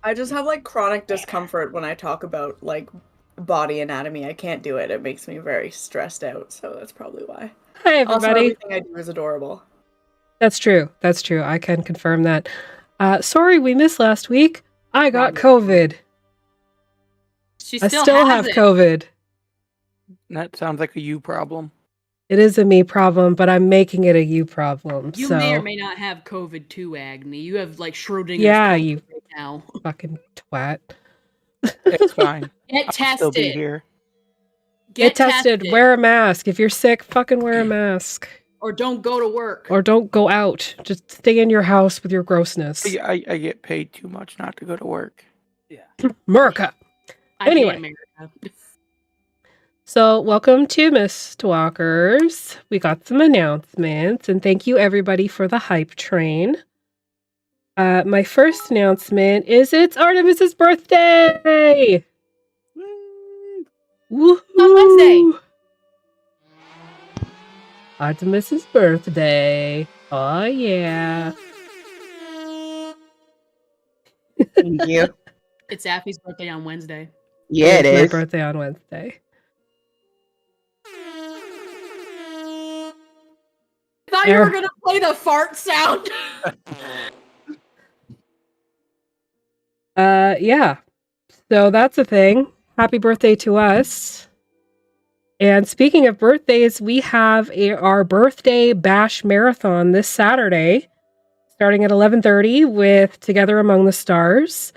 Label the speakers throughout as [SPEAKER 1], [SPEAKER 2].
[SPEAKER 1] I just have like chronic discomfort when I talk about like body anatomy. I can't do it. It makes me very stressed out, so that's probably why.
[SPEAKER 2] Hi,
[SPEAKER 1] Also,
[SPEAKER 2] everybody.
[SPEAKER 1] everything I do is adorable.
[SPEAKER 2] That's true. That's true. I can confirm that. Sorry we missed last week. I got COVID.
[SPEAKER 3] She
[SPEAKER 2] I
[SPEAKER 3] still
[SPEAKER 2] still
[SPEAKER 3] has
[SPEAKER 2] have
[SPEAKER 3] it.
[SPEAKER 2] COVID.
[SPEAKER 4] That sounds like a you problem.
[SPEAKER 2] It is a me problem, but I'm making it a you problem.
[SPEAKER 3] You may or may not have COVID too, Agni. You have like Schrodinger's COVID
[SPEAKER 2] you
[SPEAKER 3] right now.
[SPEAKER 2] fucking twat.
[SPEAKER 4] It's fine.
[SPEAKER 3] Get
[SPEAKER 4] I'll still be
[SPEAKER 3] tested.
[SPEAKER 4] here.
[SPEAKER 2] Get tested. Wear a mask. If you're sick, fucking wear a mask.
[SPEAKER 3] Or don't go to work.
[SPEAKER 2] Or don't go out. Just stay in your house with your grossness.
[SPEAKER 4] I get paid too much not to go to work.
[SPEAKER 3] Yeah.
[SPEAKER 2] America.
[SPEAKER 3] I
[SPEAKER 2] Anyway.
[SPEAKER 3] hate America.
[SPEAKER 2] So, welcome to Mistwalkers. We got some announcements, and thank you everybody for the hype train. My first announcement is it's Artemis's birthday! Woohoo!
[SPEAKER 3] On Wednesday.
[SPEAKER 2] Artemis's birthday. Oh, yeah.
[SPEAKER 5] Thank you.
[SPEAKER 3] It's Affy's birthday on Wednesday.
[SPEAKER 5] Yeah, it
[SPEAKER 2] It's my
[SPEAKER 5] is.
[SPEAKER 2] birthday on Wednesday.
[SPEAKER 3] I thought you were going to play the fart sound.
[SPEAKER 2] Yeah. So that's a thing. Happy birthday to us. And speaking of birthdays, we have our birthday bash marathon this Saturday, starting at 11:30 with Together Among the Stars.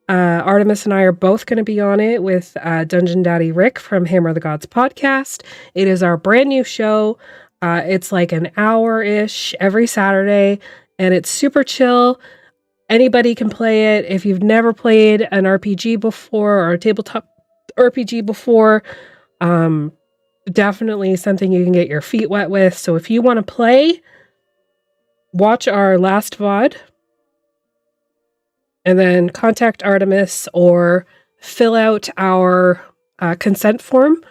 [SPEAKER 2] Artemis and I are both going to be on it with Dungeon Daddy Rick from Hammer of the Gods podcast. It is our brand new show. It's like an hour-ish every Saturday, and it's super chill. Anybody can play it. If you've never played an RPG before or a tabletop RPG before, definitely something you can get your feet wet with. So if you want to play, watch our last VOD and then contact Artemis or fill out our consent form,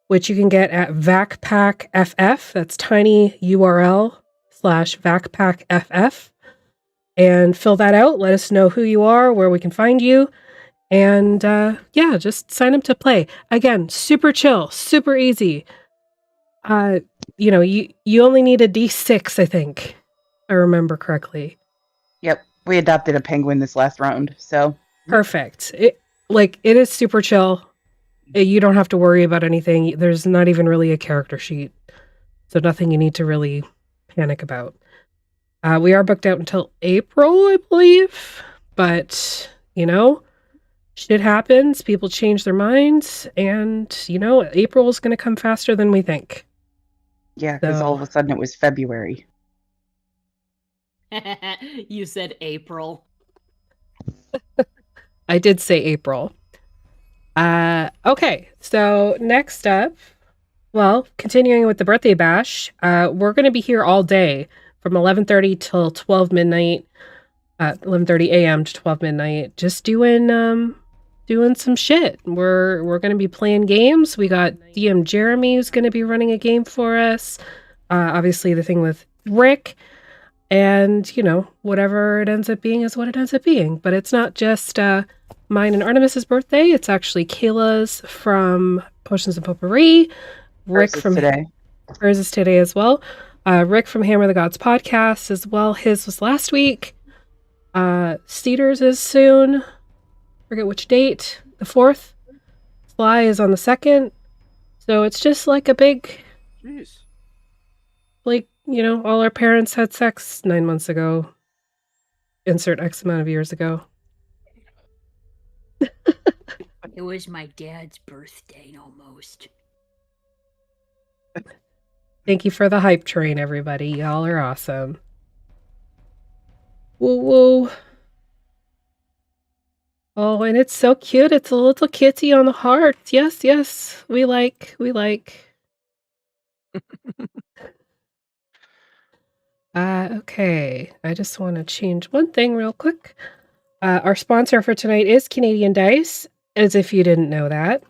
[SPEAKER 2] which you can get at VacPackFF. That's tiny URL/VacPackFF. And fill that out. Let us know who you are, where we can find you. And yeah, just sign up to play. Again, super chill, super easy. You only need a D6, I think. If I remember correctly.
[SPEAKER 5] Yep. We adopted a penguin this last round, so.
[SPEAKER 2] Perfect. It is super chill. You don't have to worry about anything. There's not even really a character sheet. So nothing you need to really panic about. We are booked out until April, I believe. But, shit happens. People change their minds. And, April is going to come faster than we think.
[SPEAKER 5] Yeah, because all of a sudden it was February.
[SPEAKER 3] You said April.
[SPEAKER 2] I did say April. Okay, so next up, continuing with the birthday bash, we're going to be here all day from 11:30 till 12 midnight, 11:30 a.m. to 12 midnight, just doing some shit. We're going to be playing games. We got DM Jeremy who's going to be running a game for us. Obviously the thing with Rick. And, whatever it ends up being is what it ends up being. But it's not just mine and Artemis's birthday. It's actually Kayla's from Potions and Potpourri. Rick from
[SPEAKER 5] today.
[SPEAKER 2] Hers is today as well. Rick from Hammer of the Gods podcast as well. His was last week. Cedars is soon. Forget which date. The 4th. Sly is on the 2nd. So it's just like a big...
[SPEAKER 4] Jeez.
[SPEAKER 2] all our parents had sex 9 months ago. Insert X amount of years ago.
[SPEAKER 3] It was my dad's birthday almost.
[SPEAKER 2] Thank you for the hype train, everybody. Y'all are awesome. Woo woo. Oh, and it's so cute. It's a little kitty on the heart. Yes, yes. We like. Okay. I just want to change one thing real quick. Our sponsor for tonight is Canadian Dice, as if you didn't know that.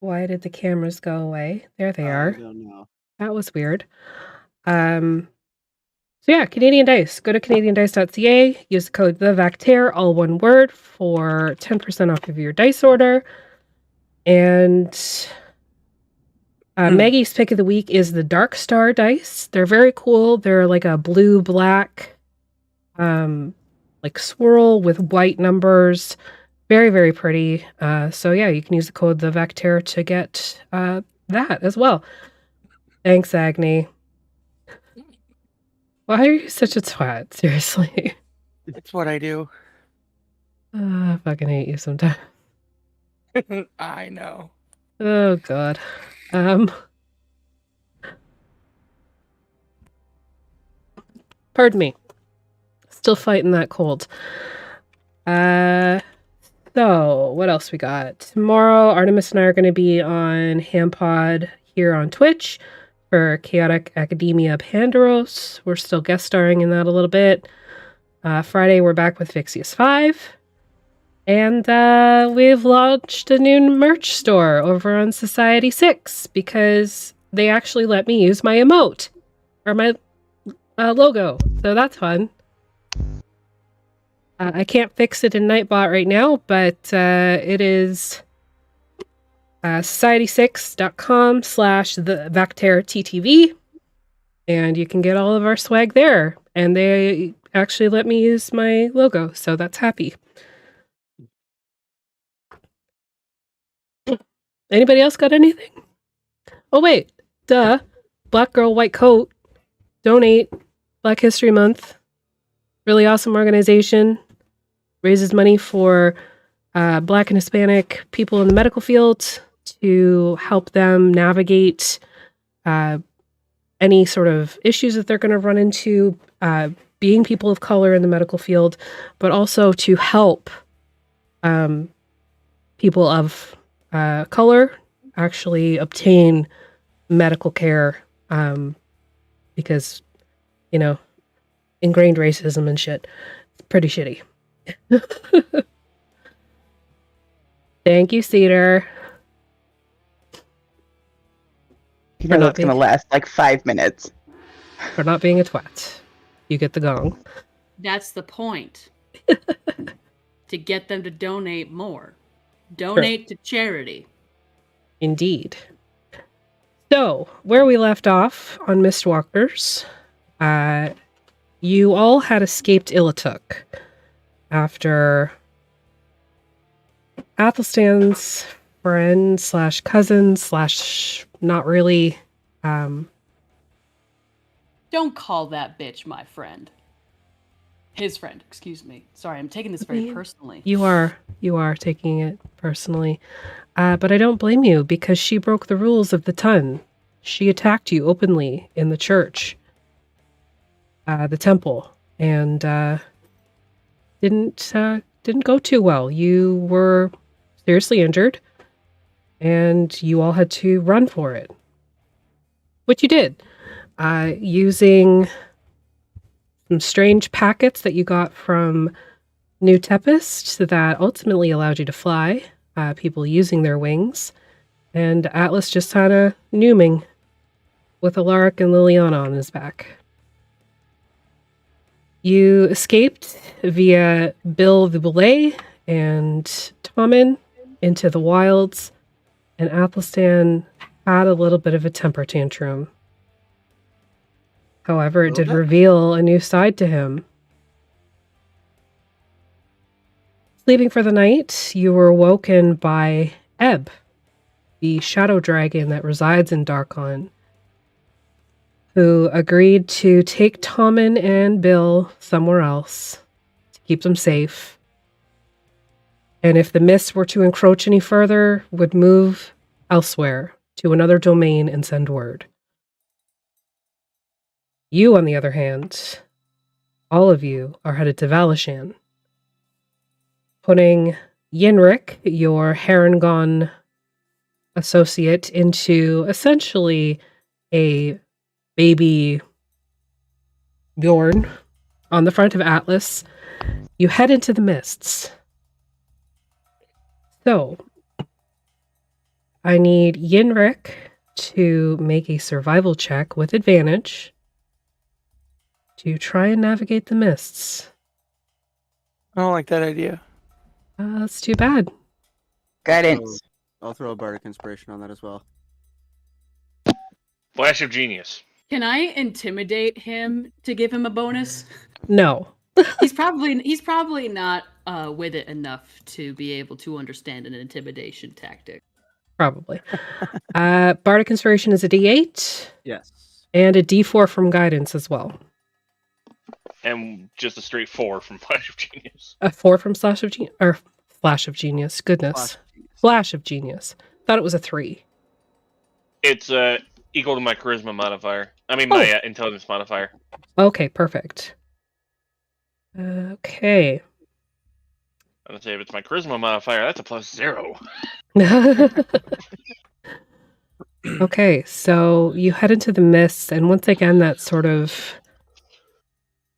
[SPEAKER 2] Why did the cameras go away? There they are.
[SPEAKER 6] I don't know.
[SPEAKER 2] That was weird. So yeah, Canadian Dice. Go to canadiandice.ca, use the code TheVactaire, all one word, for 10% off of your dice order. And Maggie's pick of the week is the Dark Star dice. They're very cool. They're like a blue-black like swirl with white numbers. Very, very pretty. So yeah, you can use the code TheVactaire to get that as well. Thanks, Agni. Why are you such a twat? Seriously.
[SPEAKER 4] It's what I do.
[SPEAKER 2] I fucking hate you sometimes.
[SPEAKER 4] I know.
[SPEAKER 2] Oh god. Pardon me. Still fighting that cold. So what else we got? Tomorrow, Artemis and I are going to be on HamPod here on Twitch for Chaotic Academia Pandaros. We're still guest starring in that a little bit. Friday, we're back with Vixius 5. And we've launched a new merch store over on Society 6 because they actually let me use my emote or my logo. So that's fun. I can't fix it in Nightbot right now, but it is society6.com/thevactaireTTV, and you can get all of our swag there. And they actually let me use my logo, so that's happy. Anybody else got anything? Oh wait, duh. Black Girl White Coat. Donate. Black History Month. Really awesome organization. Raises money for Black and Hispanic people in the medical field to help them navigate any sort of issues that they're going to run into being people of color in the medical field, but also to help people of color actually obtain medical care because, you know, ingrained racism and shit. It's pretty shitty. Thank you, Cedar.
[SPEAKER 5] You know that's going to last like 5 minutes.
[SPEAKER 2] For not being a twat. You get the gong.
[SPEAKER 3] That's the point. To get them to donate more. Donate to charity.
[SPEAKER 2] Indeed. So, where we left off on Mistwalkers, you all had escaped Ilatuk after Athelstan's friend slash cousin slash not really.
[SPEAKER 3] Don't call that bitch my friend. His friend, excuse me. Sorry, I'm taking this very personally.
[SPEAKER 2] You are taking it personally. But I don't blame you because she broke the rules of the Ton. She attacked you openly in the church, the temple, and didn't go too well. You were seriously injured, and you all had to run for it, which you did, using some strange packets that you got from New Tempest that ultimately allowed you to fly. People using their wings, and Atlas just had a Numing with Alaric and Liliana on his back. You escaped via Bill the Belay and Tommen into the wilds, and Athelstan had a little bit of a temper tantrum. However, it did reveal a new side to him. Sleeping for the night, you were woken by Ebb, the shadow dragon that resides in Darkon, who agreed to take Tommen and Bill somewhere else to keep them safe. And if the mists were to encroach any further, would move elsewhere to another domain and send word. You, on the other hand, all of you are headed to Valachan, putting Yinric, your Harengon associate, into essentially a baby Bjorn on the front of Atlas. You head into the mists. So, I need Yinric to make a survival check with advantage. to try and navigate the mists.
[SPEAKER 4] I don't like that idea.
[SPEAKER 2] That's too bad.
[SPEAKER 5] Guidance.
[SPEAKER 6] I'll throw a bardic inspiration on that as well.
[SPEAKER 7] Flash of genius.
[SPEAKER 3] Can I intimidate him to give him a bonus?
[SPEAKER 2] No.
[SPEAKER 3] He's probably not with it enough to be able to understand an intimidation tactic.
[SPEAKER 2] Probably. Bardic Inspiration is a D8
[SPEAKER 6] Yes.
[SPEAKER 2] and a D4 from Guidance as well.
[SPEAKER 7] And just a straight 4 from Flash of Genius.
[SPEAKER 2] A 4 from Flash of Genius. Goodness. Flash of Genius. Thought it was a 3.
[SPEAKER 7] It's equal to my charisma modifier. I mean, my intelligence modifier.
[SPEAKER 2] Okay, perfect. Okay.
[SPEAKER 7] I would say if it's my charisma modifier, that's a +0.
[SPEAKER 2] Okay, so you head into the mists, and once again, that sort of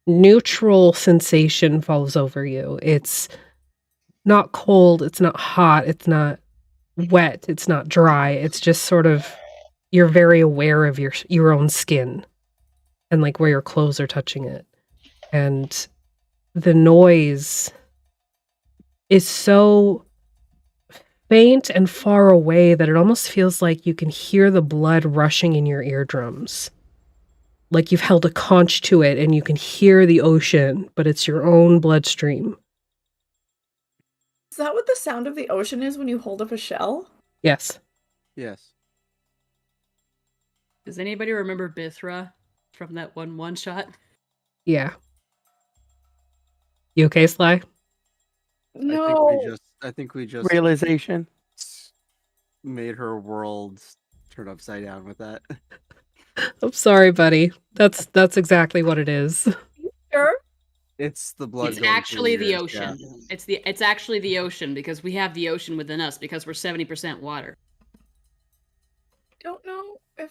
[SPEAKER 2] neutral sensation falls over you. It's not cold, it's not hot, it's not wet, it's not dry. It's just sort of, you're very aware of your own skin and like where your clothes are touching it. And the noise is so faint and far away that it almost feels like you can hear the blood rushing in your eardrums. Like you've held a conch to it and you can hear the ocean, but it's your own bloodstream.
[SPEAKER 1] Is that what the sound of the ocean is when you hold up a shell?
[SPEAKER 2] Yes.
[SPEAKER 6] Yes.
[SPEAKER 3] Does anybody remember Bithra from that one shot?
[SPEAKER 2] Yeah. You okay, Sly?
[SPEAKER 1] No.
[SPEAKER 6] I think we just
[SPEAKER 4] Realization.
[SPEAKER 6] made her world turn upside down with that.
[SPEAKER 2] I'm sorry, buddy. That's exactly what it is.
[SPEAKER 1] Sure.
[SPEAKER 6] It's the blood.
[SPEAKER 3] It's
[SPEAKER 6] going through
[SPEAKER 3] actually the
[SPEAKER 6] yours,
[SPEAKER 3] ocean.
[SPEAKER 6] yeah.
[SPEAKER 3] It's actually the ocean because we have the ocean within us because we're 70% water.
[SPEAKER 1] Don't know if.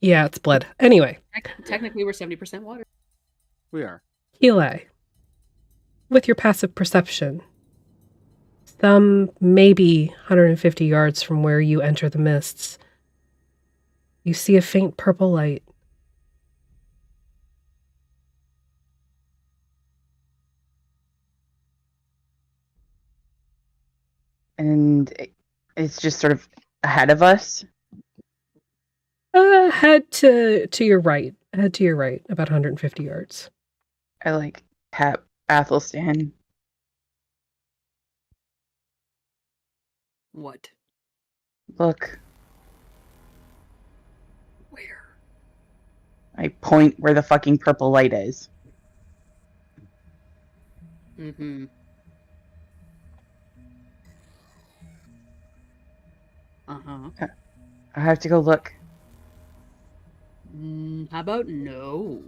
[SPEAKER 2] Yeah, it's blood. Anyway,
[SPEAKER 3] Technically, we're 70% water.
[SPEAKER 6] We are.
[SPEAKER 2] Eli, with your passive perception, some maybe 150 yards from where you enter the mists, you see a faint purple light.
[SPEAKER 5] And it's just sort of ahead of us.
[SPEAKER 2] Head to your right. Head to your right, about 150 yards.
[SPEAKER 5] I like tap Athelstan.
[SPEAKER 3] What?
[SPEAKER 5] Look,
[SPEAKER 3] Where?
[SPEAKER 5] I point where the fucking purple light is.
[SPEAKER 3] Mm-hmm. Uh-huh.
[SPEAKER 5] I have to go look.
[SPEAKER 3] How about no?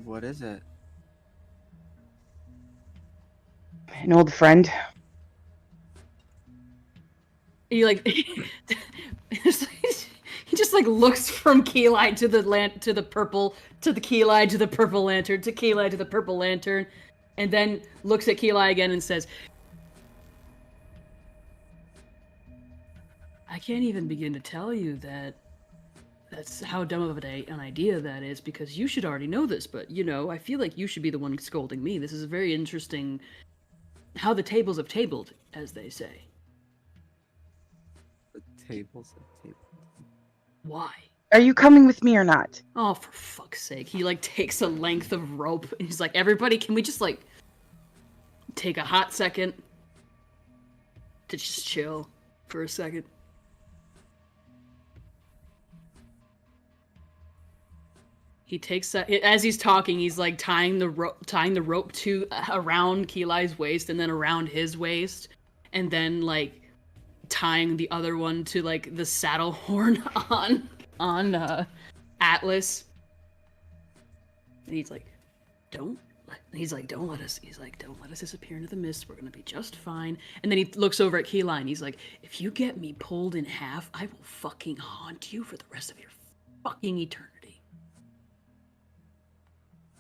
[SPEAKER 6] What is it?
[SPEAKER 5] An old friend.
[SPEAKER 3] He like he just like looks from key light to the purple to the key light to the purple lantern to key light to the purple lantern, and then looks at Keli again and says, I can't even begin to tell you that's how dumb of an idea that is, because you should already know this, but, you know, I feel like you should be the one scolding me. This is a very interesting how the tables have tabled, as they say.
[SPEAKER 6] The tables of tables.
[SPEAKER 3] Why?
[SPEAKER 5] Are you coming with me or not?
[SPEAKER 3] Oh, for fuck's sake. He, like, takes a length of rope, and he's like, everybody, can we just, like, take a hot second to just chill for a second? He takes as he's talking, he's like tying the rope to around Keli's waist and then around his waist, and then like tying the other one to like the saddle horn on Atlas. And he's like, don't let us disappear into the mist. We're gonna be just fine. And then he looks over at Keli and he's like, if you get me pulled in half, I will fucking haunt you for the rest of your fucking eternity.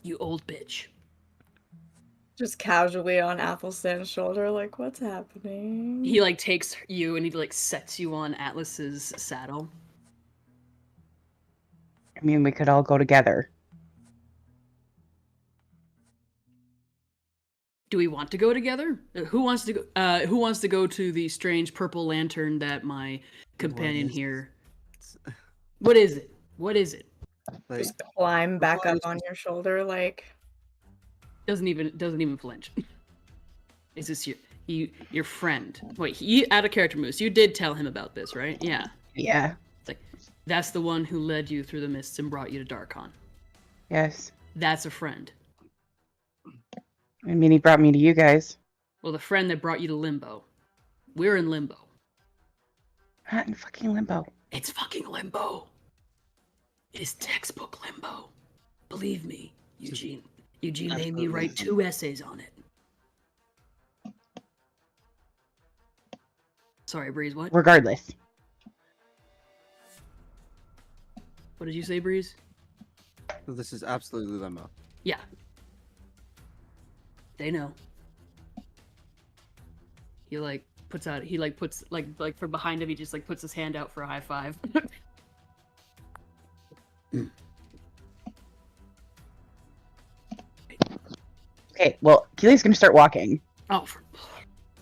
[SPEAKER 3] You old bitch.
[SPEAKER 1] Just casually on Athelstan's shoulder, like, what's happening?
[SPEAKER 3] He like takes you and he like sets you on Atlas's saddle.
[SPEAKER 5] I mean, we could all go together.
[SPEAKER 3] Do we want to go together? Who wants to go? Who wants to go to the strange purple lantern that my companion
[SPEAKER 6] is
[SPEAKER 3] here? What is it? What is it?
[SPEAKER 6] Like,
[SPEAKER 1] Just climb back up
[SPEAKER 6] lights
[SPEAKER 1] on
[SPEAKER 6] is-
[SPEAKER 1] your shoulder, like.
[SPEAKER 3] Doesn't even flinch. Is this your friend? Wait, you out of character, Moose. You did tell him about this, right? Yeah.
[SPEAKER 5] Yeah.
[SPEAKER 3] It's like that's the one who led you through the mists and brought you to Darkon.
[SPEAKER 5] Yes.
[SPEAKER 3] That's a friend.
[SPEAKER 5] I mean, he brought me to you guys.
[SPEAKER 3] Well, the friend that brought you to Limbo. We're in Limbo.
[SPEAKER 5] Not in fucking limbo.
[SPEAKER 3] It's fucking Limbo. It is textbook Limbo. Believe me, Eugene. Eugene made me write 2 essays on it. Sorry, Breeze, what?
[SPEAKER 5] Regardless.
[SPEAKER 3] What did you say, Breeze?
[SPEAKER 6] This is absolutely limbo.
[SPEAKER 3] Yeah. They know. He puts from behind him, he just puts his hand out for a high five.
[SPEAKER 5] Okay, well, Keely's gonna start walking.
[SPEAKER 3] Oh,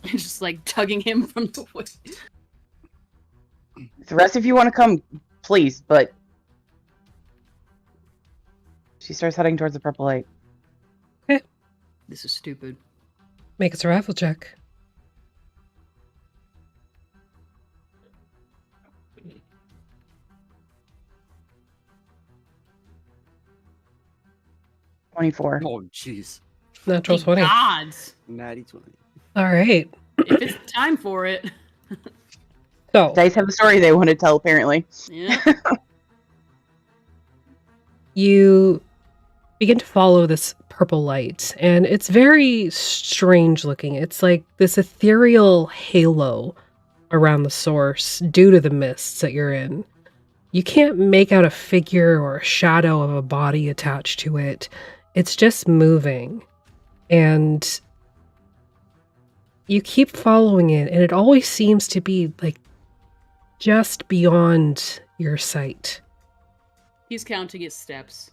[SPEAKER 3] just tugging him from the way.
[SPEAKER 5] If the rest of you want to come, please, but she starts heading towards the purple light.
[SPEAKER 3] This is stupid.
[SPEAKER 2] Make a survival check.
[SPEAKER 5] $24.
[SPEAKER 6] Oh, jeez.
[SPEAKER 2] Natural
[SPEAKER 3] Thank
[SPEAKER 2] 20.
[SPEAKER 3] gods.
[SPEAKER 6] Natty 20.
[SPEAKER 2] All right.
[SPEAKER 3] If it's time for it.
[SPEAKER 2] So
[SPEAKER 5] Dice have a story they want to tell, apparently.
[SPEAKER 3] Yeah.
[SPEAKER 2] you begin to follow this purple light, and it's very strange looking. It's like this ethereal halo around the source due to the mists that you're in. You can't make out a figure or a shadow of a body attached to it. It's just moving. And you keep following it, and it always seems to be just beyond your sight.
[SPEAKER 3] He's counting his steps.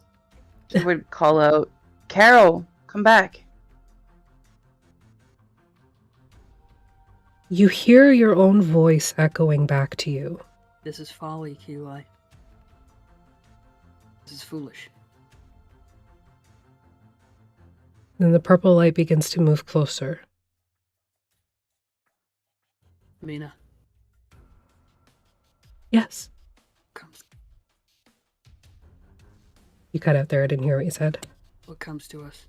[SPEAKER 5] She would call out, Carol, come back.
[SPEAKER 2] You hear your own voice echoing back to you.
[SPEAKER 3] This is folly, Kiwi. This is foolish.
[SPEAKER 2] Then the purple light begins to move closer.
[SPEAKER 3] Mina,
[SPEAKER 2] Yes.
[SPEAKER 3] comes
[SPEAKER 2] You cut out there. I didn't hear what you said.
[SPEAKER 3] what comes to us?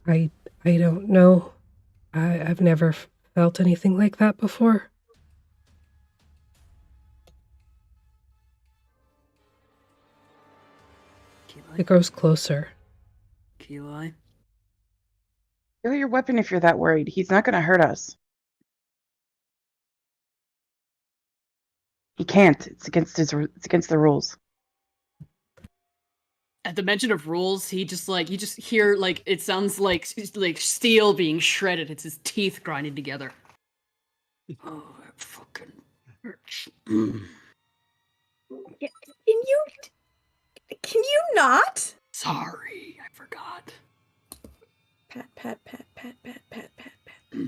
[SPEAKER 2] I don't know. I've never felt anything like that before.
[SPEAKER 3] Kiwi?
[SPEAKER 2] It grows closer.
[SPEAKER 3] Kiwi?
[SPEAKER 5] Throw your weapon if you're that worried. He's not going to hurt us. He can't. It's against the rules.
[SPEAKER 3] At the mention of rules, he just you just hear it sounds like steel being shredded. It's his teeth grinding together. Oh, that fucking hurts.
[SPEAKER 1] Can you not?
[SPEAKER 3] Sorry, I forgot.
[SPEAKER 1] Pat, pat, pat, pat, pat, pat, pat, pat.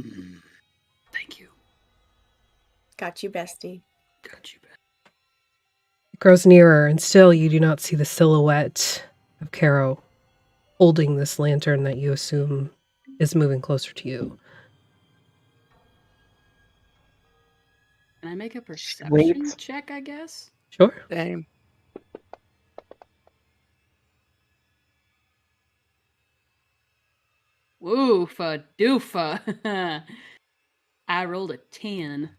[SPEAKER 3] Thank you.
[SPEAKER 1] Got you, bestie.
[SPEAKER 3] Got you, Ben.
[SPEAKER 2] It grows nearer, and still you do not see the silhouette of Caro holding this lantern that you assume is moving closer to you.
[SPEAKER 3] Can I make a perception
[SPEAKER 5] Wait.
[SPEAKER 3] check, I guess?
[SPEAKER 2] Sure.
[SPEAKER 4] Same.
[SPEAKER 3] Woofa doofa. I rolled a 10.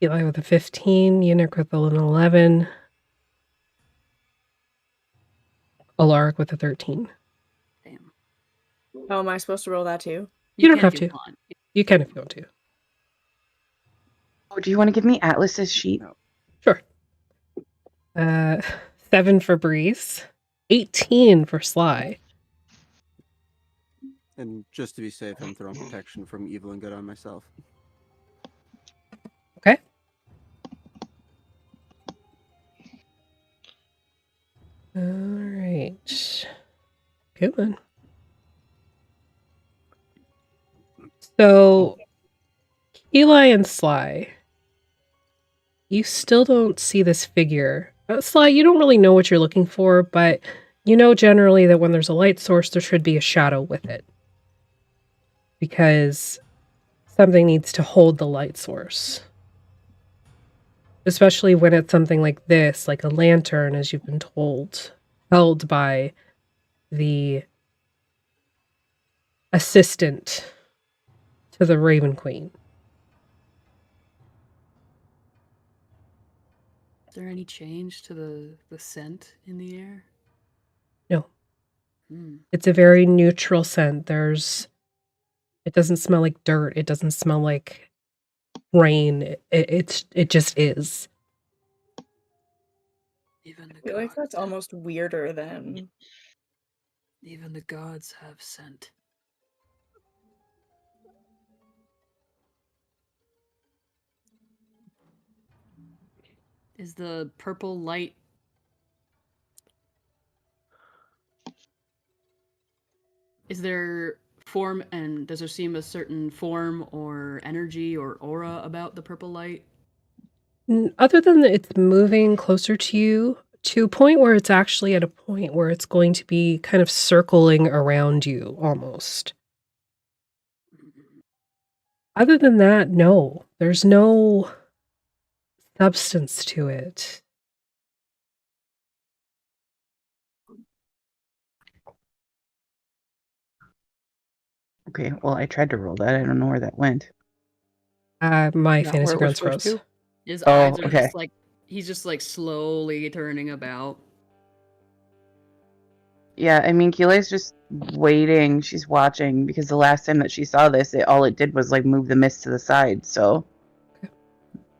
[SPEAKER 2] Eli with a 15, Yinric with an 11, Alaric with a 13.
[SPEAKER 3] Damn.
[SPEAKER 1] Oh, am I supposed to roll that too?
[SPEAKER 2] You don't
[SPEAKER 3] can
[SPEAKER 2] have
[SPEAKER 3] if you
[SPEAKER 2] to.
[SPEAKER 3] want.
[SPEAKER 2] You can if you want to.
[SPEAKER 5] Oh, do you want to give me Atlas's sheet?
[SPEAKER 2] Sure. 7 for Breeze, 18 for Sly.
[SPEAKER 6] And just to be safe, I'm throwing protection from evil and good on myself.
[SPEAKER 2] Okay. All right. Okay, then. So, Eli and Sly, you still don't see this figure. Sly, you don't really know what you're looking for, but you know generally that when there's a light source, there should be a shadow with it. Because something needs to hold the light source. Especially when it's something like this, like a lantern, as you've been told, held by the assistant to the Raven Queen.
[SPEAKER 3] Is there any change to the scent in the air?
[SPEAKER 2] No.
[SPEAKER 3] Hmm.
[SPEAKER 2] It's a very neutral scent. It doesn't smell like dirt. It doesn't smell like rain. It just is.
[SPEAKER 3] Even
[SPEAKER 1] I
[SPEAKER 3] the
[SPEAKER 1] feel like
[SPEAKER 3] gods,
[SPEAKER 1] that's almost weirder than
[SPEAKER 3] even the gods have scent. Is the purple light? Is there form, and does there seem a certain form or energy or aura about the purple light?
[SPEAKER 2] Other than that it's moving closer to you to a point where it's actually at a point where it's going to be kind of circling around you almost. Other than that, no. There's no substance to it.
[SPEAKER 5] Okay, well, I tried to roll that. I don't know where that went.
[SPEAKER 2] My
[SPEAKER 4] Not where
[SPEAKER 2] fantasy
[SPEAKER 4] it was
[SPEAKER 2] grounds
[SPEAKER 4] supposed
[SPEAKER 2] froze.
[SPEAKER 4] to.
[SPEAKER 3] His
[SPEAKER 5] Oh,
[SPEAKER 3] eyes are
[SPEAKER 5] okay.
[SPEAKER 3] just like he's just like slowly turning about.
[SPEAKER 5] Yeah, I mean, Keelay's just waiting. She's watching because the last time that she saw this, all it did was like move the mist to the side. So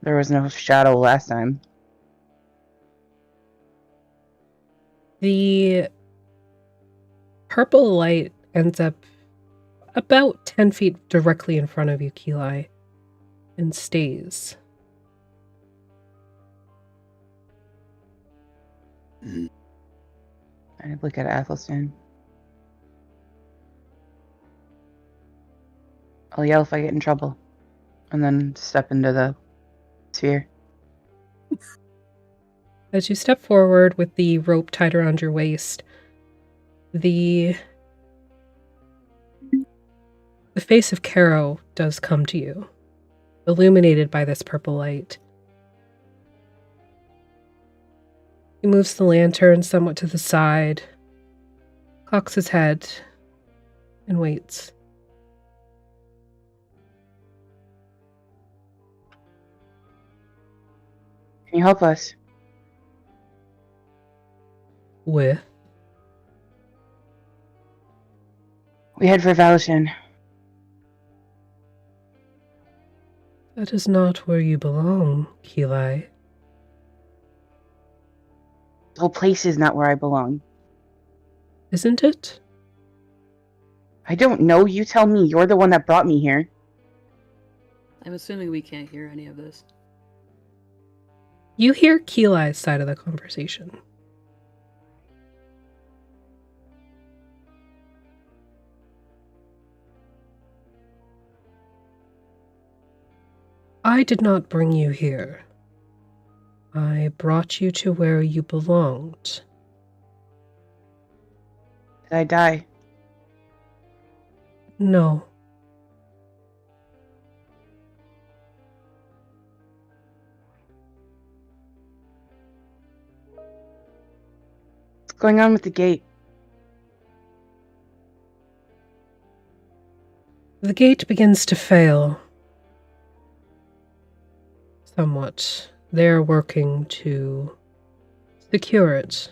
[SPEAKER 5] there was no shadow last time.
[SPEAKER 2] The purple light ends up about 10 feet directly in front of you, Keelai, and stays.
[SPEAKER 5] I look at Athelstan. I'll yell if I get in trouble, and then step into the sphere.
[SPEAKER 2] As you step forward with the rope tied around your waist, the face of Caro does come to you, illuminated by this purple light. He moves the lantern somewhat to the side, cocks his head, and waits.
[SPEAKER 5] Can you help us?
[SPEAKER 2] With?
[SPEAKER 5] We head for Valachan.
[SPEAKER 2] That is not where you belong, Keelai.
[SPEAKER 5] The whole place is not where I belong.
[SPEAKER 2] Isn't it?
[SPEAKER 5] I don't know. You tell me. You're the one that brought me here.
[SPEAKER 3] I'm assuming we can't hear any of this.
[SPEAKER 2] You hear Keelai's side of the conversation. I did not bring you here. I brought you to where you belonged.
[SPEAKER 5] Did I die?
[SPEAKER 2] No.
[SPEAKER 5] What's going on with the gate?
[SPEAKER 2] The gate begins to fail. Somewhat. They're working to secure it.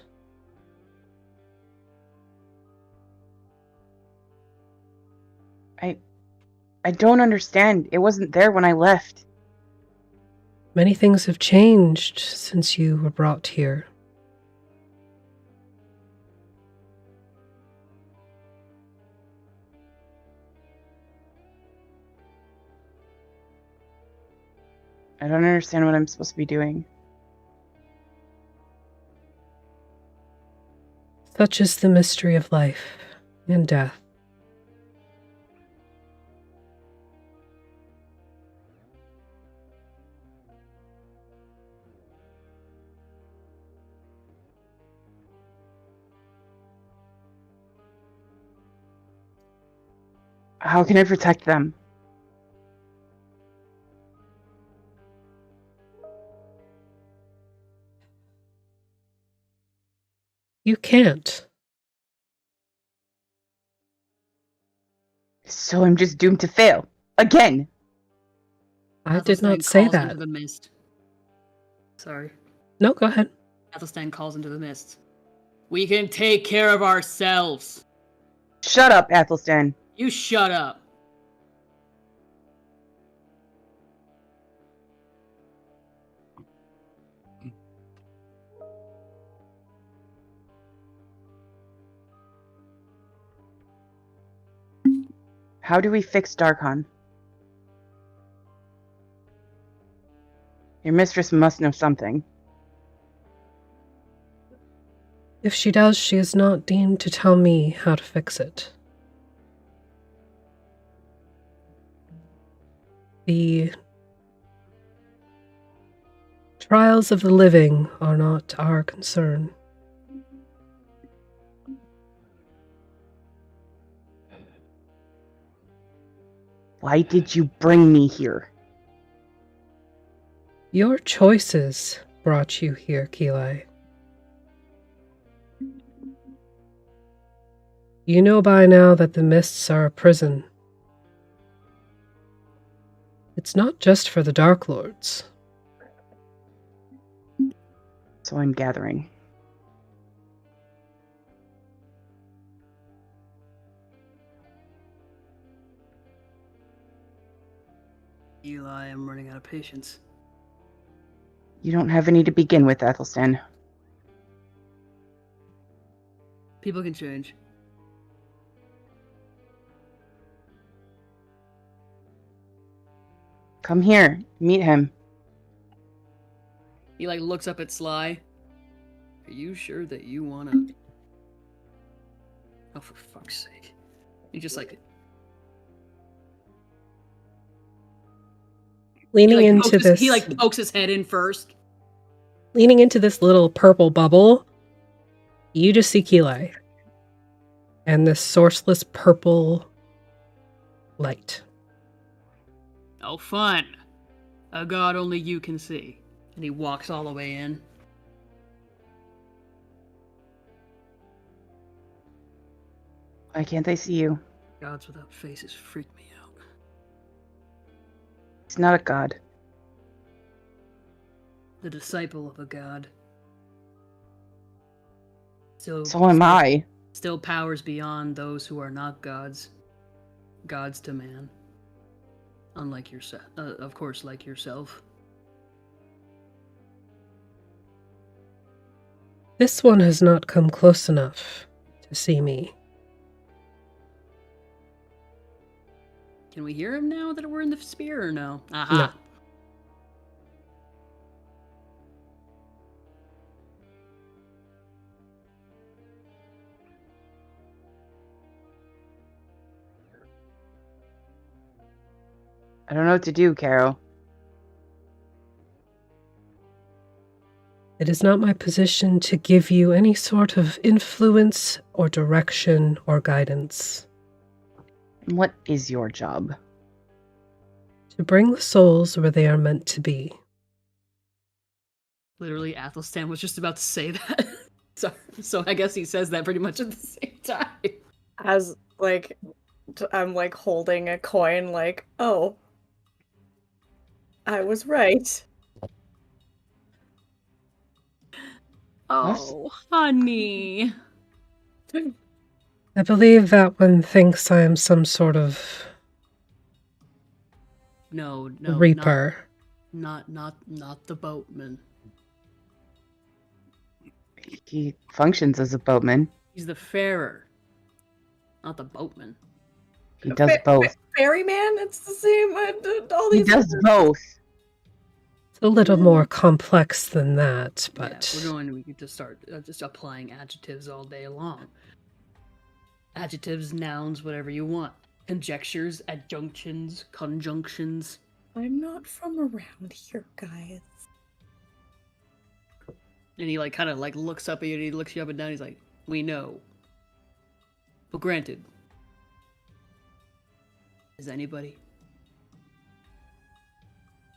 [SPEAKER 5] I don't understand. It wasn't there when I left.
[SPEAKER 2] Many things have changed since you were brought here.
[SPEAKER 5] I don't understand what I'm supposed to be doing.
[SPEAKER 2] Such is the mystery of life. and death.
[SPEAKER 5] How can I protect them?
[SPEAKER 2] You can't.
[SPEAKER 5] So I'm just doomed to fail. Again!
[SPEAKER 2] I did
[SPEAKER 3] Athelstan
[SPEAKER 2] not say
[SPEAKER 3] calls
[SPEAKER 2] that.
[SPEAKER 3] Into the mist. Sorry.
[SPEAKER 2] No, go ahead.
[SPEAKER 3] Athelstan calls into the mist. We can take care of ourselves.
[SPEAKER 5] Shut up, Athelstan.
[SPEAKER 3] You shut up.
[SPEAKER 5] How do we fix Darkon? Your mistress must know something.
[SPEAKER 2] If she does, she is not deemed to tell me how to fix it. The trials of the living are not our concern.
[SPEAKER 5] Why did you bring me here?
[SPEAKER 2] Your choices brought you here, Keli. You know by now that the mists are a prison. It's not just for the Dark Lords.
[SPEAKER 5] So I'm gathering.
[SPEAKER 3] Eli, I'm running out of patience.
[SPEAKER 5] You don't have any to begin with, Athelstan.
[SPEAKER 3] People can change.
[SPEAKER 5] Come here. Meet him.
[SPEAKER 3] He looks up at Sly. Are you sure that you wanna? Oh, for fuck's sake! He just
[SPEAKER 2] Leaning
[SPEAKER 3] he,
[SPEAKER 2] into this,
[SPEAKER 3] he pokes his head in first.
[SPEAKER 2] leaning into this little purple bubble, you just see Keli and this sourceless purple light.
[SPEAKER 3] Oh, fun! A god only you can see. And he walks all the way in.
[SPEAKER 5] Why can't I see you?
[SPEAKER 3] Gods without faces freak me out.
[SPEAKER 5] He's not a god.
[SPEAKER 3] The disciple of a god. So
[SPEAKER 5] am I.
[SPEAKER 3] Still powers beyond those who are not gods. Gods to man. Unlike yourself. Of course, like yourself.
[SPEAKER 2] This one has not come close enough to see me.
[SPEAKER 3] Can we hear him now that we're in the sphere or no? Aha.
[SPEAKER 2] No.
[SPEAKER 5] I don't know what to do, Caro.
[SPEAKER 2] It is not my position to give you any sort of influence or direction or guidance.
[SPEAKER 5] What is your job?
[SPEAKER 2] To bring the souls where they are meant to be.
[SPEAKER 3] Literally, Athelstan was just about to say that. so I guess he says that pretty much at the same time.
[SPEAKER 1] As, I'm, holding a coin, oh, I was right.
[SPEAKER 3] Oh, honey.
[SPEAKER 2] I believe that one thinks I am some sort of
[SPEAKER 3] No,
[SPEAKER 2] reaper.
[SPEAKER 3] Not the boatman.
[SPEAKER 5] He functions as a boatman.
[SPEAKER 3] He's the farer, not the boatman.
[SPEAKER 5] He does both.
[SPEAKER 1] Ferryman? It's the same. All
[SPEAKER 5] He
[SPEAKER 1] these
[SPEAKER 5] does both.
[SPEAKER 2] It's a little more complex than that, but
[SPEAKER 3] Yeah, we get to start just applying adjectives all day long. Adjectives, nouns, whatever you want. Conjectures, adjunctions, conjunctions.
[SPEAKER 1] I'm not from around here, guys.
[SPEAKER 3] And he like kind of like looks up at you and he looks you up and down. He's like, we know. But granted, is anybody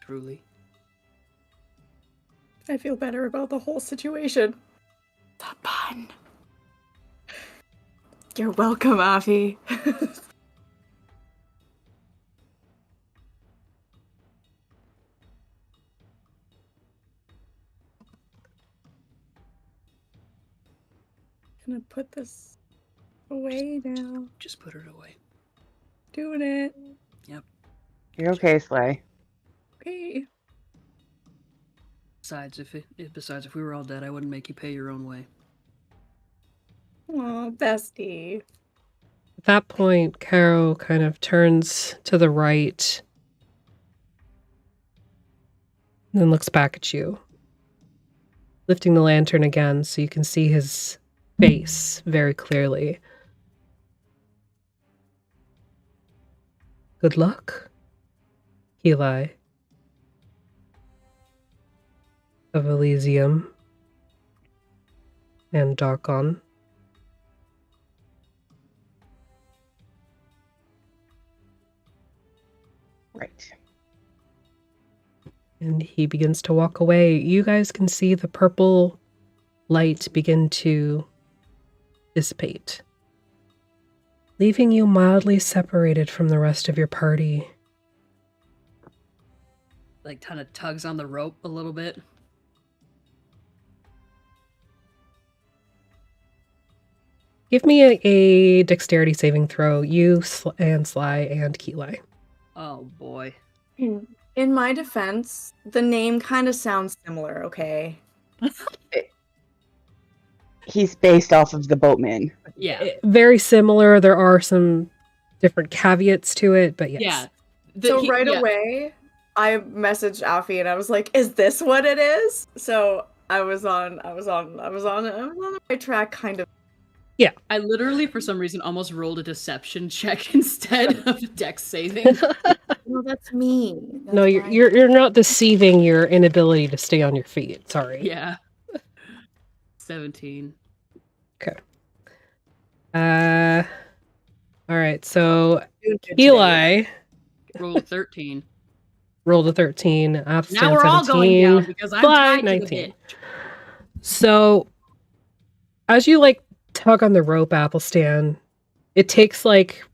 [SPEAKER 3] truly?
[SPEAKER 1] I feel better about the whole situation. The pun. You're welcome, Avi. Gonna put this away now.
[SPEAKER 3] Just put it away.
[SPEAKER 1] Doing it.
[SPEAKER 5] You're okay, Sly.
[SPEAKER 1] Okay.
[SPEAKER 3] Besides, if we were all dead, I wouldn't make you pay your own way.
[SPEAKER 1] Aw, bestie.
[SPEAKER 2] At that point, Caro kind of turns to the right and then looks back at you, lifting the lantern again so you can see his face very clearly. Good luck, Eli of Elysium and Darkon.
[SPEAKER 5] Right.
[SPEAKER 2] And he begins to walk away. You guys can see the purple light begin to dissipate, leaving you mildly separated from the rest of your party.
[SPEAKER 3] Like kind of tugs on the rope a little bit.
[SPEAKER 2] Give me a dexterity saving throw, you and Sly and Keelai.
[SPEAKER 3] Oh boy.
[SPEAKER 1] In my defense, the name kind of sounds similar, okay?
[SPEAKER 5] He's based off of the boatman.
[SPEAKER 3] Yeah.
[SPEAKER 2] Very similar. There are some different caveats to it, but yes.
[SPEAKER 3] Yeah.
[SPEAKER 1] So right away, I messaged Alfie and I was like, "Is this what it is?" So I was on the right track, kind of.
[SPEAKER 3] I literally, for some reason, almost rolled a deception check instead of a dex saving.
[SPEAKER 1] No, that's me. That's
[SPEAKER 2] No,
[SPEAKER 1] my-
[SPEAKER 2] you're not deceiving your inability to stay on your feet. Sorry.
[SPEAKER 3] Yeah. 17.
[SPEAKER 2] All right. So
[SPEAKER 1] Doing good today.
[SPEAKER 2] Eli
[SPEAKER 3] Rolled a 13.
[SPEAKER 2] rolled a 13. Abstan
[SPEAKER 3] Now we're all
[SPEAKER 2] 17.
[SPEAKER 3] going down because I'm
[SPEAKER 2] Fly,
[SPEAKER 3] tied to the
[SPEAKER 2] 19.
[SPEAKER 3] bit.
[SPEAKER 2] So, as you like tug on the rope, Athelstan, it takes like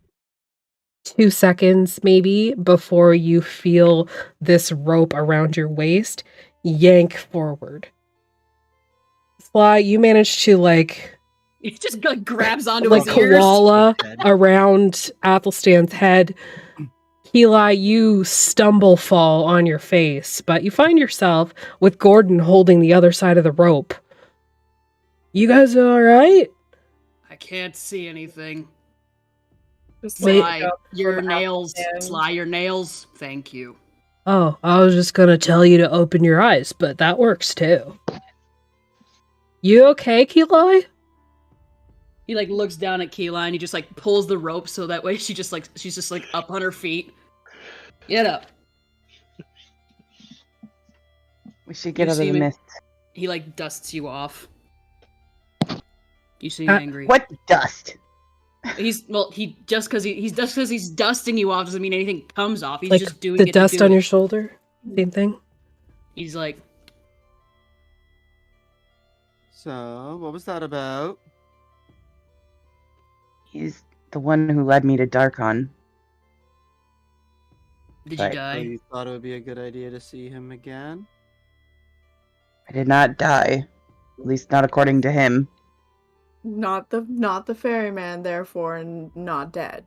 [SPEAKER 2] 2 seconds maybe before you feel this rope around your waist yank forward. Sly, you manage to like
[SPEAKER 3] He just like grabs onto
[SPEAKER 2] like
[SPEAKER 3] his ears.
[SPEAKER 2] koala around Athelstan's head. Eli, you stumble fall on your face, but you find yourself with Gordon holding the other side of the rope. You guys are all right?
[SPEAKER 3] I can't see anything.
[SPEAKER 1] Just
[SPEAKER 2] Wait.
[SPEAKER 3] Sly,
[SPEAKER 1] up
[SPEAKER 3] your
[SPEAKER 1] from
[SPEAKER 3] nails.
[SPEAKER 1] Alfie.
[SPEAKER 3] Sly, your nails. Thank you.
[SPEAKER 2] Oh, I was just gonna tell you to open your eyes, but that works too. You okay, Eli?
[SPEAKER 3] He like looks down at Keela and he just like pulls the rope so that way she's just like up on her feet. Get up.
[SPEAKER 5] We should get
[SPEAKER 3] You
[SPEAKER 5] out of
[SPEAKER 3] see
[SPEAKER 5] the
[SPEAKER 3] me?
[SPEAKER 5] mist.
[SPEAKER 3] He like dusts you off. You seem angry.
[SPEAKER 5] What dust?
[SPEAKER 3] He just because he's dusting you off doesn't mean anything comes off. He's
[SPEAKER 2] Like
[SPEAKER 3] just doing
[SPEAKER 2] the
[SPEAKER 3] it.
[SPEAKER 2] dust
[SPEAKER 3] to do
[SPEAKER 2] on
[SPEAKER 3] it.
[SPEAKER 2] your shoulder? Same thing?
[SPEAKER 3] He's like,
[SPEAKER 6] So, what was that about?
[SPEAKER 5] He's the one who led me to Darkon.
[SPEAKER 3] did you
[SPEAKER 5] Right.
[SPEAKER 6] So
[SPEAKER 3] die?
[SPEAKER 6] you thought it would be a good idea to see him again?
[SPEAKER 5] I did not die. At least not according to him.
[SPEAKER 1] Not the ferryman, therefore, and not dead.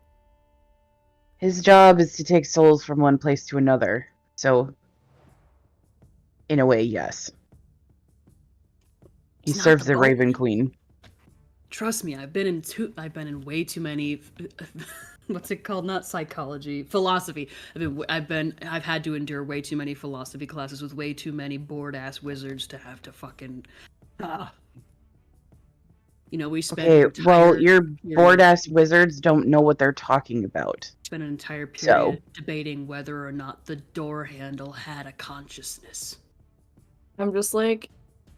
[SPEAKER 5] His job is to take souls from one place to another. So, in a way, yes. He
[SPEAKER 3] It's not
[SPEAKER 5] serves
[SPEAKER 3] the
[SPEAKER 5] the
[SPEAKER 3] boat.
[SPEAKER 5] Raven Queen.
[SPEAKER 3] Trust me, I've been in way too many. What's it called? Not psychology, philosophy. I've had to endure way too many philosophy classes with way too many bored ass wizards to have to fucking. You know, we spent
[SPEAKER 5] Okay,
[SPEAKER 3] an entire
[SPEAKER 5] well, your
[SPEAKER 3] period-
[SPEAKER 5] bored-ass wizards don't know what they're talking about.
[SPEAKER 3] spent an entire
[SPEAKER 5] So-
[SPEAKER 3] period debating whether or not the door handle had a consciousness.
[SPEAKER 1] I'm just like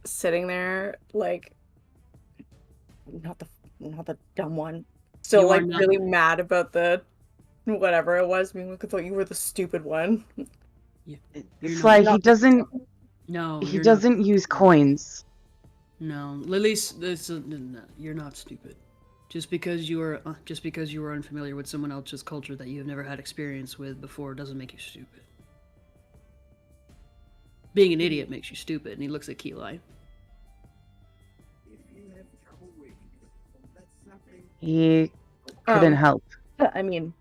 [SPEAKER 1] sitting there, like not the dumb one. Still
[SPEAKER 3] You are
[SPEAKER 1] like
[SPEAKER 3] not-
[SPEAKER 1] really mad about the whatever it was. Being like, I thought you were the stupid one.
[SPEAKER 5] Sly, he doesn't
[SPEAKER 3] No,
[SPEAKER 5] he
[SPEAKER 3] you're
[SPEAKER 5] doesn't use coins.
[SPEAKER 3] No, Lily's. No, you're not stupid. Just because you are unfamiliar with someone else's culture that you have never had experience with before doesn't make you stupid. Being an idiot makes you stupid. And he looks at Keelai.
[SPEAKER 5] He couldn't help.
[SPEAKER 1] I mean,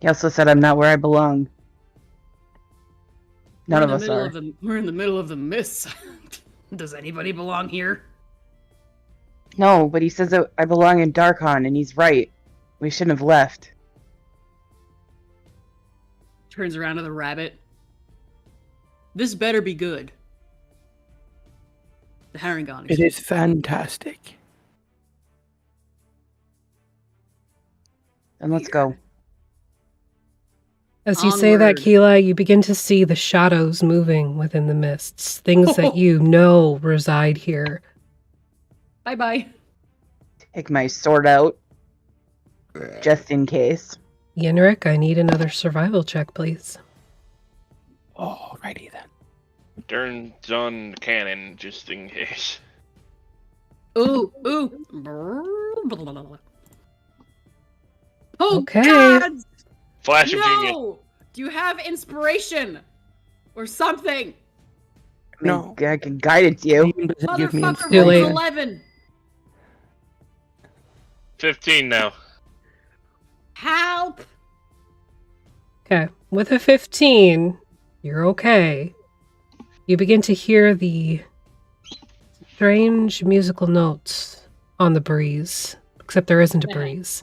[SPEAKER 5] He also said, "I'm not where I belong." None of us are.
[SPEAKER 3] We're in the middle of the mists. Does anybody belong here?
[SPEAKER 5] No, but he says that I belong in Darkon, and he's right. We shouldn't have left.
[SPEAKER 3] Turns around to the rabbit. This better be good. The Harengon.
[SPEAKER 4] It is fantastic.
[SPEAKER 5] Then let's go.
[SPEAKER 2] As you say that,
[SPEAKER 3] Onward.
[SPEAKER 2] Keela, you begin to see the shadows moving within the mists, things that you know reside here.
[SPEAKER 3] Bye-bye.
[SPEAKER 5] Take my sword out, just in case.
[SPEAKER 2] Yinric, I need another survival check, please.
[SPEAKER 4] Alrighty then.
[SPEAKER 7] Turns on the cannon just in case.
[SPEAKER 3] Ooh. Oh,
[SPEAKER 2] Okay.
[SPEAKER 3] God!
[SPEAKER 7] Flash of genius.
[SPEAKER 3] No! Do you have inspiration? Or something?
[SPEAKER 5] I mean,
[SPEAKER 4] No.
[SPEAKER 5] I can guide it to you.
[SPEAKER 4] Demon doesn't give me
[SPEAKER 3] Motherfucker,
[SPEAKER 2] Too late.
[SPEAKER 3] roll 11.
[SPEAKER 7] 15 now.
[SPEAKER 3] Help!
[SPEAKER 2] Okay. With a 15, you're okay. You begin to hear the strange musical notes on the breeze. Except there isn't a breeze.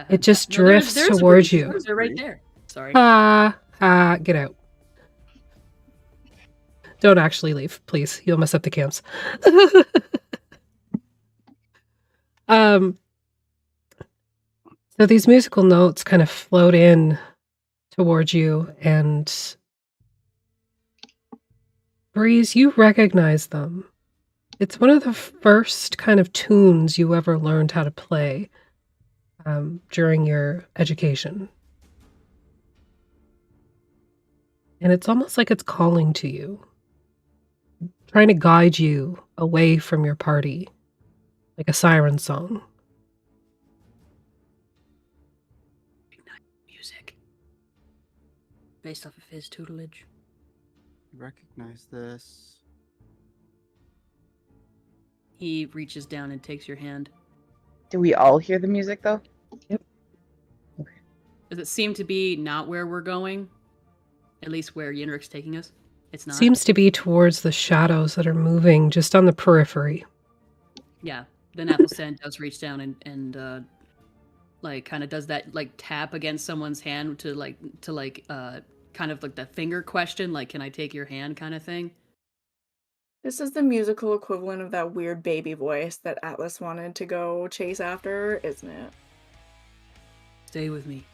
[SPEAKER 2] It just drifts
[SPEAKER 3] there's a
[SPEAKER 2] towards
[SPEAKER 3] breeze.
[SPEAKER 2] you.
[SPEAKER 3] They're right there. Sorry.
[SPEAKER 2] Get out. Don't actually leave, please. You'll mess up the camps. So these musical notes kind of float in towards you, and Breeze, you recognize them. It's one of the first kind of tunes you ever learned how to play during your education. And it's almost like it's calling to you, trying to guide you away from your party, like a siren song.
[SPEAKER 3] Music. Based off of his tutelage.
[SPEAKER 6] Recognize this.
[SPEAKER 3] He reaches down and takes your hand.
[SPEAKER 5] Do we all hear the music, though?
[SPEAKER 3] Does it seem to be not where we're going? At least where Yinric's taking us? It's not?
[SPEAKER 2] Seems to be towards the shadows that are moving just on the periphery.
[SPEAKER 3] Yeah. Then Athelstan does reach down and like kind of does that like tap against someone's hand to kind of like the finger question, like can I take your hand kind of thing.
[SPEAKER 1] this is the musical equivalent of that weird baby voice that Atlas wanted to go chase after, isn't it?
[SPEAKER 3] Stay with me.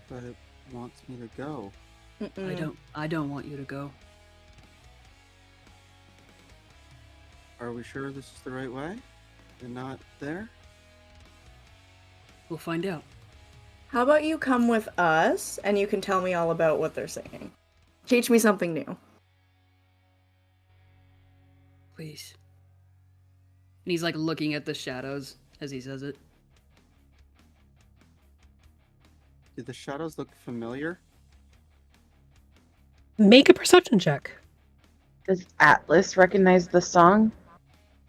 [SPEAKER 6] But it wants me to go.
[SPEAKER 3] I don't want you to go.
[SPEAKER 6] Are we sure this is the right way? And not there?
[SPEAKER 3] We'll find out.
[SPEAKER 1] How about you come with us and you can tell me all about what they're singing? Teach me something new.
[SPEAKER 3] Please. And he's like looking at the shadows as he says it.
[SPEAKER 6] Do the shadows look familiar?
[SPEAKER 2] Make a perception check.
[SPEAKER 5] Does Atlas recognize the song?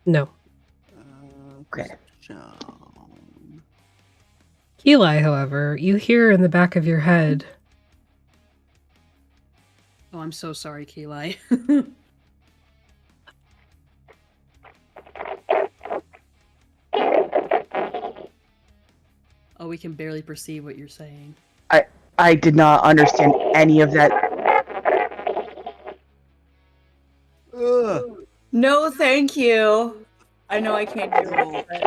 [SPEAKER 2] No.
[SPEAKER 5] Okay.
[SPEAKER 6] Perception.
[SPEAKER 2] Eli, however, you hear in the back of your head,
[SPEAKER 3] Oh, I'm so sorry, Keelai. Oh, we can barely perceive what you're saying.
[SPEAKER 5] I did not understand any of that.
[SPEAKER 1] No, thank you. I know I can't do it, but...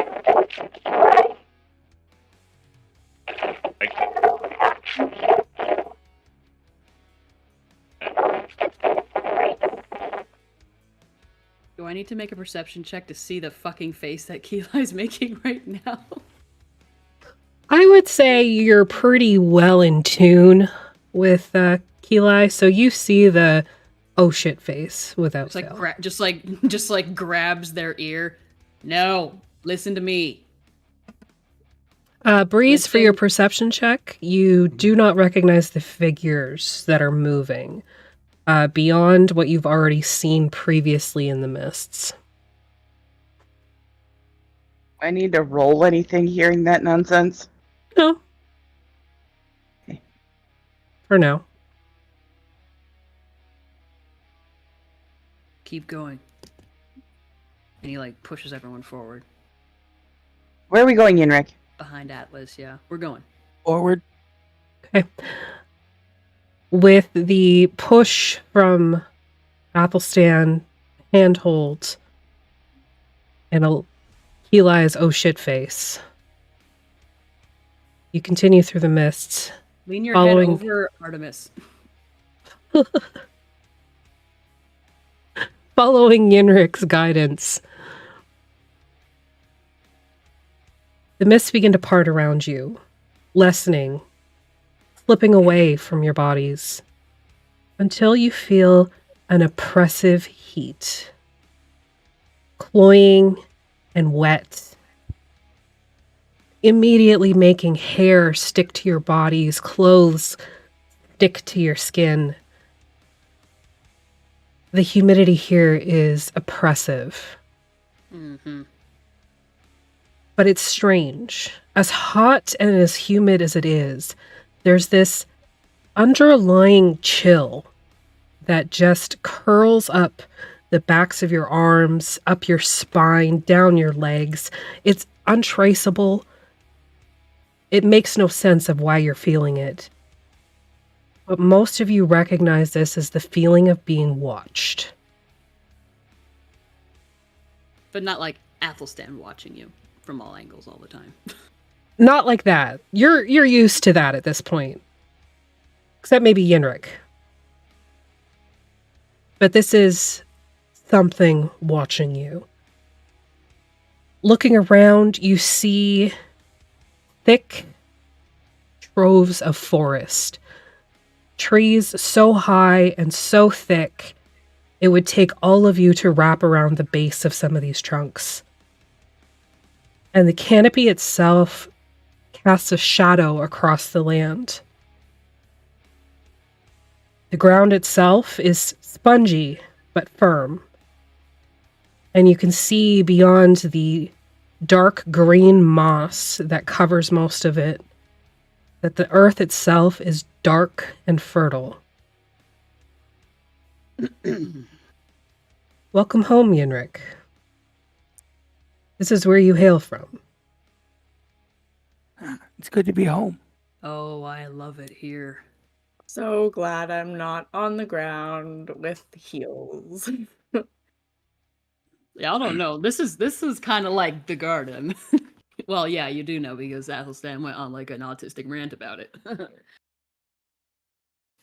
[SPEAKER 3] Do I need to make a perception check to see the fucking face that Keely's making right now?
[SPEAKER 2] I would say you're pretty well in tune with Keely, so you see the oh shit face without fail.
[SPEAKER 3] Just like grabs their ear. No, listen to me.
[SPEAKER 2] Breeze, for your perception check, you do not recognize the figures that are moving beyond what you've already seen previously in the mists.
[SPEAKER 5] I need to roll anything hearing that nonsense?
[SPEAKER 2] No.
[SPEAKER 5] Okay.
[SPEAKER 2] For now.
[SPEAKER 3] Keep going. And he like pushes everyone forward.
[SPEAKER 5] Where are we going, Yinric?
[SPEAKER 3] Behind Atlas, yeah. We're going.
[SPEAKER 4] Forward.
[SPEAKER 2] Okay. With the push from Athelstan, handhold, and Keely's oh shit face, you continue through the mists.
[SPEAKER 3] Lean your head over Artemis.
[SPEAKER 2] Following Yinric's guidance, the mists begin to part around you, lessening, slipping away from your bodies, until you feel an oppressive heat, cloying and wet, immediately making hair stick to your bodies, clothes stick to your skin. The humidity here is oppressive.
[SPEAKER 3] Mm-hmm.
[SPEAKER 2] But it's strange. As hot and as humid as it is, there's this underlying chill that just curls up the backs of your arms, up your spine, down your legs. It's untraceable. It makes no sense of why you're feeling it. But most of you recognize this as the feeling of being watched.
[SPEAKER 3] But not like Athelstan watching you from all angles all the time.
[SPEAKER 2] Not like that. You're used to that at this point. Except maybe Yinric. But this is something watching you. Looking around, you see thick troves of forest. Trees so high and so thick, it would take all of you to wrap around the base of some of these trunks. And the canopy itself casts a shadow across the land. The ground itself is spongy but firm. And you can see beyond the dark green moss that covers most of it that the earth itself is dark and fertile. Welcome home, Yinric. This is where you hail from.
[SPEAKER 4] It's good to be home.
[SPEAKER 3] Oh, I love it here.
[SPEAKER 1] So glad I'm not on the ground with heels.
[SPEAKER 3] Yeah, I don't know. This is kind of like the garden. Well, yeah, you do know because Athelstan went on like an autistic rant about it.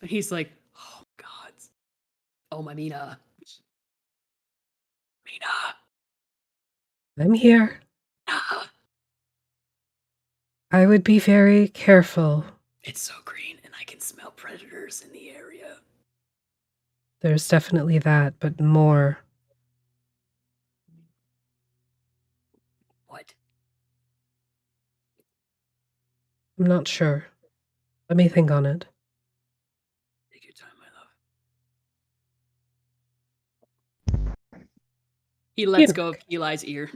[SPEAKER 3] He's like, oh God, oh my Mina,
[SPEAKER 2] I'm here.
[SPEAKER 3] Mina.
[SPEAKER 2] I would be very careful.
[SPEAKER 3] It's so green, and I can smell predators in the area.
[SPEAKER 2] There's definitely that, but more.
[SPEAKER 3] What?
[SPEAKER 2] I'm not sure. Let me think on it.
[SPEAKER 3] Take your time, my love. He lets go of Keely's ear.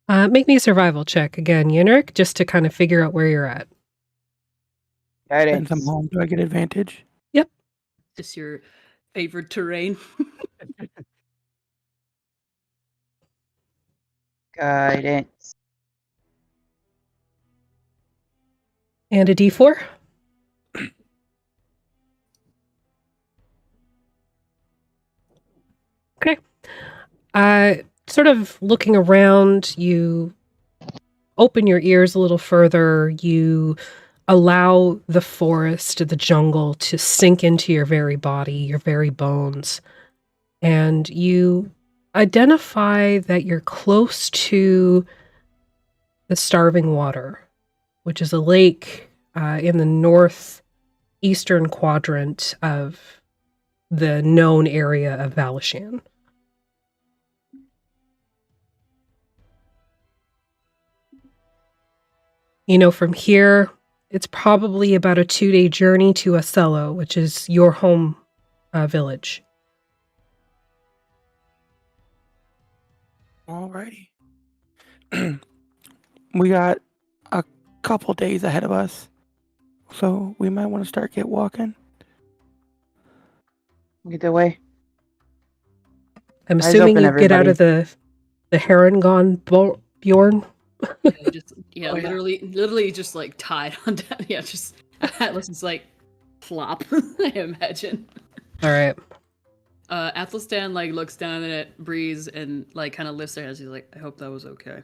[SPEAKER 2] Make me a survival check again, Yinric, just to kind of figure out where you're at.
[SPEAKER 4] Since I'm home, do I get advantage?
[SPEAKER 2] Yep.
[SPEAKER 3] Just your favorite terrain.
[SPEAKER 5] Guidance.
[SPEAKER 2] And a D4. Okay. Sort of looking around, you open your ears a little further. You allow the forest, the jungle to sink into your very body, your very bones. And you identify that you're close to the Starving Water, which is a lake in the northeastern quadrant of the known area of Valachan. From here, it's probably about a 2-day journey to Acello, which is your home village.
[SPEAKER 4] Alrighty. We got a couple days ahead of us, so we might want to get walking.
[SPEAKER 5] Either way.
[SPEAKER 2] I'm
[SPEAKER 5] Eyes
[SPEAKER 2] assuming
[SPEAKER 5] open,
[SPEAKER 2] you get out
[SPEAKER 5] everybody.
[SPEAKER 2] of the Herongon, Bjorn.
[SPEAKER 3] Literally just like tied on down. Yeah, just Atlas is like flop, I imagine.
[SPEAKER 2] All right.
[SPEAKER 3] Athelstan like looks down at Breeze and like kind of lifts her hands. He's like, I hope that was okay.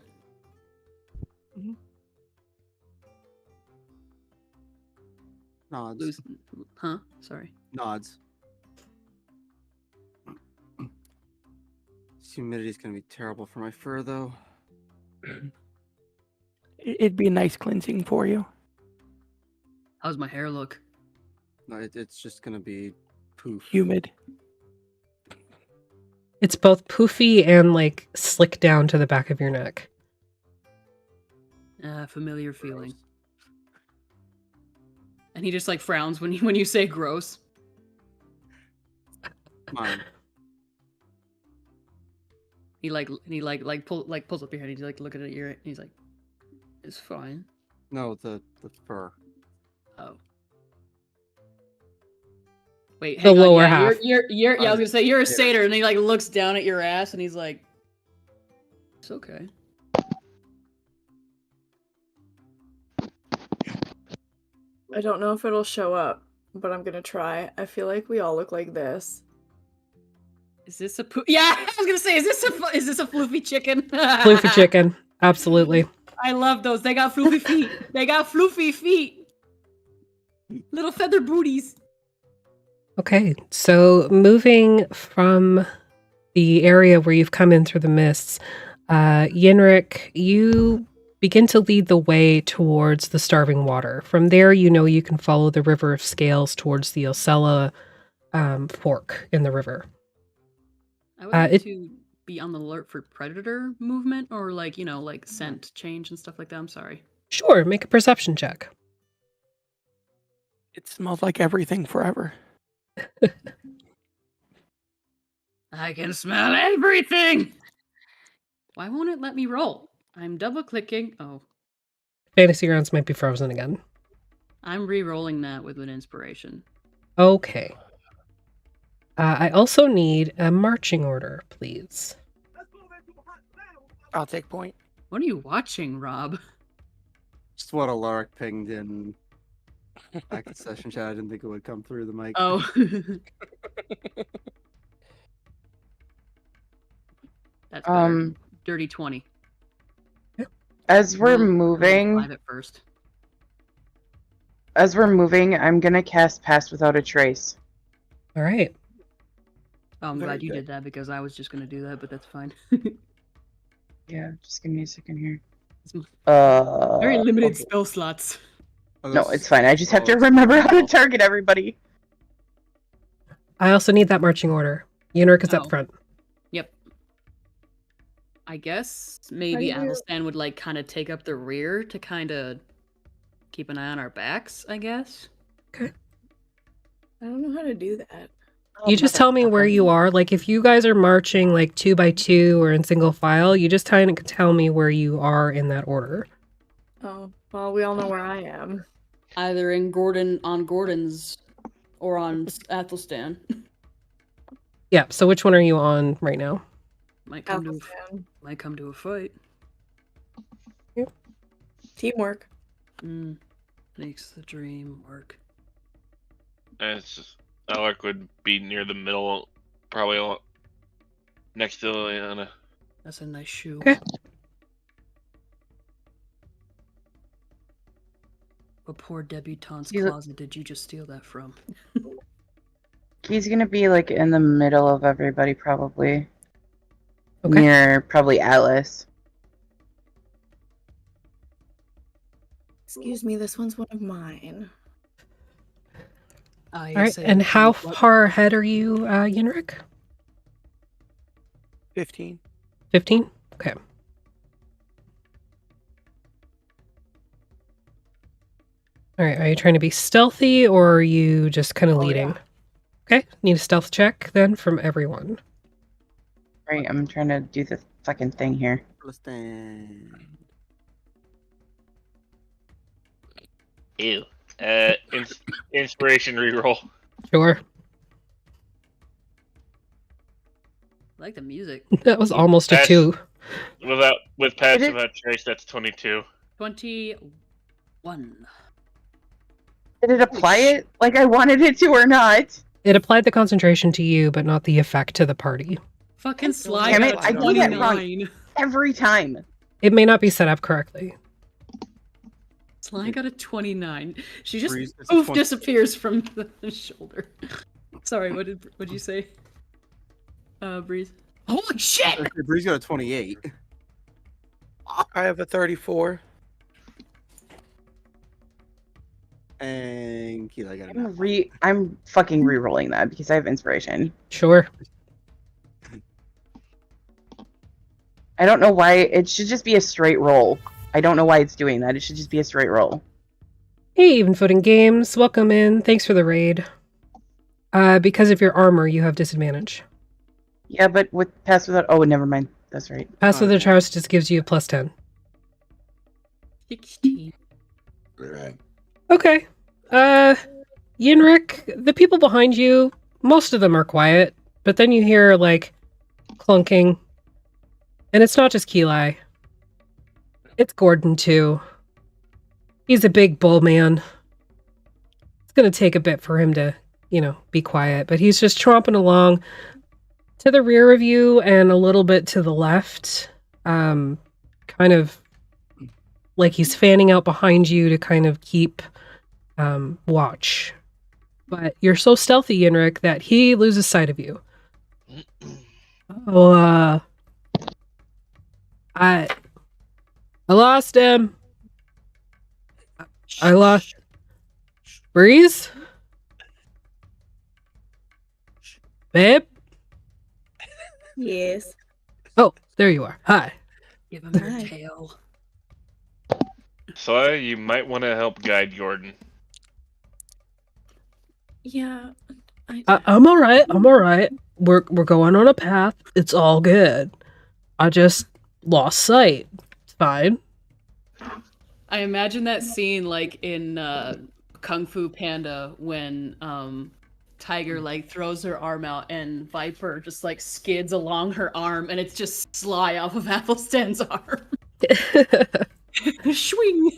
[SPEAKER 6] Nods.
[SPEAKER 3] Huh? Sorry.
[SPEAKER 6] Nods. This humidity's gonna be terrible for my fur, though.
[SPEAKER 4] It'd be a nice cleansing for you.
[SPEAKER 3] How's my hair look?
[SPEAKER 6] No, it's just gonna be poof.
[SPEAKER 4] Humid.
[SPEAKER 2] It's both poofy and like slick down to the back of your neck.
[SPEAKER 3] Familiar feeling. And he just like frowns when you say gross.
[SPEAKER 6] Mine.
[SPEAKER 3] He pulls up your head. He's like looking at your. He's like, it's fine.
[SPEAKER 6] No, the fur.
[SPEAKER 3] Oh. Wait,
[SPEAKER 2] The
[SPEAKER 3] hang on.
[SPEAKER 2] lower
[SPEAKER 3] Yeah,
[SPEAKER 2] half.
[SPEAKER 3] You're I was gonna say you're a
[SPEAKER 6] Yeah.
[SPEAKER 3] satyr, and he like looks down at your ass, and he's like, it's okay.
[SPEAKER 1] I don't know if it'll show up, but I'm gonna try. I feel like we all look like this.
[SPEAKER 3] Is this a Yeah, I was gonna say, is this a floofy chicken?
[SPEAKER 2] Floofy chicken. Absolutely.
[SPEAKER 3] I love those. They got floofy feet. They got floofy feet. Little feather booties.
[SPEAKER 2] Okay, so moving from the area where you've come in through the mists, Yinric, you begin to lead the way towards the Starving Water. From there, you can follow the River of Scales towards the Osella fork in the river.
[SPEAKER 3] I would like to be on the alert for predator movement or like scent change and stuff like that. I'm sorry.
[SPEAKER 2] Sure, make a perception check.
[SPEAKER 4] It smells like everything forever.
[SPEAKER 3] I can smell everything. Why won't it let me roll? I'm double clicking. Oh,
[SPEAKER 2] Fantasy rounds might be frozen again.
[SPEAKER 3] I'm re-rolling that with an inspiration.
[SPEAKER 2] Okay. I also need a marching order, please.
[SPEAKER 4] I'll take point.
[SPEAKER 3] What are you watching, Rob?
[SPEAKER 6] Just what Alaric pinged in back in session chat. I didn't think it would come through the mic.
[SPEAKER 3] Oh. That's better. Dirty 20.
[SPEAKER 5] As we're
[SPEAKER 3] Roll
[SPEAKER 5] moving,
[SPEAKER 3] 5 at first.
[SPEAKER 5] I'm gonna cast Pass Without a Trace.
[SPEAKER 2] All right.
[SPEAKER 3] Oh, I'm
[SPEAKER 4] Very
[SPEAKER 3] glad you
[SPEAKER 4] good.
[SPEAKER 3] did that because I was just going to do that, but that's fine.
[SPEAKER 5] Yeah, just give me a second here.
[SPEAKER 3] Very limited
[SPEAKER 5] okay.
[SPEAKER 3] spell slots.
[SPEAKER 6] Oh,
[SPEAKER 5] No,
[SPEAKER 6] this-
[SPEAKER 5] it's fine. I just have to
[SPEAKER 6] it's
[SPEAKER 5] remember how to
[SPEAKER 6] terrible.
[SPEAKER 5] target everybody.
[SPEAKER 2] I also need that marching order. Yinric is
[SPEAKER 3] Oh.
[SPEAKER 2] up front.
[SPEAKER 3] Yep. I guess maybe
[SPEAKER 1] How do you-
[SPEAKER 3] Athelstan would like kind of take up the rear to kind of keep an eye on our backs, I guess.
[SPEAKER 1] I don't know how to do that.
[SPEAKER 2] You just tell me where you are. Like, if you guys are marching like 2 by 2 or in single file, you just tell me where you are in that order.
[SPEAKER 1] Oh, well, we all know where I am.
[SPEAKER 3] Either on Gordon's or on Athelstan.
[SPEAKER 2] Yeah, so which one are you on right now?
[SPEAKER 3] Might come
[SPEAKER 1] Athelstan.
[SPEAKER 3] to a fight.
[SPEAKER 1] Teamwork.
[SPEAKER 3] Makes the dream work.
[SPEAKER 7] It's just, Alec would be near the middle, probably next to Liliana.
[SPEAKER 3] That's a nice shoe.
[SPEAKER 2] Okay.
[SPEAKER 3] What poor debutante's
[SPEAKER 5] He's-
[SPEAKER 3] closet did you just steal that from?
[SPEAKER 5] He's gonna be like in the middle of everybody, probably.
[SPEAKER 2] Okay.
[SPEAKER 5] Near probably Atlas.
[SPEAKER 1] Excuse me, this one's one of mine.
[SPEAKER 2] All right. And how far ahead are you, Yinric?
[SPEAKER 4] 15.
[SPEAKER 2] 15? Okay. All right. Are you trying to be stealthy or are you just kind of leading?
[SPEAKER 4] Yeah.
[SPEAKER 2] Okay. Need a stealth check then from everyone.
[SPEAKER 5] Right, I'm trying to do the fucking thing here.
[SPEAKER 7] Ew. Inspiration reroll.
[SPEAKER 2] Sure.
[SPEAKER 3] I like the music.
[SPEAKER 2] That was almost a
[SPEAKER 7] That's-
[SPEAKER 2] 2.
[SPEAKER 7] With pass without trace, that's 22.
[SPEAKER 3] 21.
[SPEAKER 5] Did it apply it like I wanted it to or not?
[SPEAKER 2] It applied the concentration to you, but not the effect to the party.
[SPEAKER 3] Fucking Sly
[SPEAKER 5] Damn
[SPEAKER 3] got
[SPEAKER 5] it,
[SPEAKER 3] a
[SPEAKER 5] I do that wrong.
[SPEAKER 3] 29.
[SPEAKER 5] Every time.
[SPEAKER 2] It may not be set up correctly.
[SPEAKER 3] Sly got a 29. She just
[SPEAKER 6] Breeze gets a
[SPEAKER 3] oof
[SPEAKER 6] 20.
[SPEAKER 3] disappears from the shoulder. Sorry, what did you say? Breeze. Holy shit!
[SPEAKER 6] Okay, Breeze got a 28.
[SPEAKER 4] I have a 34.
[SPEAKER 6] And Keela got a
[SPEAKER 5] I'm fucking re-rolling that because I have inspiration.
[SPEAKER 2] Sure.
[SPEAKER 5] I don't know why it should just be a straight roll. I don't know why it's doing that. It should just be a straight roll.
[SPEAKER 2] Hey, Even Footing Games. Welcome in. Thanks for the raid. Because of your armor, you have disadvantage.
[SPEAKER 5] Yeah, but with pass without. Oh, never mind. That's right.
[SPEAKER 2] Pass with the
[SPEAKER 6] Okay.
[SPEAKER 2] charge just gives you a plus 10.
[SPEAKER 3] 16.
[SPEAKER 2] Okay. Yinric, the people behind you, most of them are quiet, but then you hear, like, clunking. And it's not just Keeli. It's Gordon, too. He's a big bull man. It's gonna take a bit for him to, be quiet, but he's just tromping along to the rear of you and a little bit to the left. Kind of like he's fanning out behind you to kind of keep watch. But you're so stealthy, Yinric, that he loses sight of you. Oh, I lost him. I lost Breeze? Babe?
[SPEAKER 1] Yes.
[SPEAKER 2] Oh, there you are. Hi.
[SPEAKER 3] Give him your
[SPEAKER 1] Hi.
[SPEAKER 3] tail.
[SPEAKER 7] So you might want to help guide Gordon.
[SPEAKER 1] Yeah.
[SPEAKER 2] I'm all right. I'm all right. We're going on a path. It's all good. I just lost sight. It's fine.
[SPEAKER 3] I imagine that scene like in Kung Fu Panda when Tiger like throws her arm out and Viper just like skids along her arm and it's just Sly off of Athelstan's arm. Swing.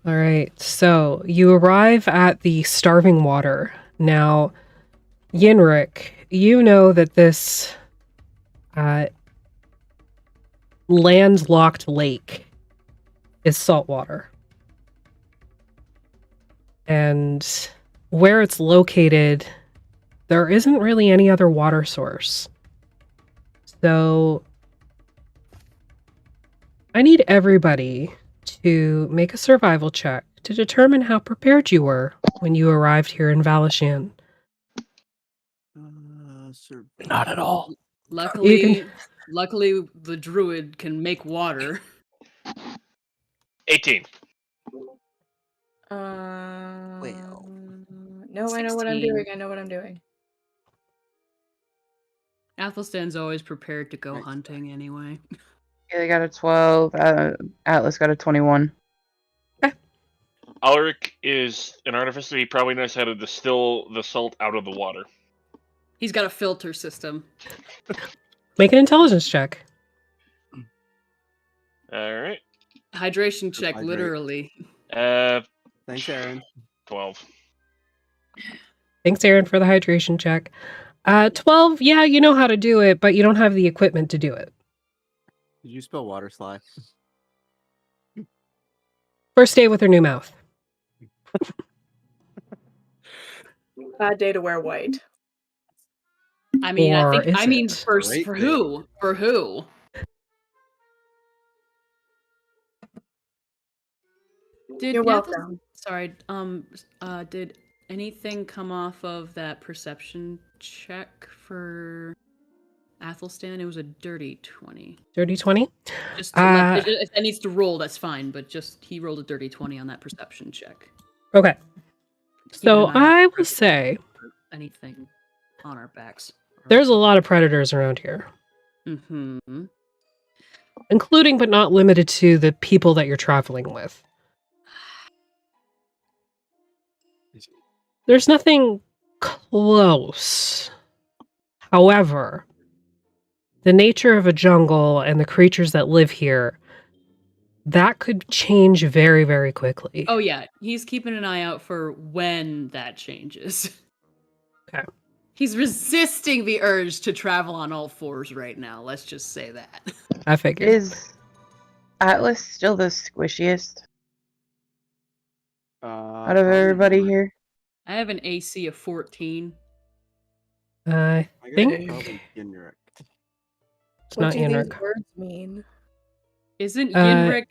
[SPEAKER 2] All right. So you arrive at the Starving Water. Now, Yinric, you know that this landlocked lake is saltwater. And where it's located, there isn't really any other water source. So I need everybody to make a survival check to determine how prepared you were when you arrived here in Valachan.
[SPEAKER 4] Not at all.
[SPEAKER 3] Luckily, the druid can make water.
[SPEAKER 7] 18.
[SPEAKER 1] No, I know what I'm
[SPEAKER 3] 16.
[SPEAKER 1] doing. I know what I'm doing.
[SPEAKER 3] Athelstan's always prepared to go
[SPEAKER 6] Nice.
[SPEAKER 3] hunting anyway.
[SPEAKER 5] They got a 12. Atlas got a 21.
[SPEAKER 7] Ulrich is an artificer. He probably knows how to distill the salt out of the water.
[SPEAKER 3] He's got a filter system.
[SPEAKER 2] Make an intelligence check.
[SPEAKER 7] All right.
[SPEAKER 3] Hydration check,
[SPEAKER 6] Hydrate.
[SPEAKER 3] literally.
[SPEAKER 7] Uh,
[SPEAKER 6] Thanks, Aaron.
[SPEAKER 7] 12.
[SPEAKER 2] Thanks, Aaron, for the hydration check. 12, yeah, you know how to do it, but you don't have the equipment to do it.
[SPEAKER 6] Did you spell water slide?
[SPEAKER 2] First day with her new mouth.
[SPEAKER 1] Bad day to wear white.
[SPEAKER 3] I mean,
[SPEAKER 2] Or
[SPEAKER 3] I
[SPEAKER 2] is
[SPEAKER 3] mean,
[SPEAKER 2] it?
[SPEAKER 3] for
[SPEAKER 6] Great
[SPEAKER 3] who? For who? Did
[SPEAKER 1] You're
[SPEAKER 3] Athel-
[SPEAKER 1] welcome.
[SPEAKER 3] Sorry. Did anything come off of that perception check for Athelstan? It was a dirty 20.
[SPEAKER 2] Dirty 20?
[SPEAKER 3] Just to let, if that needs to roll, that's fine. But just he rolled a dirty 20 on that perception check.
[SPEAKER 2] Okay. So
[SPEAKER 3] Keeping an eye
[SPEAKER 2] I
[SPEAKER 3] out for
[SPEAKER 2] will say
[SPEAKER 3] anything on our backs.
[SPEAKER 2] there's a lot of predators around here,
[SPEAKER 3] Mm-hmm.
[SPEAKER 2] including but not limited to the people that you're traveling with. There's nothing close. However, the nature of a jungle and the creatures that live here, that could change very, very quickly.
[SPEAKER 3] Oh yeah, he's keeping an eye out for when that changes.
[SPEAKER 2] Okay.
[SPEAKER 3] He's resisting the urge to travel on all fours right now. Let's just say that.
[SPEAKER 2] I figured.
[SPEAKER 5] Is Atlas still the squishiest out of
[SPEAKER 6] Probably
[SPEAKER 5] everybody
[SPEAKER 6] not.
[SPEAKER 5] here?
[SPEAKER 3] I have an AC of 14.
[SPEAKER 2] I
[SPEAKER 6] I guess
[SPEAKER 2] think
[SPEAKER 6] it's probably Yinric.
[SPEAKER 2] it's
[SPEAKER 1] What
[SPEAKER 2] not
[SPEAKER 1] do these
[SPEAKER 2] Yinric.
[SPEAKER 1] words mean?
[SPEAKER 3] Isn't Yinric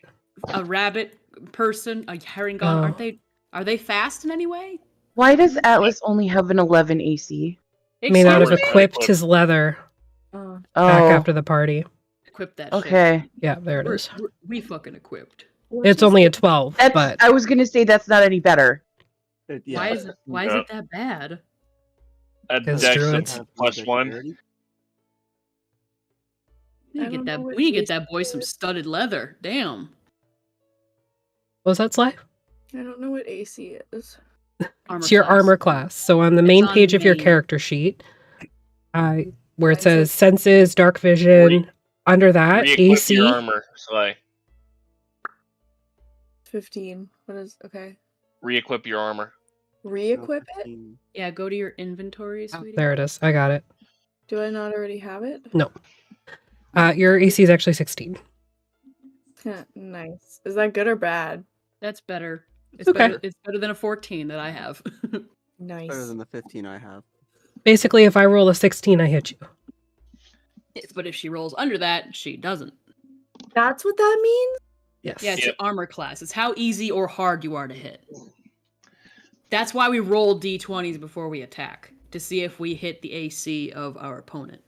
[SPEAKER 3] a rabbit person? A herringon?
[SPEAKER 2] Oh.
[SPEAKER 3] Are they fast in any way?
[SPEAKER 5] Why does Atlas only have an 11 AC?
[SPEAKER 2] I may not have
[SPEAKER 3] Excuse me?
[SPEAKER 2] equipped his leather
[SPEAKER 1] Oh.
[SPEAKER 2] back
[SPEAKER 5] Oh,
[SPEAKER 2] after the party.
[SPEAKER 3] Equip that shit.
[SPEAKER 5] okay.
[SPEAKER 2] Yeah, there it is.
[SPEAKER 3] We fucking equipped.
[SPEAKER 2] It's only a 12,
[SPEAKER 5] That's.
[SPEAKER 2] but
[SPEAKER 5] I was gonna say that's not any better.
[SPEAKER 3] Why is it that bad?
[SPEAKER 7] A
[SPEAKER 2] Because
[SPEAKER 7] dex
[SPEAKER 2] druids.
[SPEAKER 7] of +1.
[SPEAKER 3] We
[SPEAKER 1] I
[SPEAKER 3] need to
[SPEAKER 1] don't
[SPEAKER 3] get that.
[SPEAKER 1] know what
[SPEAKER 3] We need to
[SPEAKER 1] AC
[SPEAKER 3] get that boy some studded leather. Damn.
[SPEAKER 2] what was that, Sly?
[SPEAKER 1] I don't know what AC is.
[SPEAKER 2] It's your
[SPEAKER 3] class.
[SPEAKER 2] armor class. So on the
[SPEAKER 3] It's
[SPEAKER 2] main
[SPEAKER 3] on
[SPEAKER 2] page of your
[SPEAKER 3] main.
[SPEAKER 2] character sheet, where it
[SPEAKER 1] Mine says-
[SPEAKER 2] says senses, dark vision, under that,
[SPEAKER 7] Re-equip
[SPEAKER 2] AC,
[SPEAKER 7] your armor, Sly.
[SPEAKER 1] 15. What is okay?
[SPEAKER 7] Re-equip your armor.
[SPEAKER 1] Re-equip it?
[SPEAKER 3] Yeah, go to your inventory,
[SPEAKER 2] Oh,
[SPEAKER 3] sweetie.
[SPEAKER 2] there it is. I got it.
[SPEAKER 1] Do I not already have it?
[SPEAKER 2] No. Your AC is actually 16.
[SPEAKER 1] Nice. Is that good or bad?
[SPEAKER 3] That's better. It's
[SPEAKER 2] Okay.
[SPEAKER 3] better. It's better than a 14 that I have.
[SPEAKER 1] Nice.
[SPEAKER 6] Better than the 15 I have.
[SPEAKER 2] Basically, if I roll a 16, I hit you.
[SPEAKER 3] But if she rolls under that, she doesn't.
[SPEAKER 1] That's what that means?
[SPEAKER 2] Yes.
[SPEAKER 3] Yeah, it's
[SPEAKER 7] Yep.
[SPEAKER 3] your armor class. It's how easy or hard you are to hit. That's why we roll d20s before we attack, to see if we hit the AC of our opponent.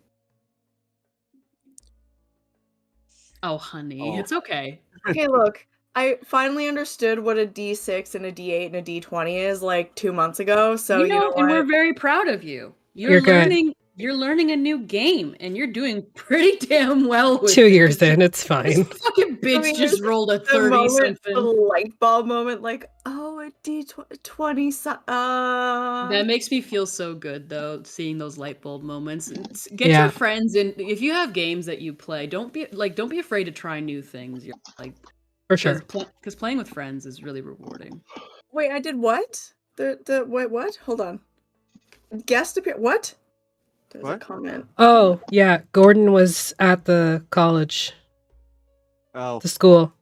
[SPEAKER 3] Oh, honey,
[SPEAKER 6] Oh.
[SPEAKER 3] it's okay.
[SPEAKER 1] Okay, look. I finally understood what a D6 and a D8 and a D20 is like 2 months ago. So you know
[SPEAKER 3] and we're
[SPEAKER 1] what?
[SPEAKER 3] very proud of you.
[SPEAKER 2] You're good.
[SPEAKER 3] You're learning a new game, and you're doing pretty damn well with
[SPEAKER 2] 2
[SPEAKER 3] it.
[SPEAKER 2] years in, it's
[SPEAKER 3] This
[SPEAKER 2] fine.
[SPEAKER 3] fucking bitch
[SPEAKER 1] mean,
[SPEAKER 3] just rolled a
[SPEAKER 1] The
[SPEAKER 3] 30
[SPEAKER 1] moment, the
[SPEAKER 3] something.
[SPEAKER 1] light bulb moment, like, oh, a D20.
[SPEAKER 3] That makes me feel so good, though, seeing those light bulb moments. Get
[SPEAKER 2] Yeah.
[SPEAKER 3] your friends in. If you have games that you play, don't be afraid to try new things. You're like,
[SPEAKER 2] For sure.
[SPEAKER 3] because playing with friends is really rewarding.
[SPEAKER 1] Wait, I did what? Wait, what? Hold on. Guest appear. What? There's a
[SPEAKER 6] What?
[SPEAKER 1] comment.
[SPEAKER 2] Oh, yeah. Gordon was at the college,
[SPEAKER 6] Oh,
[SPEAKER 2] the school.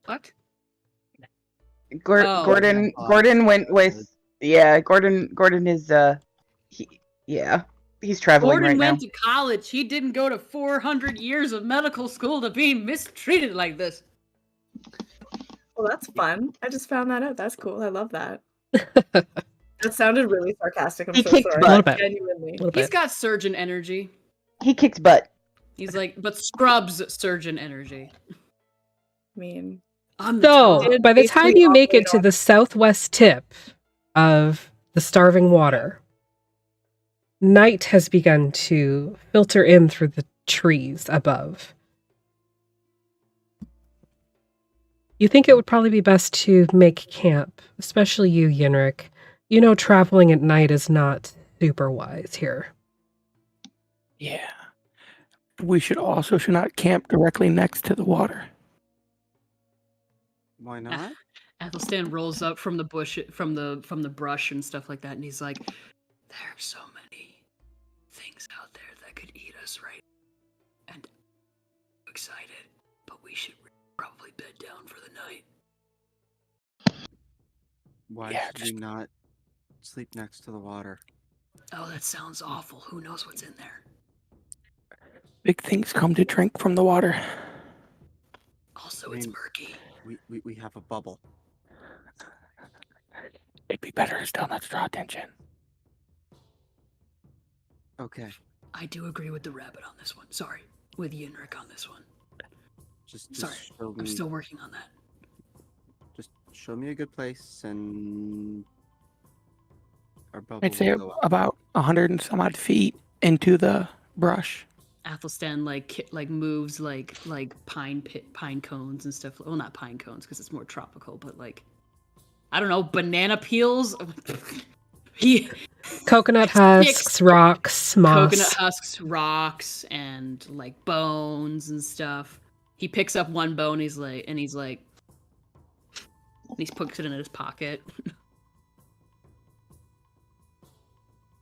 [SPEAKER 3] What?
[SPEAKER 5] Oh.
[SPEAKER 3] Oh.
[SPEAKER 5] Gordon went with. Yeah, Gordon is. He's traveling
[SPEAKER 3] Gordon
[SPEAKER 5] right
[SPEAKER 3] went
[SPEAKER 5] now.
[SPEAKER 3] to college. He didn't go to 400 years of medical school to be mistreated like this.
[SPEAKER 1] Well, that's fun. I just found that out. That's cool. I love that. That sounded really sarcastic. I'm
[SPEAKER 5] He
[SPEAKER 1] so
[SPEAKER 5] kicked
[SPEAKER 1] sorry.
[SPEAKER 5] butt.
[SPEAKER 2] A little bit.
[SPEAKER 1] Genuinely.
[SPEAKER 2] A little
[SPEAKER 3] He's
[SPEAKER 2] bit.
[SPEAKER 3] got surgeon energy.
[SPEAKER 5] He kicked butt.
[SPEAKER 3] He's like, but Scrub's surgeon energy.
[SPEAKER 1] I mean,
[SPEAKER 3] I'm the
[SPEAKER 2] So,
[SPEAKER 3] top.
[SPEAKER 1] Did
[SPEAKER 2] by the time
[SPEAKER 1] basically
[SPEAKER 2] you make it
[SPEAKER 1] operate
[SPEAKER 2] to
[SPEAKER 1] on-
[SPEAKER 2] the southwest tip of the starving water, night has begun to filter in through the trees above. You think it would probably be best to make camp, especially you, Yinric. You know, traveling at night is not super wise here.
[SPEAKER 4] Yeah. We should not camp directly next to the water.
[SPEAKER 6] why not?
[SPEAKER 3] Athelstan rolls up from the bush, from the brush and stuff like that, and he's like, "There are so many things out there that could eat us, right? And I'm excited, but we should probably bed down for the night."
[SPEAKER 6] Why
[SPEAKER 4] Yeah,
[SPEAKER 6] should we not sleep next to the water?
[SPEAKER 3] Oh, that sounds awful. Who knows what's in there?
[SPEAKER 4] Big things come to drink from the water.
[SPEAKER 3] Also,
[SPEAKER 6] I
[SPEAKER 3] it's
[SPEAKER 6] mean,
[SPEAKER 3] murky.
[SPEAKER 6] We have a bubble.
[SPEAKER 4] It'd be better to still not draw attention.
[SPEAKER 6] Okay,
[SPEAKER 3] I do agree with the rabbit on this one. Sorry, with Yinric on this one.
[SPEAKER 6] just
[SPEAKER 3] Sorry,
[SPEAKER 6] show me.
[SPEAKER 3] I'm still working on that.
[SPEAKER 6] Just show me a good place, and our bubble
[SPEAKER 4] I'd say
[SPEAKER 6] will go up.
[SPEAKER 4] about 100 and some odd feet into the brush.
[SPEAKER 3] Athelstan like moves like pine cones and stuff. Well, not pine cones because it's more tropical, but like I don't know, banana peels. He
[SPEAKER 2] Coconut husks, rocks, moss.
[SPEAKER 3] coconut husks, rocks, and like bones and stuff. He picks up one bone. He's like, and he puts it in his pocket.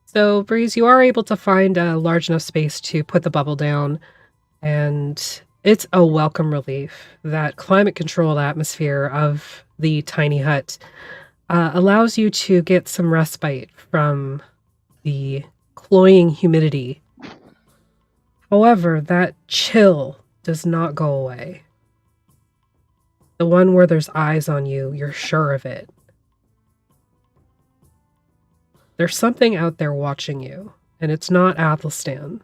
[SPEAKER 2] So, Breeze, you are able to find a large enough space to put the bubble down, and it's a welcome relief. That climate-controlled atmosphere of the tiny hut allows you to get some respite from the cloying humidity. However, that chill does not go away. The one where there's eyes on you, you're sure of it. There's something out there watching you, and it's not Athelstan.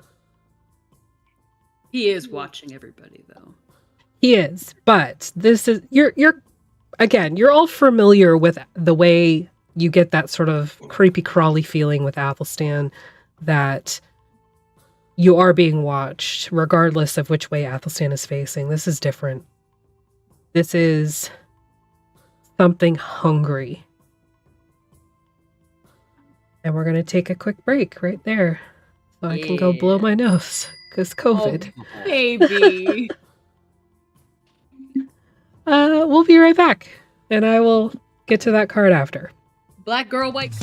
[SPEAKER 3] He is watching everybody, though.
[SPEAKER 2] He is, but this is you're again, you're all familiar with the way you get that sort of creepy crawly feeling with Athelstan, that you are being watched regardless of which way Athelstan is facing. This is different. This is something hungry. And we're going to take a quick break right there so I can go blow my nose because COVID.
[SPEAKER 3] Oh, baby.
[SPEAKER 2] We'll be right back, and I will get to that card after.
[SPEAKER 3] Black girl, white.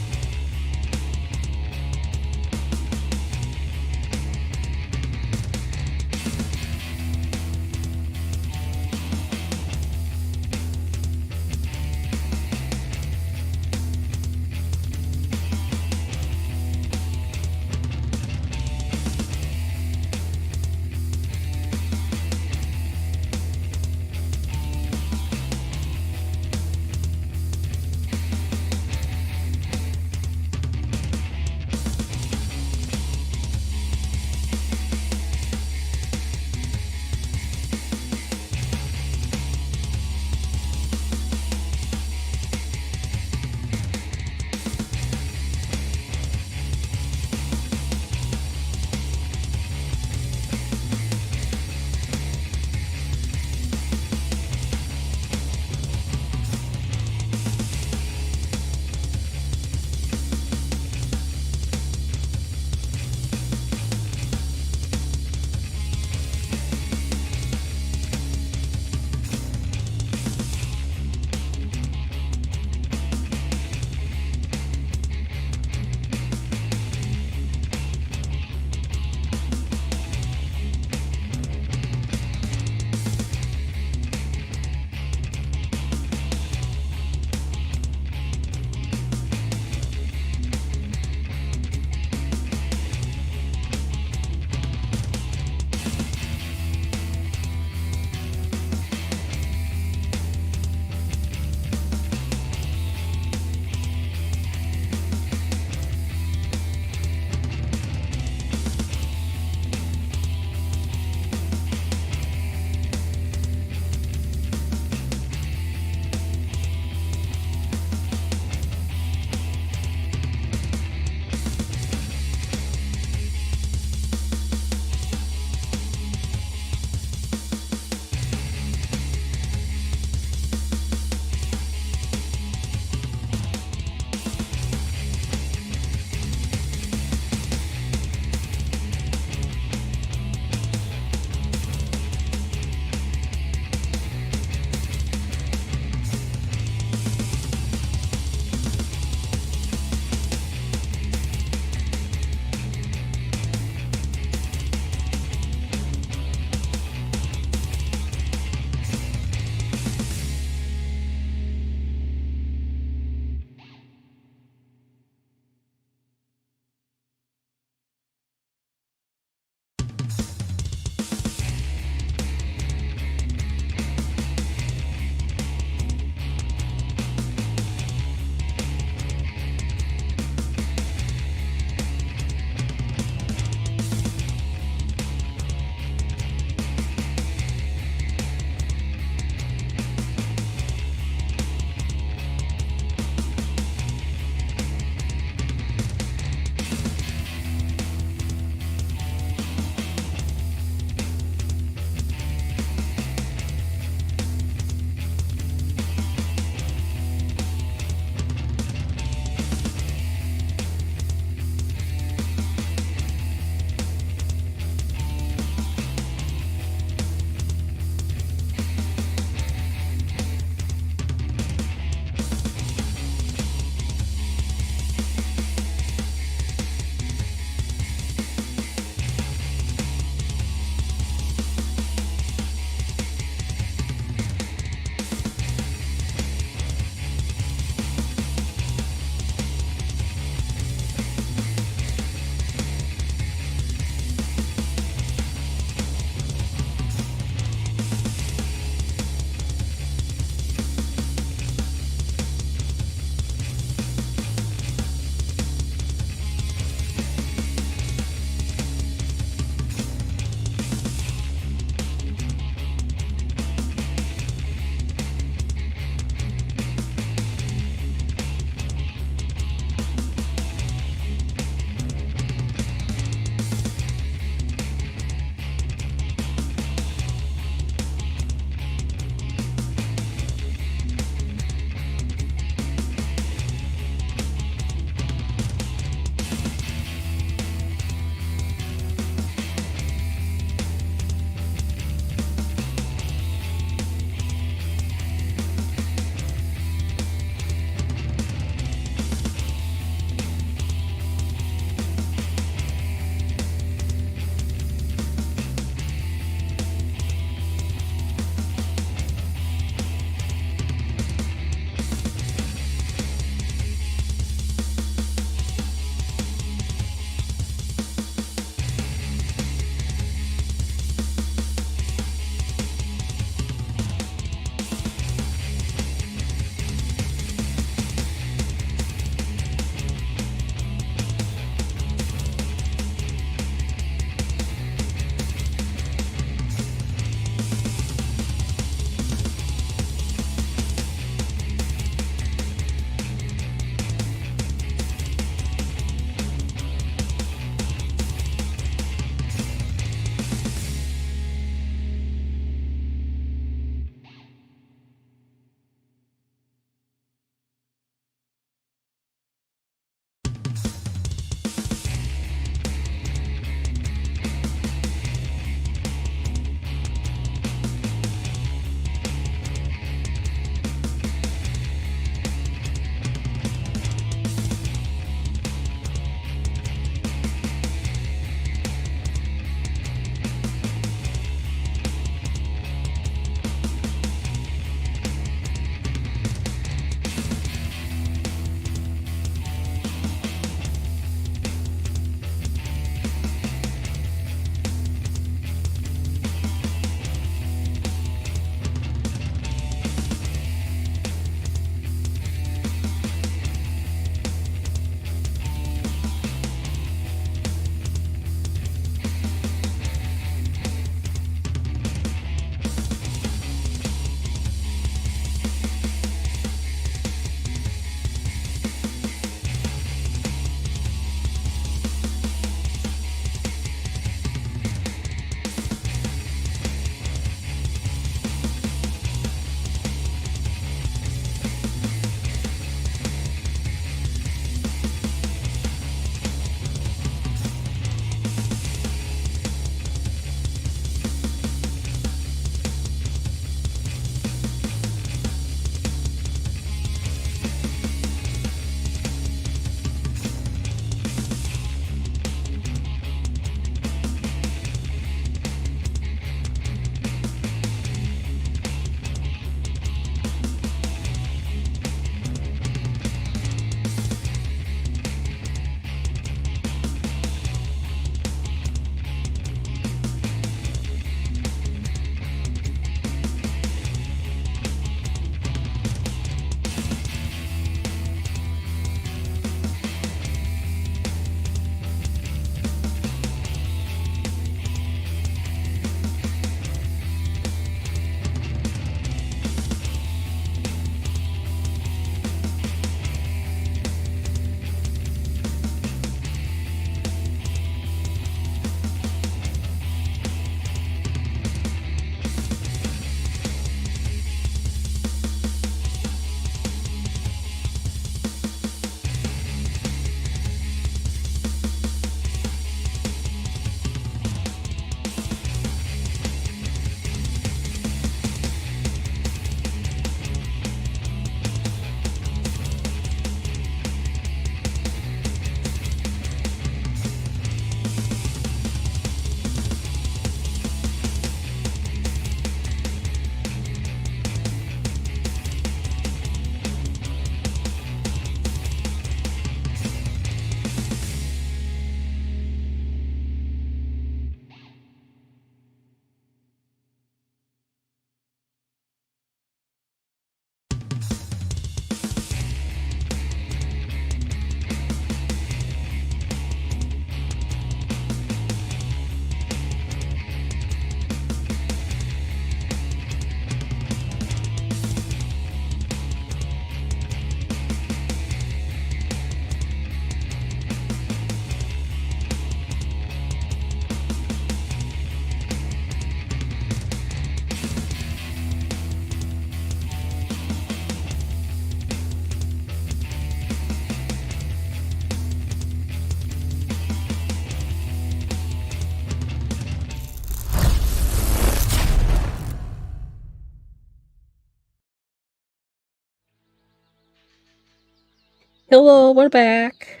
[SPEAKER 2] Hello, we're back.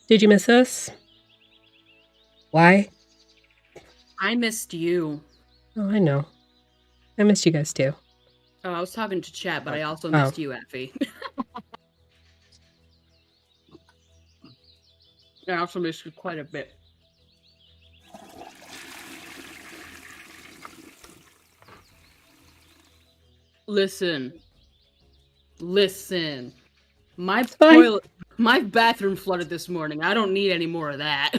[SPEAKER 2] Did you miss us? Why?
[SPEAKER 3] I missed you.
[SPEAKER 2] Oh, I know. I missed you guys too.
[SPEAKER 3] Oh, I was talking to chat, but I also
[SPEAKER 2] Oh.
[SPEAKER 3] missed you, Effie. I also missed you quite a bit. Listen. My
[SPEAKER 2] fine.
[SPEAKER 3] toilet, my bathroom flooded this morning. I don't need any more of that.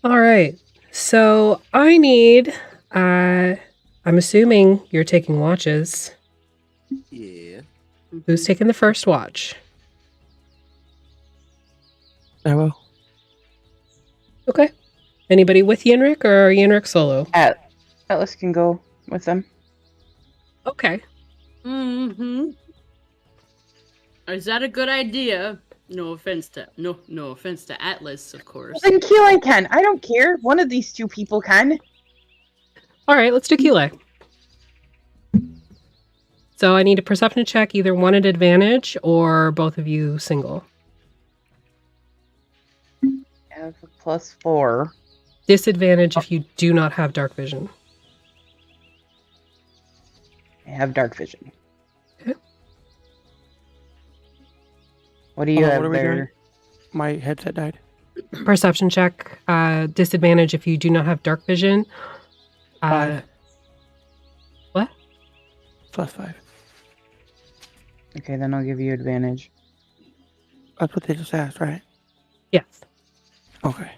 [SPEAKER 2] All right. So I need. I'm assuming you're taking watches.
[SPEAKER 6] Yeah.
[SPEAKER 2] Who's taking the first watch?
[SPEAKER 4] I will.
[SPEAKER 2] Okay. Anybody with Yinric or Yinric solo?
[SPEAKER 5] Atlas can go with them.
[SPEAKER 2] Okay.
[SPEAKER 3] Mm-hmm. Is that a good idea? No offense to Atlas, of course.
[SPEAKER 5] Then Keelan can. I don't care. One of these two people can.
[SPEAKER 2] All right. Let's do Kile. So I need a perception check, either one at advantage or both of you single.
[SPEAKER 5] I have a +4.
[SPEAKER 2] Disadvantage if you do not have dark vision.
[SPEAKER 5] I have dark vision.
[SPEAKER 2] Okay.
[SPEAKER 5] What do you
[SPEAKER 4] Hold on,
[SPEAKER 5] have
[SPEAKER 4] what are we doing?
[SPEAKER 5] there?
[SPEAKER 4] My headset died.
[SPEAKER 2] Perception check. Disadvantage if you do not have dark vision.
[SPEAKER 4] 5.
[SPEAKER 2] What?
[SPEAKER 4] +5.
[SPEAKER 5] Okay, then I'll give you advantage.
[SPEAKER 4] That's what they just asked, right?
[SPEAKER 2] Yes.
[SPEAKER 4] Okay.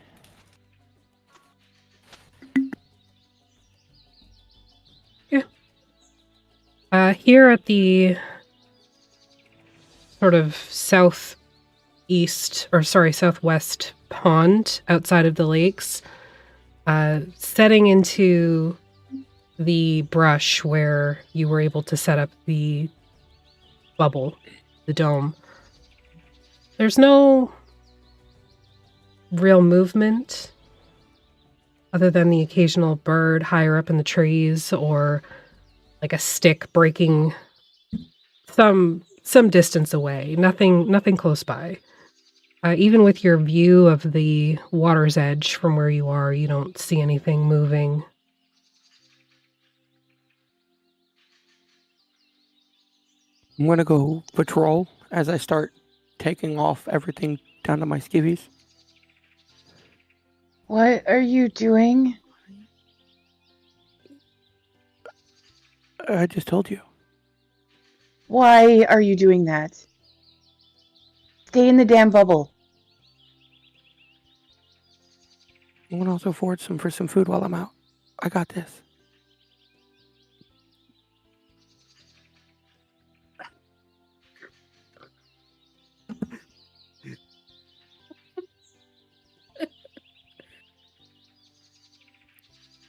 [SPEAKER 2] Here at the sort of southwest pond outside of the lakes, setting into the brush where you were able to set up the bubble, the dome. There's no real movement other than the occasional bird higher up in the trees or like a stick breaking some distance away. Nothing close by. Even with your view of the water's edge from where you are, you don't see anything moving.
[SPEAKER 4] I'm gonna go patrol as I start taking off everything down to my skivvies.
[SPEAKER 5] What are you doing?
[SPEAKER 4] I just told you.
[SPEAKER 5] Why are you doing that? Stay in the damn bubble.
[SPEAKER 4] I'm gonna also forage for some food while I'm out. I got this.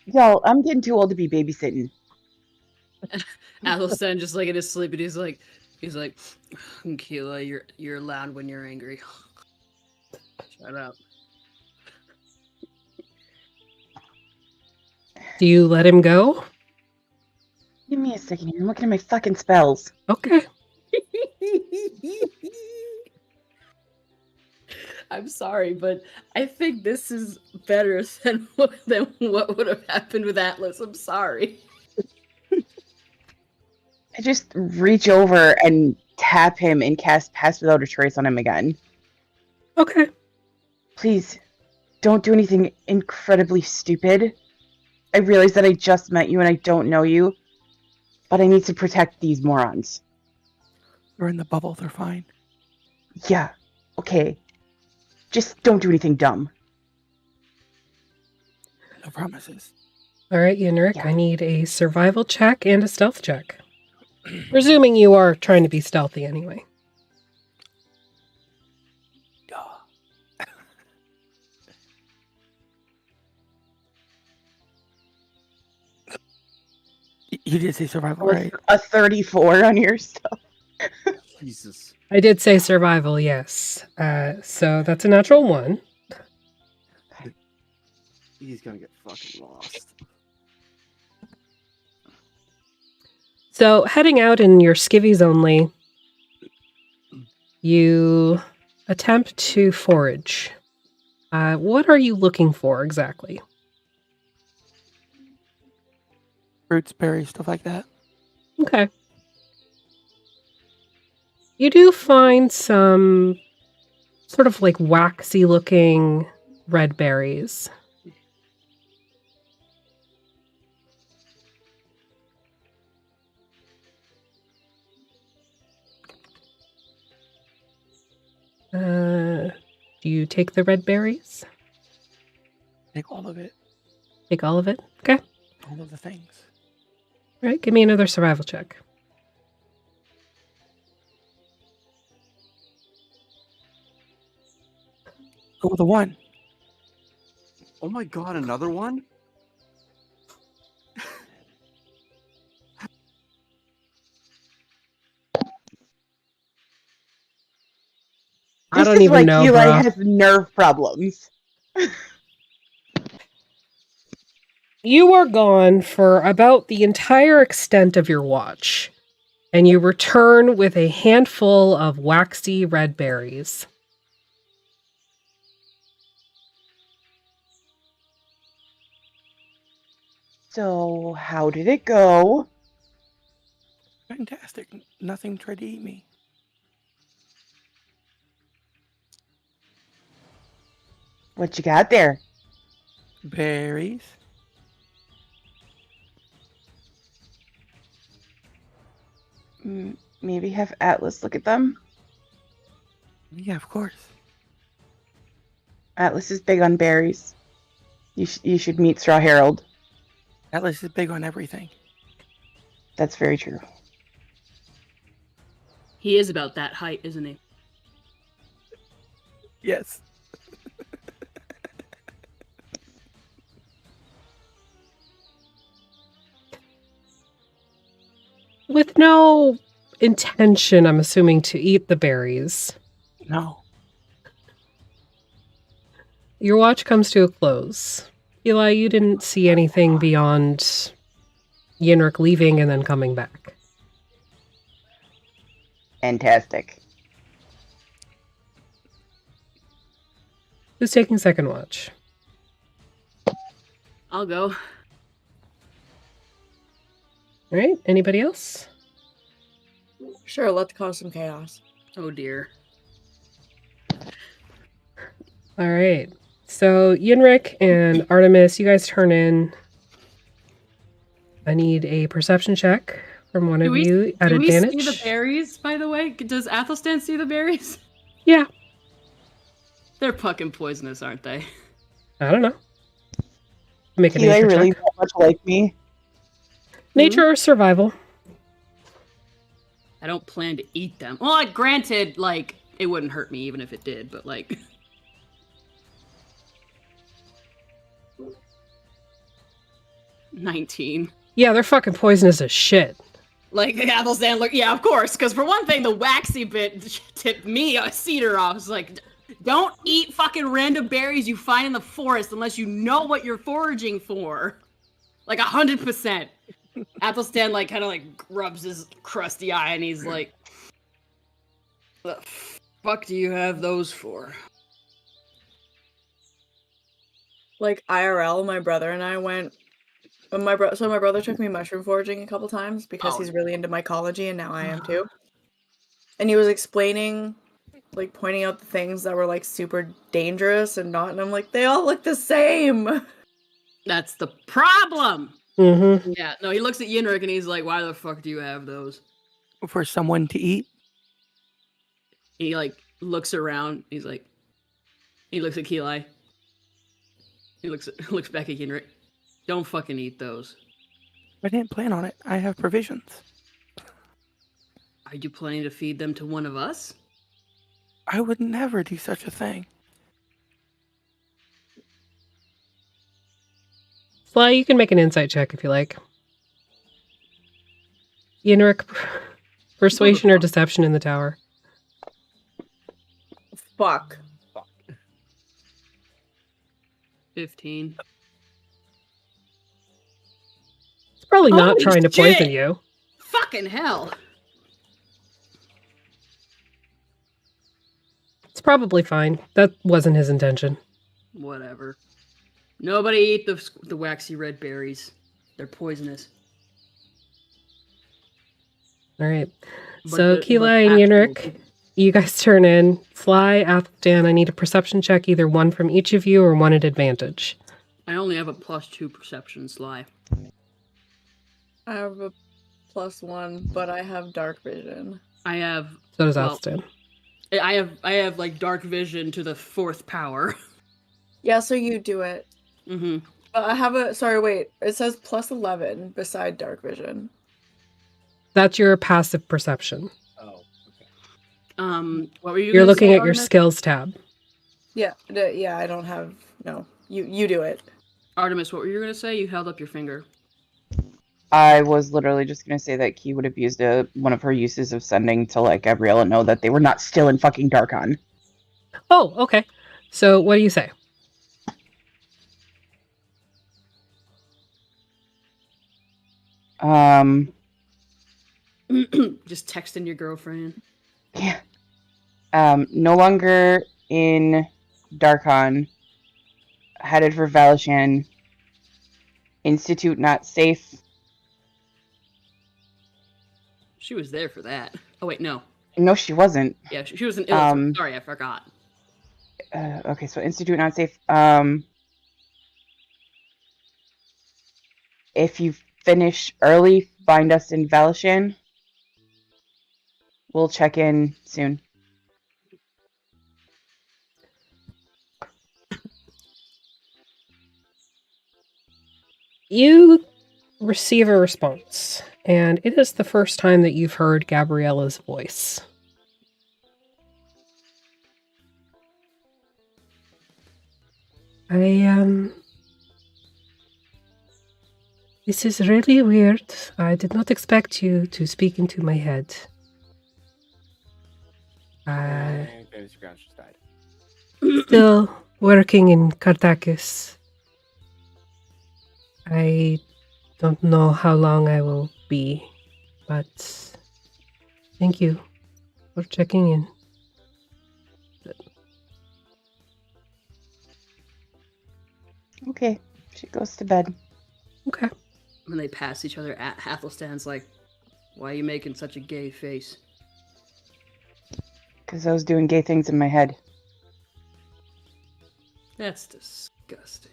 [SPEAKER 5] Yo, I'm getting too old to be babysitting.
[SPEAKER 3] Atlas then just like in his sleep, and he's like, Keela, you're loud when you're angry. Shut up.
[SPEAKER 2] Do you let him go?
[SPEAKER 5] Give me a second here. I'm looking at my fucking spells.
[SPEAKER 2] Okay.
[SPEAKER 3] I'm sorry, but I think this is better than what would have happened with Atlas. I'm sorry.
[SPEAKER 5] I just reach over and tap him and cast Pass Without a Trace on him again.
[SPEAKER 2] Okay.
[SPEAKER 5] Please, don't do anything incredibly stupid. I realize that I just met you and I don't know you, but I need to protect these morons.
[SPEAKER 4] They're in the bubble. They're fine.
[SPEAKER 5] Yeah, okay. Just don't do anything dumb.
[SPEAKER 4] No promises.
[SPEAKER 2] All right, Yinric,
[SPEAKER 5] Yeah.
[SPEAKER 2] I need a survival check and a stealth check. Presuming you are trying to be stealthy anyway.
[SPEAKER 4] You did say survival,
[SPEAKER 5] With
[SPEAKER 4] right?
[SPEAKER 5] a 34 on your stuff.
[SPEAKER 6] Jesus.
[SPEAKER 2] I did say survival, yes. So that's a natural 1.
[SPEAKER 6] He's gonna get fucking lost.
[SPEAKER 2] So, heading out in your skivvies only, you attempt to forage. What are you looking for exactly?
[SPEAKER 4] Fruits, berries, stuff like that.
[SPEAKER 2] Okay. You do find some sort of like waxy looking red berries. Do you take the red berries?
[SPEAKER 4] Take all of it.
[SPEAKER 2] Take all of it? Okay.
[SPEAKER 4] All of the things.
[SPEAKER 2] All right, give me another survival check.
[SPEAKER 4] Go with a 1.
[SPEAKER 6] Oh my god, another one?
[SPEAKER 2] I
[SPEAKER 5] This
[SPEAKER 2] don't
[SPEAKER 5] is
[SPEAKER 2] even
[SPEAKER 5] like
[SPEAKER 2] know,
[SPEAKER 5] Eli
[SPEAKER 2] bro.
[SPEAKER 5] has nerve problems.
[SPEAKER 2] You are gone for about the entire extent of your watch, and you return with a handful of waxy red berries.
[SPEAKER 5] So, how did it go?
[SPEAKER 4] Fantastic. Nothing tried to eat me.
[SPEAKER 5] What you got there?
[SPEAKER 4] Berries.
[SPEAKER 5] Maybe have Atlas look at them.
[SPEAKER 4] Yeah, of course.
[SPEAKER 5] Atlas is big on berries. You should meet Straw Harold.
[SPEAKER 4] Atlas is big on everything.
[SPEAKER 5] That's very true.
[SPEAKER 3] He is about that height, isn't he?
[SPEAKER 4] Yes.
[SPEAKER 2] With no intention, I'm assuming, to eat the berries,
[SPEAKER 4] No.
[SPEAKER 2] your watch comes to a close. Eli, you didn't see anything beyond Yinric leaving and then coming back.
[SPEAKER 5] Fantastic.
[SPEAKER 2] Who's taking second watch?
[SPEAKER 3] I'll go.
[SPEAKER 2] All right, anybody else?
[SPEAKER 1] Sure, let's cause some chaos.
[SPEAKER 3] Oh dear.
[SPEAKER 2] All right. So Yinric and Artemis, you guys turn in. I need a perception check from one of you at
[SPEAKER 3] do
[SPEAKER 2] advantage.
[SPEAKER 3] we see the berries, by the way? Does Athelstan see the berries?
[SPEAKER 2] Yeah.
[SPEAKER 3] They're fucking poisonous, aren't they?
[SPEAKER 2] I don't know. Make a
[SPEAKER 5] Eli
[SPEAKER 2] nature
[SPEAKER 5] really
[SPEAKER 2] check.
[SPEAKER 5] that much like me.
[SPEAKER 2] Nature or survival?
[SPEAKER 3] I don't plan to eat them. Well, like, granted, like, it wouldn't hurt me even if it did, but like... 19.
[SPEAKER 2] Yeah, they're fucking poisonous as shit.
[SPEAKER 3] Like, Athelstan, look, yeah, of course, because for one thing, the waxy bit tipped me a cedar off. It's like, don't eat fucking random berries you find in the forest unless you know what you're foraging for. Like, 100%. Athelstan, like, kind of, like, rubs his crusty eye, and he's like, the fuck do you have those for?
[SPEAKER 1] Like IRL, my brother and I went. My brother took me mushroom foraging a couple times because he's really into mycology, and now I am too. And he was explaining, like, pointing out the things that were like super dangerous and not, and I'm like, they all look the same.
[SPEAKER 3] That's the problem.
[SPEAKER 2] Mm-hmm.
[SPEAKER 3] Yeah, no, he looks at Yinric and he's like, why the fuck do you have those?
[SPEAKER 4] For someone to eat.
[SPEAKER 3] He, like, looks around. He's like, he looks at Keli. He looks back at Yinric. Don't fucking eat those.
[SPEAKER 4] I didn't plan on it. I have provisions.
[SPEAKER 3] Are you planning to feed them to one of us?
[SPEAKER 4] I would never do such a thing.
[SPEAKER 2] Sly, you can make an insight check if you like. Yinric, persuasion or deception in the tower?
[SPEAKER 1] Fuck.
[SPEAKER 3] 15.
[SPEAKER 2] It's probably not
[SPEAKER 3] Holy
[SPEAKER 2] trying to
[SPEAKER 3] shit!
[SPEAKER 2] poison you.
[SPEAKER 3] Fuck Fucking hell.
[SPEAKER 2] It's probably fine. That wasn't his intention.
[SPEAKER 3] Whatever. Nobody eat the waxy red berries. They're poisonous.
[SPEAKER 2] All right.
[SPEAKER 3] But
[SPEAKER 2] So,
[SPEAKER 3] the
[SPEAKER 2] Keela and
[SPEAKER 3] actual-
[SPEAKER 2] Yinric, you guys turn in. Sly, Athelstan, I need a perception check, either one from each of you or one at advantage.
[SPEAKER 3] I only have a +2 perception, Sly.
[SPEAKER 1] I have a +1, but I have dark vision.
[SPEAKER 3] I have.
[SPEAKER 2] So does
[SPEAKER 3] Well,
[SPEAKER 2] Athelstan.
[SPEAKER 3] I have like dark vision to the 4th power.
[SPEAKER 1] Yeah, so you do it.
[SPEAKER 3] Mm-hmm.
[SPEAKER 1] But I have a sorry, wait. It says +11 beside dark vision.
[SPEAKER 2] That's your passive perception.
[SPEAKER 6] Oh, okay.
[SPEAKER 3] What were you?
[SPEAKER 2] You're
[SPEAKER 3] gonna
[SPEAKER 2] looking
[SPEAKER 3] say,
[SPEAKER 2] at your
[SPEAKER 3] Artemis?
[SPEAKER 2] skills tab.
[SPEAKER 1] Yeah, yeah. I don't have no. You do it.
[SPEAKER 3] Artemis, what were you gonna say? You held up your finger.
[SPEAKER 5] I was literally just gonna say that Key would have used one of her uses of sending to let Gabriella know that they were not still in fucking Darkon.
[SPEAKER 2] Oh, okay. So what do you say?
[SPEAKER 3] Just texting your girlfriend.
[SPEAKER 5] Yeah. No longer in Darkon. Headed for Valachan. Institute not safe.
[SPEAKER 3] She was there for that. Oh wait, no.
[SPEAKER 5] No, she wasn't.
[SPEAKER 3] Yeah, she was an ill.
[SPEAKER 5] Um,
[SPEAKER 3] Sorry, I forgot.
[SPEAKER 5] Okay, so Institute not safe. If you finish early, find us in Valachan. We'll check in soon.
[SPEAKER 2] You receive a response, and it is the first time that you've heard Gabriella's voice. This is really weird. I did not expect you to speak into my head.
[SPEAKER 4] Fantasy Grounds just died.
[SPEAKER 2] Still working in Carthagis. I don't know how long I will be, but thank you for checking in.
[SPEAKER 5] Okay, she goes to bed.
[SPEAKER 2] Okay.
[SPEAKER 3] When they pass each other, Athelstan's like, "Why are you making such a gay face?"
[SPEAKER 5] Because I was doing gay things in my head.
[SPEAKER 3] That's disgusting.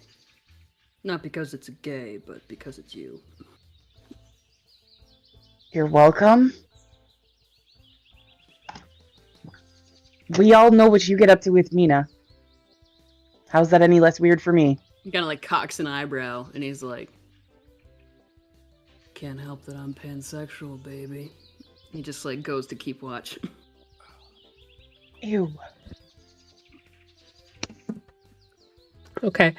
[SPEAKER 3] Not because it's gay, but because it's you.
[SPEAKER 5] You're welcome. We all know what you get up to with Mina. How's that any less weird for me?
[SPEAKER 3] He kind of like cocks an eyebrow, and he's like, "Can't help that I'm pansexual, baby." He just like goes to keep watch.
[SPEAKER 5] Ew.
[SPEAKER 2] Okay.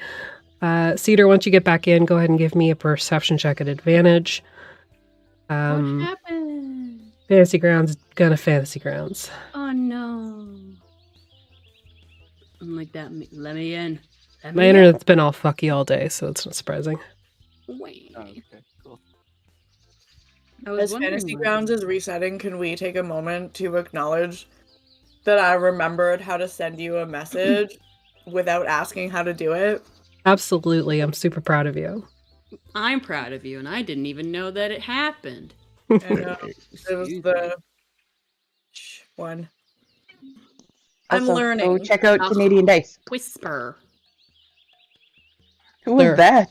[SPEAKER 2] Cedar, once you get back in, go ahead and give me a perception check at advantage.
[SPEAKER 3] What happened?
[SPEAKER 2] Fantasy Grounds, gonna Fantasy Grounds.
[SPEAKER 3] Oh no! I'm like that. Let me in. Let
[SPEAKER 2] My
[SPEAKER 3] me in.
[SPEAKER 2] internet's been all fucky all day, so it's not surprising.
[SPEAKER 3] Wait.
[SPEAKER 6] Oh, okay, cool.
[SPEAKER 3] I was
[SPEAKER 1] As
[SPEAKER 3] wondering
[SPEAKER 1] Fantasy
[SPEAKER 3] why.
[SPEAKER 1] Grounds is resetting, can we take a moment to acknowledge that I remembered how to send you a message without asking how to do it?
[SPEAKER 2] Absolutely. I'm super proud of you.
[SPEAKER 3] I'm proud of you, and I didn't even know that it happened.
[SPEAKER 1] I know. It was
[SPEAKER 3] Excuse
[SPEAKER 1] the one. I'm
[SPEAKER 5] Also,
[SPEAKER 1] learning.
[SPEAKER 5] Go check out
[SPEAKER 3] Ugh.
[SPEAKER 5] Canadian Dice.
[SPEAKER 3] Whisper.
[SPEAKER 5] Who was
[SPEAKER 2] Sure.
[SPEAKER 5] that?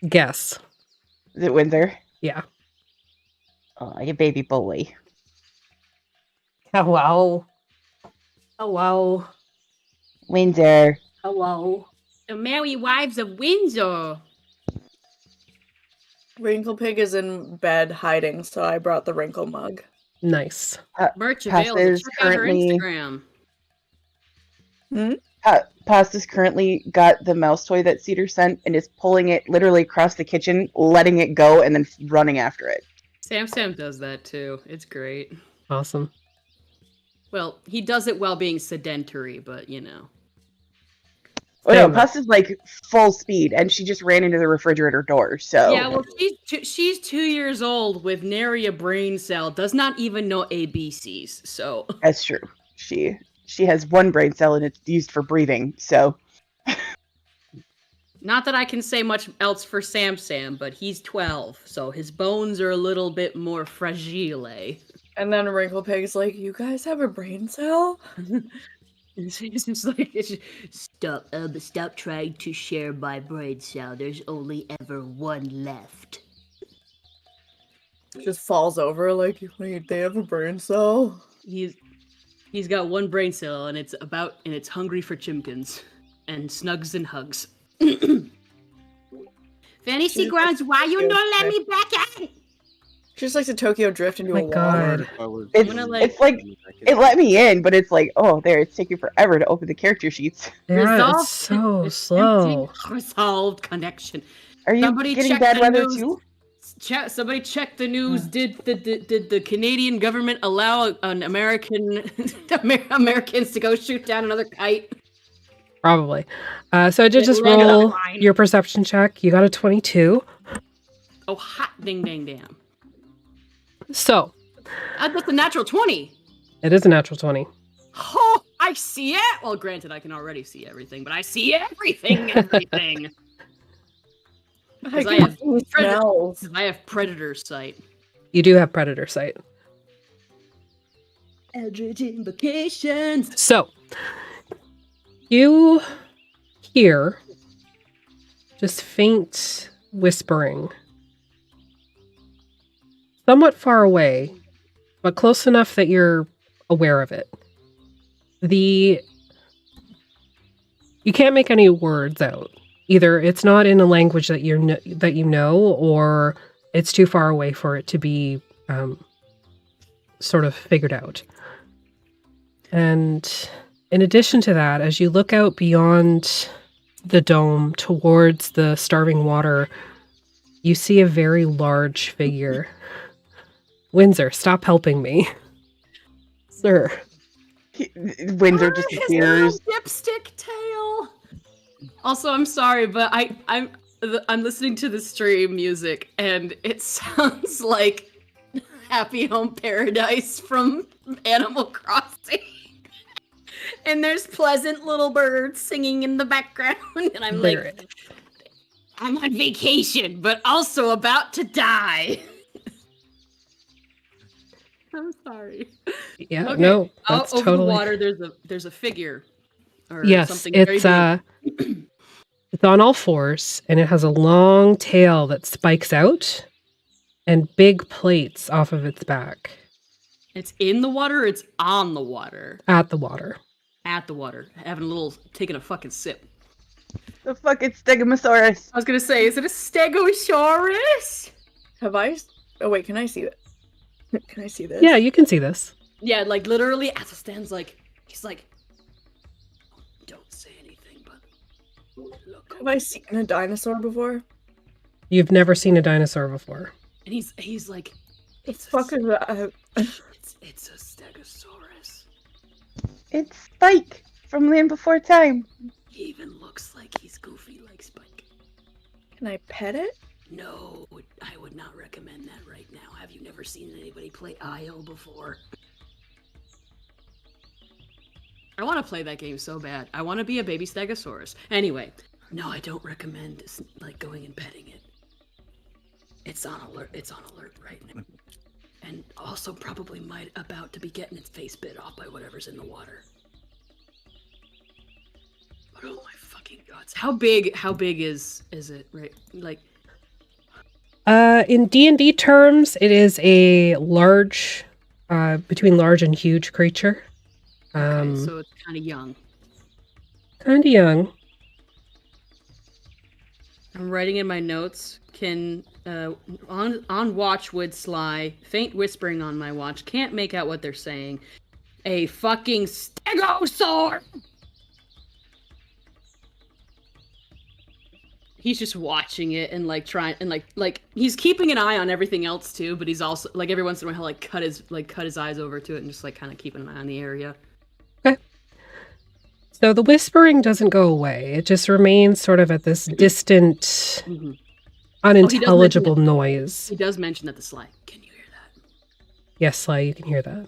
[SPEAKER 2] Guess.
[SPEAKER 5] Is it Windsor?
[SPEAKER 2] Yeah.
[SPEAKER 5] Oh, you baby boy.
[SPEAKER 2] Hello. Hello.
[SPEAKER 5] Windsor.
[SPEAKER 2] Hello.
[SPEAKER 3] The Merry Wives of Windsor.
[SPEAKER 1] Wrinkle Pig is in bed hiding, so I brought the wrinkle mug.
[SPEAKER 2] Nice.
[SPEAKER 3] Merch available.
[SPEAKER 5] Pasta's
[SPEAKER 3] Check out her
[SPEAKER 5] currently
[SPEAKER 3] Instagram.
[SPEAKER 5] Pasta's currently got the mouse toy that Cedar sent and is pulling it literally across the kitchen, letting it go, and then running after it.
[SPEAKER 3] Sam does that too. It's great.
[SPEAKER 2] Awesome.
[SPEAKER 3] Well, he does it while being sedentary, but you know.
[SPEAKER 5] Oh no,
[SPEAKER 2] Same.
[SPEAKER 5] Puss is like full speed, and she just ran into the refrigerator door. So
[SPEAKER 3] Yeah, well, she's 2 years old with nary a brain cell, does not even know ABCs. So
[SPEAKER 5] that's true. She has one brain cell, and it's used for breathing. So
[SPEAKER 3] not that I can say much else for Sam, but he's 12, so his bones are a little bit more fragile.
[SPEAKER 1] And then Wrinkle Pig's like, "You guys have a brain cell?"
[SPEAKER 3] It's just like stop trying to share my brain cell. There's only ever one left.
[SPEAKER 1] Just falls over like, "Wait, they have a brain cell?"
[SPEAKER 3] He's got one brain cell, and it's hungry for chimkins and snugs and hugs. Fantasy grounds, why you not let me back in?
[SPEAKER 1] She just likes to Tokyo drift into
[SPEAKER 2] My
[SPEAKER 1] a wall.
[SPEAKER 2] God.
[SPEAKER 5] it's like it let me in, but it's like, oh, there, it's taking forever to open the character sheets.
[SPEAKER 2] Yeah, it's so slow.
[SPEAKER 3] Resolved connection.
[SPEAKER 5] Are you
[SPEAKER 3] Somebody
[SPEAKER 5] getting
[SPEAKER 3] check
[SPEAKER 5] bad
[SPEAKER 3] the
[SPEAKER 5] weather
[SPEAKER 3] news.
[SPEAKER 5] too?
[SPEAKER 3] Somebody check the news. Did the Canadian government allow an Americans to go shoot down another kite?
[SPEAKER 2] Probably. So I did just
[SPEAKER 3] Land on
[SPEAKER 2] roll
[SPEAKER 3] the line.
[SPEAKER 2] your perception check. You got a 22.
[SPEAKER 3] Oh, hot ding dang damn.
[SPEAKER 2] So
[SPEAKER 3] That's a natural 20.
[SPEAKER 2] it is a natural 20.
[SPEAKER 3] Oh, I see it. Well, granted, I can already see everything, but I see everything. I have predator sight.
[SPEAKER 2] You do have predator sight.
[SPEAKER 3] Eldritch invocations.
[SPEAKER 2] So you hear just faint whispering. Somewhat far away, but close enough that you're aware of it. You can't make any words out. Either it's not in a language that you know, or it's too far away for it to be sort of figured out. And in addition to that, as you look out beyond the dome towards the starving water, you see a very large figure. Windsor, stop helping me. Sir.
[SPEAKER 5] Windsor just appears.
[SPEAKER 3] Dipstick tail. Also, I'm sorry, but I'm listening to the stream music, and it sounds like Happy Home Paradise from Animal Crossing. And there's pleasant little birds singing in the background, and I'm like, I'm on vacation, but also about to die. I'm sorry.
[SPEAKER 2] Yeah,
[SPEAKER 3] Okay.
[SPEAKER 2] no, that's
[SPEAKER 3] over
[SPEAKER 2] totally...
[SPEAKER 3] the water. There's a figure. Or
[SPEAKER 2] yes,
[SPEAKER 3] something
[SPEAKER 2] it's
[SPEAKER 3] very big.
[SPEAKER 2] It's on all fours, and it has a long tail that spikes out, and big plates off of its back.
[SPEAKER 3] It's in the water. Or it's on the water.
[SPEAKER 2] At the water.
[SPEAKER 3] At the water, taking a fucking sip.
[SPEAKER 5] The fucking Stegosaurus.
[SPEAKER 3] I was gonna say, is it a Stegosaurus?
[SPEAKER 1] Oh wait, can I see it? Can I see this?
[SPEAKER 2] Yeah, you can see this.
[SPEAKER 3] Yeah, like literally, Athelstan's like, he's like, don't say anything, but look.
[SPEAKER 1] Have I seen a dinosaur before?
[SPEAKER 2] You've never seen a dinosaur before.
[SPEAKER 3] And he's like,
[SPEAKER 1] It's fucking
[SPEAKER 3] it's a Stegosaurus.
[SPEAKER 5] It's Spike from Land Before Time.
[SPEAKER 3] He even looks like he's goofy like Spike.
[SPEAKER 1] Can I pet it?
[SPEAKER 3] No, I would not recommend that right now. Have you never seen anybody play IO before? I want to play that game so bad. I want to be a baby Stegosaurus. Anyway, no, I don't recommend like going and petting it. It's on alert. It's on alert right now, and also probably about to be getting its face bit off by whatever's in the water. But oh my fucking guts! How big is it? Right, like.
[SPEAKER 2] In D&D terms, it is a large, between large and huge creature.
[SPEAKER 3] Okay, so it's kind of young.
[SPEAKER 2] Kind of young.
[SPEAKER 3] I'm writing in my notes. Can on watch would Sly, faint whispering on my watch. Can't make out what they're saying. A fucking stegosaur. He's just watching it and like trying and like he's keeping an eye on everything else too, but he's also like every once in a while he'll cut his eyes over to it and just like kind of keeping an eye on the area.
[SPEAKER 2] Okay. So the whispering doesn't go away. It just remains sort of at this distant,
[SPEAKER 3] Mm-hmm.
[SPEAKER 2] unintelligible noise.
[SPEAKER 3] He does mention that the Sly. Can you hear that?
[SPEAKER 2] Yes, Sly, you can hear that.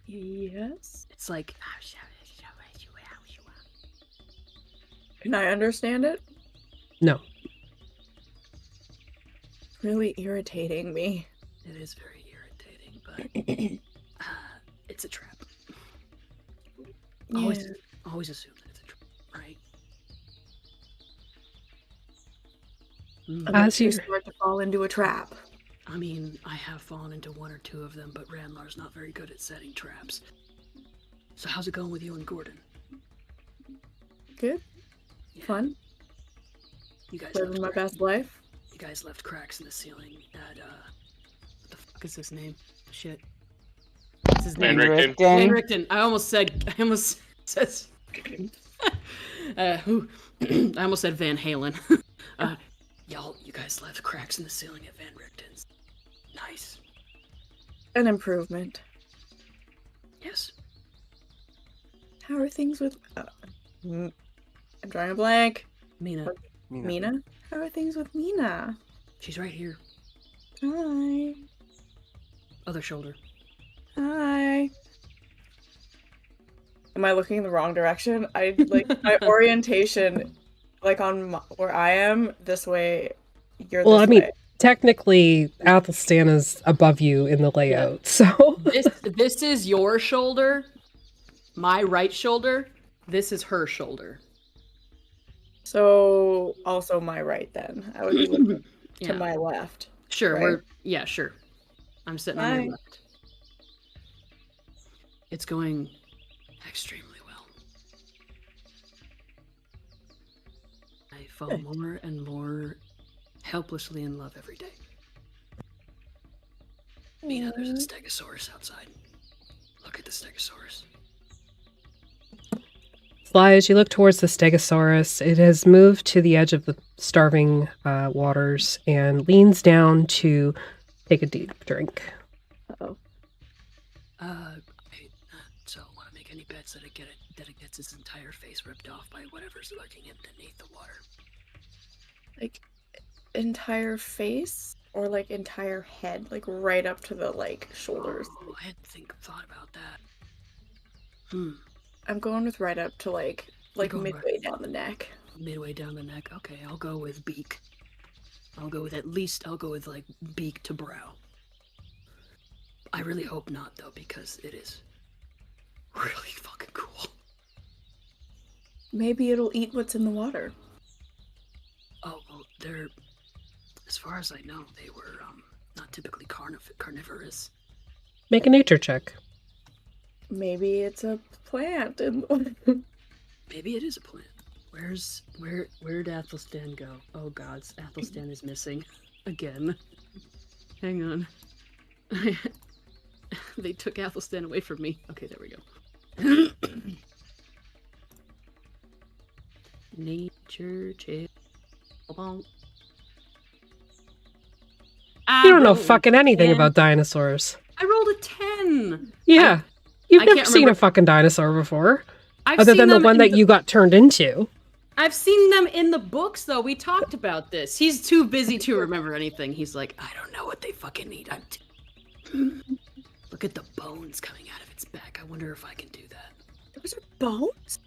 [SPEAKER 1] Yes.
[SPEAKER 3] It's like.
[SPEAKER 1] Can I understand it?
[SPEAKER 2] No.
[SPEAKER 1] Really irritating me.
[SPEAKER 3] It is very irritating, but it's a trap.
[SPEAKER 1] Yeah.
[SPEAKER 3] Always assume that it's a trap, right?
[SPEAKER 1] I'm
[SPEAKER 2] As
[SPEAKER 1] too
[SPEAKER 2] you-
[SPEAKER 1] smart to fall into a trap.
[SPEAKER 3] I mean, I have fallen into one or two of them, but Randlar's not very good at setting traps. So how's it going with you and Gordon?
[SPEAKER 1] Good.
[SPEAKER 3] Yeah.
[SPEAKER 1] Fun.
[SPEAKER 3] You guys
[SPEAKER 1] Living my
[SPEAKER 3] left
[SPEAKER 1] best life.
[SPEAKER 3] You guys left cracks in the ceiling at what the fuck is his name? Shit. What's his name?
[SPEAKER 7] Richten.
[SPEAKER 3] Van Richten. I almost said I almost said Van Halen. You guys left cracks in the ceiling at Van Richten's. Nice.
[SPEAKER 1] An improvement.
[SPEAKER 3] Yes.
[SPEAKER 1] How are things with... I'm drawing a blank.
[SPEAKER 3] Mina.
[SPEAKER 1] Mina? How are things with Mina?
[SPEAKER 3] She's right here.
[SPEAKER 1] Hi.
[SPEAKER 3] Other shoulder.
[SPEAKER 1] Hi. Am I looking in the wrong direction? I like my orientation, like on where I am, this way. You're
[SPEAKER 2] Well,
[SPEAKER 1] this
[SPEAKER 2] I mean,
[SPEAKER 1] way.
[SPEAKER 2] technically, Athelstan is above you in the layout, so...
[SPEAKER 3] This is your shoulder. My right shoulder. This is her shoulder.
[SPEAKER 1] So also my right then. I would be looking
[SPEAKER 3] Yeah.
[SPEAKER 1] to my left.
[SPEAKER 3] Sure,
[SPEAKER 1] right?
[SPEAKER 3] sure. I'm sitting on
[SPEAKER 1] Hi.
[SPEAKER 3] your left. It's going extremely well. I fall more and more helplessly in love every day. Mina, there's a stegosaurus outside. Look at the stegosaurus.
[SPEAKER 2] Sly, as you look towards the stegosaurus, it has moved to the edge of the starving waters and leans down to take a deep drink.
[SPEAKER 1] Uh-oh.
[SPEAKER 3] So want to make any bets that it gets its entire face ripped off by whatever's lurking underneath the water?
[SPEAKER 1] Like entire face or like entire head, like right up to the like shoulders.
[SPEAKER 3] Oh, I hadn't thought about that.
[SPEAKER 1] I'm going with right up to like
[SPEAKER 3] going
[SPEAKER 1] midway down the neck.
[SPEAKER 3] Midway down the neck. Okay, I'll go with beak. I'll go with like beak to brow. I really hope not though, because it is really fucking cool.
[SPEAKER 1] Maybe it'll eat what's in the water.
[SPEAKER 3] Oh, well, they're, as far as I know, they were not typically carnivorous.
[SPEAKER 2] Make a nature check.
[SPEAKER 1] Maybe it's a plant.
[SPEAKER 3] Maybe it is a plant. Where'd Athelstan go? Oh God, Athelstan is missing again. Hang on. They took Athelstan away from me. Okay, there we go. Nature check.
[SPEAKER 2] You don't know fucking anything about dinosaurs.
[SPEAKER 3] I rolled a 10.
[SPEAKER 2] Yeah. You've
[SPEAKER 3] I
[SPEAKER 2] never
[SPEAKER 3] can't
[SPEAKER 2] seen
[SPEAKER 3] remember.
[SPEAKER 2] a fucking dinosaur before.
[SPEAKER 3] I've
[SPEAKER 2] Other
[SPEAKER 3] seen
[SPEAKER 2] than the
[SPEAKER 3] them
[SPEAKER 2] one
[SPEAKER 3] in
[SPEAKER 2] that you got turned into.
[SPEAKER 3] I've seen them in the books, though. We talked about this. He's too busy to remember anything. He's like, I don't know what they fucking eat. Look at the bones coming out of its back. I wonder if I can do that.
[SPEAKER 1] Those are bones?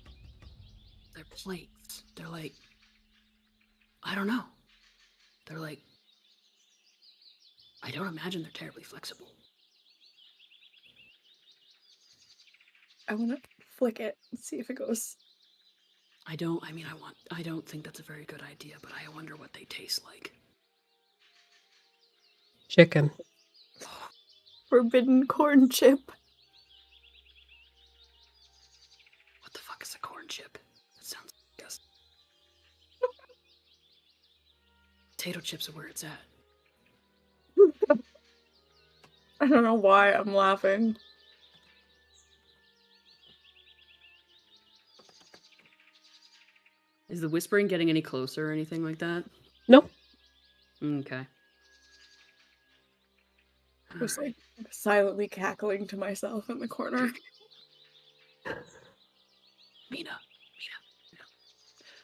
[SPEAKER 3] They're plates. They're like, I don't know. They're like, I don't imagine they're terribly flexible.
[SPEAKER 1] I want to flick it and see if it goes.
[SPEAKER 3] I don't think that's a very good idea, but I wonder what they taste like.
[SPEAKER 2] Chicken.
[SPEAKER 1] Forbidden corn chip.
[SPEAKER 3] What the fuck is a corn chip? That sounds disgusting. Potato chips are where it's at.
[SPEAKER 1] I don't know why I'm laughing.
[SPEAKER 3] Is the whispering getting any closer or anything like that?
[SPEAKER 2] No.
[SPEAKER 3] Okay.
[SPEAKER 1] Just like silently cackling to myself in the corner.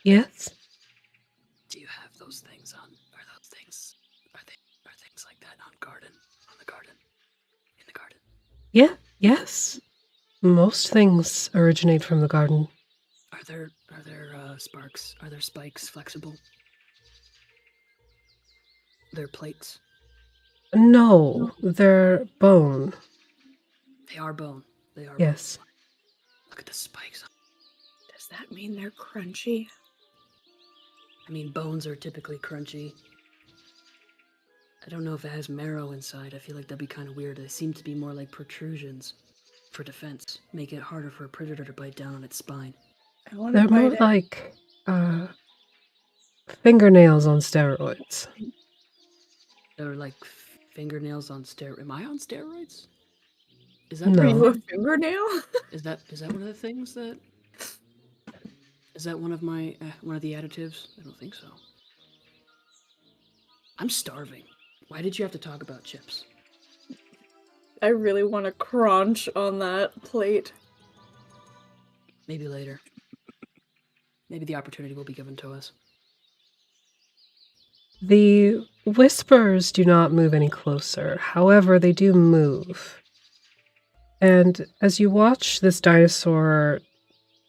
[SPEAKER 2] Yes?
[SPEAKER 3] Do you have those things on? Are those things? Are things like that on garden? On the garden? In the garden?
[SPEAKER 2] Yeah, yes. Most things originate from the garden.
[SPEAKER 3] Are there sparks? Are there spikes flexible? They're plates.
[SPEAKER 2] No, they're bone.
[SPEAKER 3] They are bone. They are.
[SPEAKER 2] Yes.
[SPEAKER 3] Bone. Look at the spikes.
[SPEAKER 1] Does that mean they're crunchy?
[SPEAKER 3] I mean, bones are typically crunchy. I don't know if it has marrow inside. I feel like that'd be kind of weird. They seem to be more like protrusions for defense. Make it harder for a predator to bite down on its spine.
[SPEAKER 1] I want
[SPEAKER 2] They're
[SPEAKER 1] to
[SPEAKER 2] more
[SPEAKER 1] bite it.
[SPEAKER 2] like fingernails on steroids.
[SPEAKER 3] They're like fingernails on steroids. Am I on steroids? Is that
[SPEAKER 2] No.
[SPEAKER 1] Are you a fingernail?
[SPEAKER 3] Is that one of the things that? Is that one of my one of the additives? I don't think so. I'm starving. Why did you have to talk about chips?
[SPEAKER 1] I really want to crunch on that plate.
[SPEAKER 3] Maybe later. Maybe the opportunity will be given to us.
[SPEAKER 2] The whispers do not move any closer. However, they do move. And as you watch this dinosaur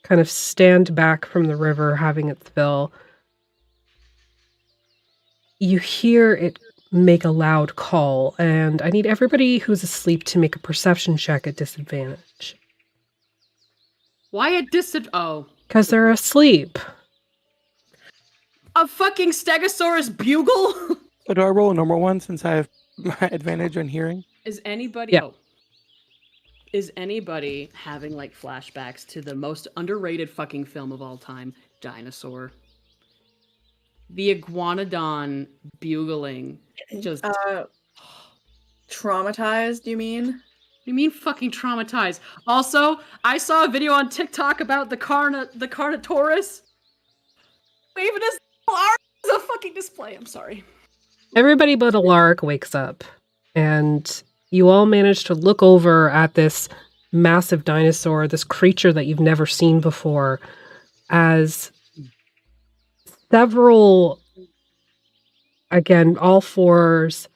[SPEAKER 2] kind of stand back from the river having its fill, you hear it make a loud call, and I need everybody who's asleep to make a perception check at disadvantage.
[SPEAKER 3] Why a Oh.
[SPEAKER 2] Because they're asleep.
[SPEAKER 3] A fucking Stegosaurus bugle?
[SPEAKER 4] So do I roll a normal one since I have my advantage on hearing?
[SPEAKER 3] Is anybody
[SPEAKER 2] Yeah.
[SPEAKER 3] Is anybody having like flashbacks to the most underrated fucking film of all time, Dinosaur? The iguanodon bugling just
[SPEAKER 1] Traumatized, you mean?
[SPEAKER 3] You mean fucking traumatized? Also, I saw a video on TikTok about the Carnotaurus waving his arms as a fucking display. I'm sorry.
[SPEAKER 2] Everybody but Alaric wakes up, and you all manage to look over at this massive dinosaur, this creature that you've never seen before, as several, again, all fours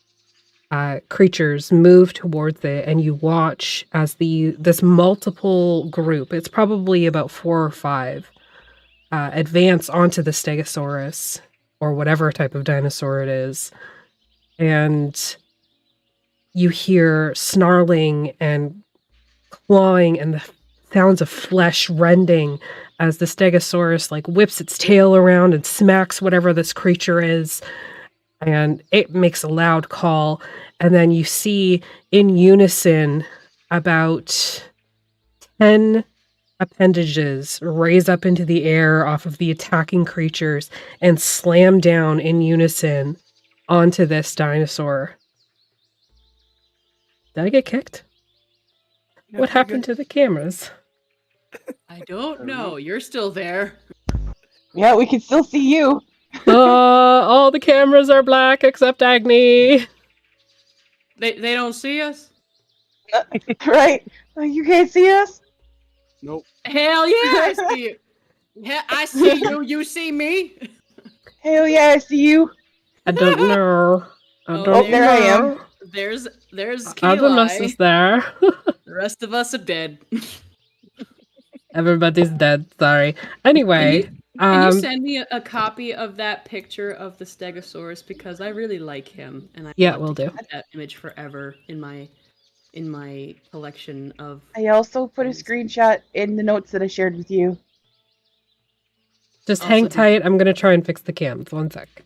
[SPEAKER 2] creatures move towards it, and you watch as this multiple group, it's probably about 4 or 5, advance onto the Stegosaurus, or whatever type of dinosaur it is. And you hear snarling and clawing and the sounds of flesh rending as the Stegosaurus like whips its tail around and smacks whatever this creature is. And it makes a loud call. And then you see in unison about 10 appendages raise up into the air off of the attacking creatures and slam down in unison onto this dinosaur. Did I get kicked? What happened to the cameras?
[SPEAKER 3] I don't know. You're still there.
[SPEAKER 5] Yeah, we can still see you.
[SPEAKER 2] All the cameras are black except Agni.
[SPEAKER 3] They don't see us?
[SPEAKER 5] Right? Like, you can't see us?
[SPEAKER 6] Nope.
[SPEAKER 3] Hell yeah, I see you. Yeah, I see you. You see me?
[SPEAKER 5] Hell yeah, I see you.
[SPEAKER 2] I don't know.
[SPEAKER 5] Oh, there I am.
[SPEAKER 3] There's
[SPEAKER 2] Adamus
[SPEAKER 3] Keli.
[SPEAKER 2] is there.
[SPEAKER 3] The rest of us are dead.
[SPEAKER 2] Everybody's dead. Sorry. Anyway,
[SPEAKER 3] Can you send me a copy of that picture of the Stegosaurus, because I really like him, and I
[SPEAKER 2] Yeah,
[SPEAKER 3] want
[SPEAKER 2] will
[SPEAKER 3] to
[SPEAKER 2] do.
[SPEAKER 3] keep that image forever in my collection of.
[SPEAKER 5] I also put a screenshot in the notes that I shared with you.
[SPEAKER 2] just
[SPEAKER 3] Also,
[SPEAKER 2] hang
[SPEAKER 3] did-
[SPEAKER 2] tight. I'm gonna try and fix the cams. 1 sec.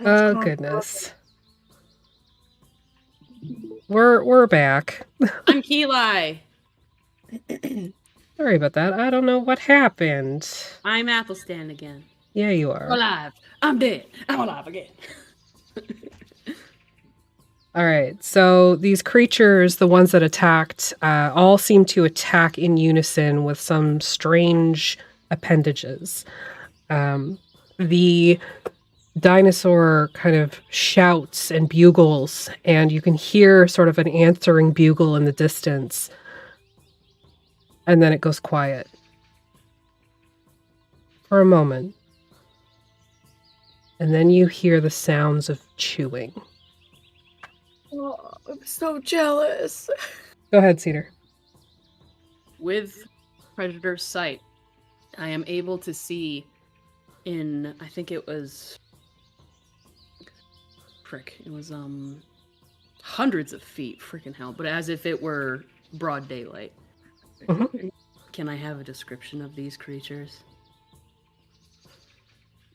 [SPEAKER 2] Oh goodness. We're back.
[SPEAKER 3] I'm Keli.
[SPEAKER 2] Sorry about that. I don't know what happened.
[SPEAKER 3] I'm Athelstan again.
[SPEAKER 2] Yeah, you
[SPEAKER 3] I'm
[SPEAKER 2] are.
[SPEAKER 3] alive. I'm dead. I'm alive again.
[SPEAKER 2] All right. So these creatures, the ones that attacked, all seem to attack in unison with some strange appendages. The dinosaur kind of shouts and bugles, and you can hear sort of an answering bugle in the distance. And then it goes quiet for a moment. And then you hear the sounds of chewing.
[SPEAKER 1] Oh, I'm so jealous.
[SPEAKER 2] Go ahead, Cedar.
[SPEAKER 3] With Predator's sight, I am able to see in, I think it was, it was hundreds of feet, freaking hell, but as if it were broad daylight.
[SPEAKER 2] Mhm.
[SPEAKER 3] Can I have a description of these creatures?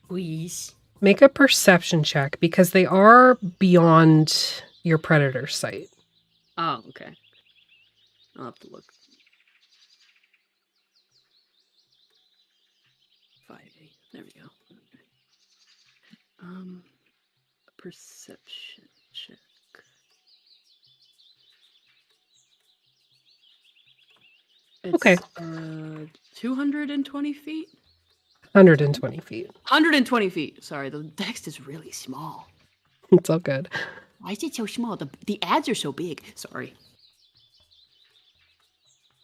[SPEAKER 3] Please.
[SPEAKER 2] Make a perception check because they are beyond your predator sight.
[SPEAKER 3] Oh, okay. I'll have to look. 5-8. There we go. Perception check. It's,
[SPEAKER 2] Okay.
[SPEAKER 3] 220 feet?
[SPEAKER 2] 120 feet.
[SPEAKER 3] 120 feet. Sorry, the text is really small.
[SPEAKER 2] It's all good.
[SPEAKER 3] Why is it so small? The ads are so big. Sorry.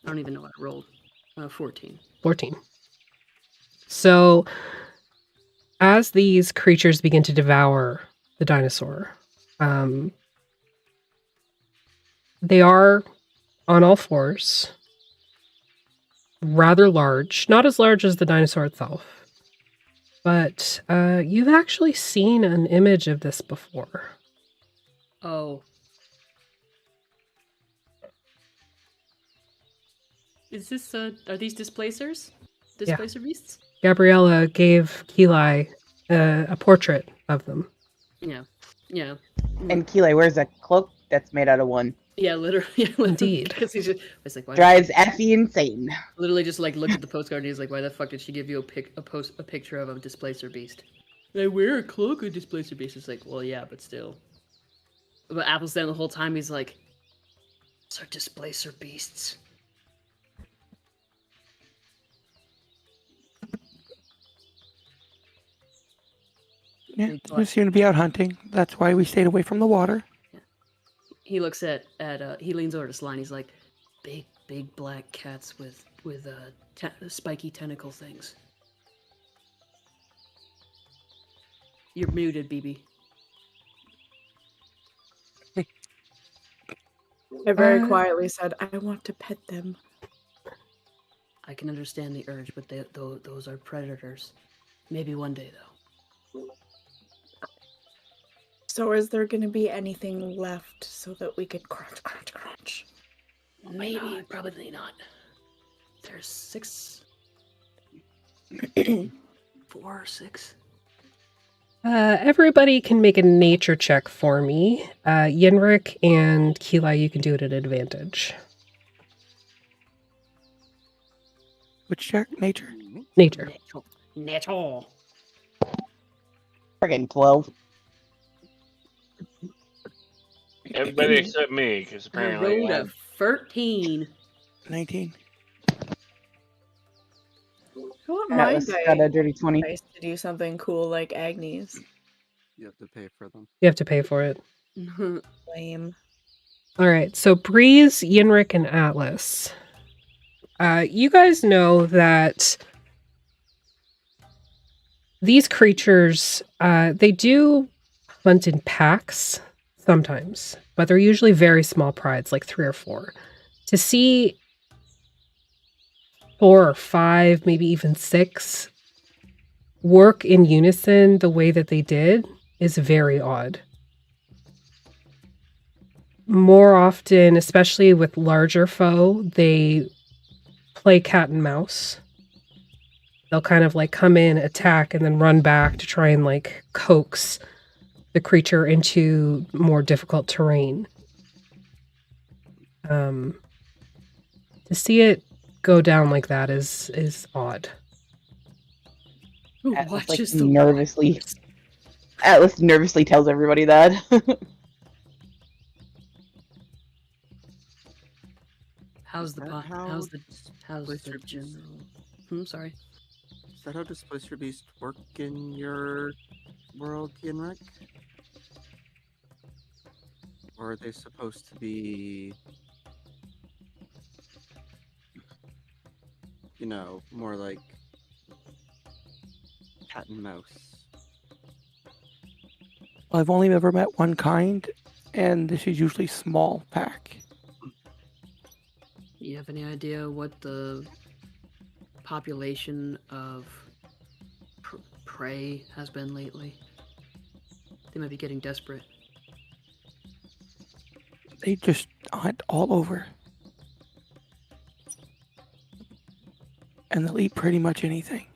[SPEAKER 3] I don't even know what I rolled. 14.
[SPEAKER 2] 14. So, as these creatures begin to devour the dinosaur, they are on all fours, rather large, not as large as the dinosaur itself, but you've actually seen an image of this before.
[SPEAKER 3] Oh. Is this, are these displacers? Displacer beasts?
[SPEAKER 2] Gabriella gave Keli a portrait of them.
[SPEAKER 3] Yeah. Yeah.
[SPEAKER 5] And Keli wears a cloak that's made out of one.
[SPEAKER 3] Yeah, literally.
[SPEAKER 2] Indeed.
[SPEAKER 3] Because he's just, it's like, why
[SPEAKER 5] Drives Effie insane.
[SPEAKER 3] literally just like looked at the postcard and he's like, why the fuck did she give you a picture of a displacer beast? I wear a cloak of displacer beast. It's like, well, yeah, but still. But Athelstan the whole time he's like, those are displacer beasts.
[SPEAKER 4] Yeah, we seem to be out hunting. That's why we stayed away from the water.
[SPEAKER 3] He looks at he leans over to Sly and he's like, big black cats with spiky tentacle things. You're muted, BB.
[SPEAKER 1] I very quietly said, I want to pet them.
[SPEAKER 3] I can understand the urge, but those are predators. Maybe one day, though.
[SPEAKER 1] So is there going to be anything left so that we can crunch?
[SPEAKER 3] Maybe, probably not. There's 6. 4 or 6.
[SPEAKER 2] Everybody can make a nature check for me. Yinric and Keli, you can do it at advantage.
[SPEAKER 4] Which check? Nature?
[SPEAKER 2] Nature.
[SPEAKER 3] Natural.
[SPEAKER 5] Friggin' 12.
[SPEAKER 7] Everybody except me, because
[SPEAKER 3] I
[SPEAKER 7] apparently
[SPEAKER 3] rolled a 13.
[SPEAKER 4] 19.
[SPEAKER 1] I want
[SPEAKER 5] That
[SPEAKER 1] my
[SPEAKER 5] was got a dirty 20.
[SPEAKER 1] dice to do something cool like Agnes.
[SPEAKER 6] You have to pay for them.
[SPEAKER 2] You have to pay for it.
[SPEAKER 1] Lame.
[SPEAKER 2] All right. So Breeze, Yinric, and Atlas. You guys know that these creatures, they do hunt in packs sometimes, but they're usually very small prides, like 3 or 4. To see 4 or 5, maybe even 6 work in unison the way that they did is very odd. More often, especially with larger foe, they play cat and mouse. They'll kind of like come in, attack, and then run back to try and like coax the creature into more difficult terrain. To see it go down like that is odd.
[SPEAKER 3] Who
[SPEAKER 5] Atlas
[SPEAKER 3] watches
[SPEAKER 5] like
[SPEAKER 3] the
[SPEAKER 5] nervously.
[SPEAKER 3] waters?
[SPEAKER 5] Atlas nervously tells everybody that.
[SPEAKER 3] How's the
[SPEAKER 6] that
[SPEAKER 3] pot?
[SPEAKER 6] how
[SPEAKER 3] How's the
[SPEAKER 6] Displacer Beast-
[SPEAKER 3] general? Sorry.
[SPEAKER 6] Is that how Displacer Beast work in your world, Yinric? Or are they supposed to be, you know, more like cat and mouse?
[SPEAKER 4] Well, I've only ever met one kind, and this is usually small pack.
[SPEAKER 3] You have any idea what the population of prey has been lately? They might be getting desperate.
[SPEAKER 4] They just hunt all over. And they'll eat pretty much anything.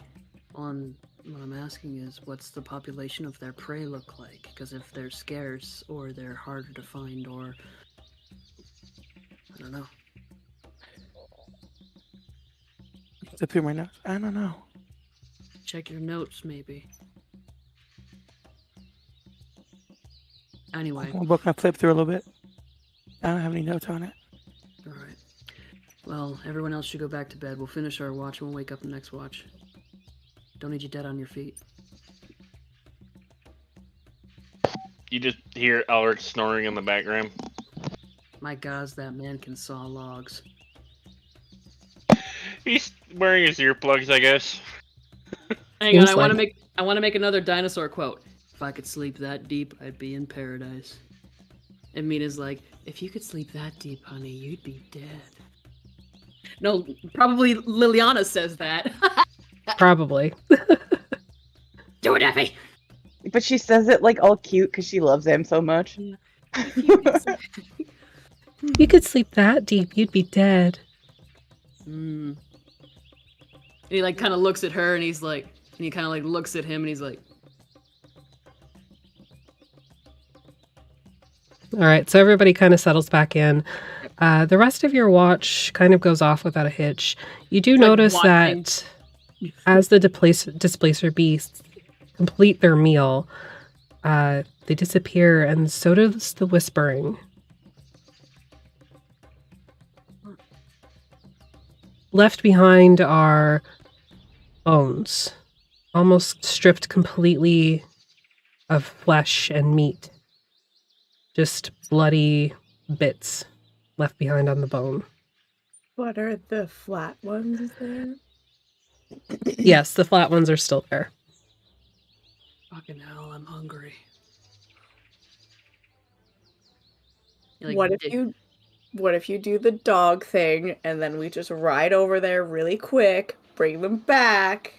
[SPEAKER 3] On what I'm asking is, what's the population of their prey look like? Because if they're scarce, or they're harder to find, or I don't know.
[SPEAKER 4] Flip through my notes. I don't know.
[SPEAKER 3] Check your notes, maybe. Anyway,
[SPEAKER 4] I'm gonna flip through a little bit. I don't have any notes on it.
[SPEAKER 3] all right. Well, everyone else should go back to bed. We'll finish our watch and we'll wake up the next watch. Don't need you dead on your feet.
[SPEAKER 7] You just hear Elric snoring in the background.
[SPEAKER 3] My gods, that man can saw logs.
[SPEAKER 7] He's wearing his earplugs, I guess.
[SPEAKER 3] Hang on,
[SPEAKER 2] Seems
[SPEAKER 3] I want to make another dinosaur quote. If I could sleep that deep, I'd be in paradise. And Mina's like, if you could sleep that deep, honey, you'd be dead. No, probably Liliana says that.
[SPEAKER 2] Probably.
[SPEAKER 3] Do it, Effie!
[SPEAKER 5] But she says it like all cute because she loves him so much.
[SPEAKER 2] You could sleep that deep, you'd be dead.
[SPEAKER 3] Mm. He like kind of looks at her and he's like, and he kind of like looks at him and he's like,
[SPEAKER 2] All right, so everybody kind of settles back in. The rest of your watch kind of goes off without a hitch. You do
[SPEAKER 3] Like
[SPEAKER 2] notice
[SPEAKER 3] watching.
[SPEAKER 2] that as the displacer beasts complete their meal, they disappear, and so does the whispering. Left behind are bones, almost stripped completely of flesh and meat. Just bloody bits left behind on the bone.
[SPEAKER 1] What are the flat ones there?
[SPEAKER 2] Yes, the flat ones are still there.
[SPEAKER 3] fucking hell, I'm hungry. You, like,
[SPEAKER 1] What if you do the dog thing and then we just ride over there really quick, bring them back?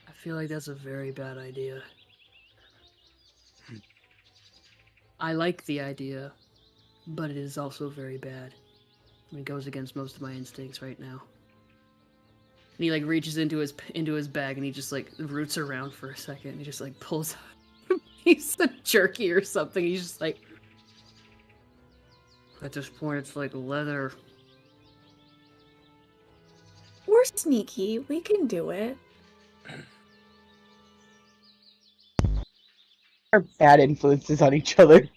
[SPEAKER 3] I feel like that's a very bad idea. I like the idea, but it is also very bad. It goes against most of my instincts right now. And he like reaches into his bag and he just like roots around for a second and he just like pulls out a piece of jerky or something. He's just like, at this point it's like leather.
[SPEAKER 1] We're sneaky. We can do it.
[SPEAKER 5] Are bad influences on each other.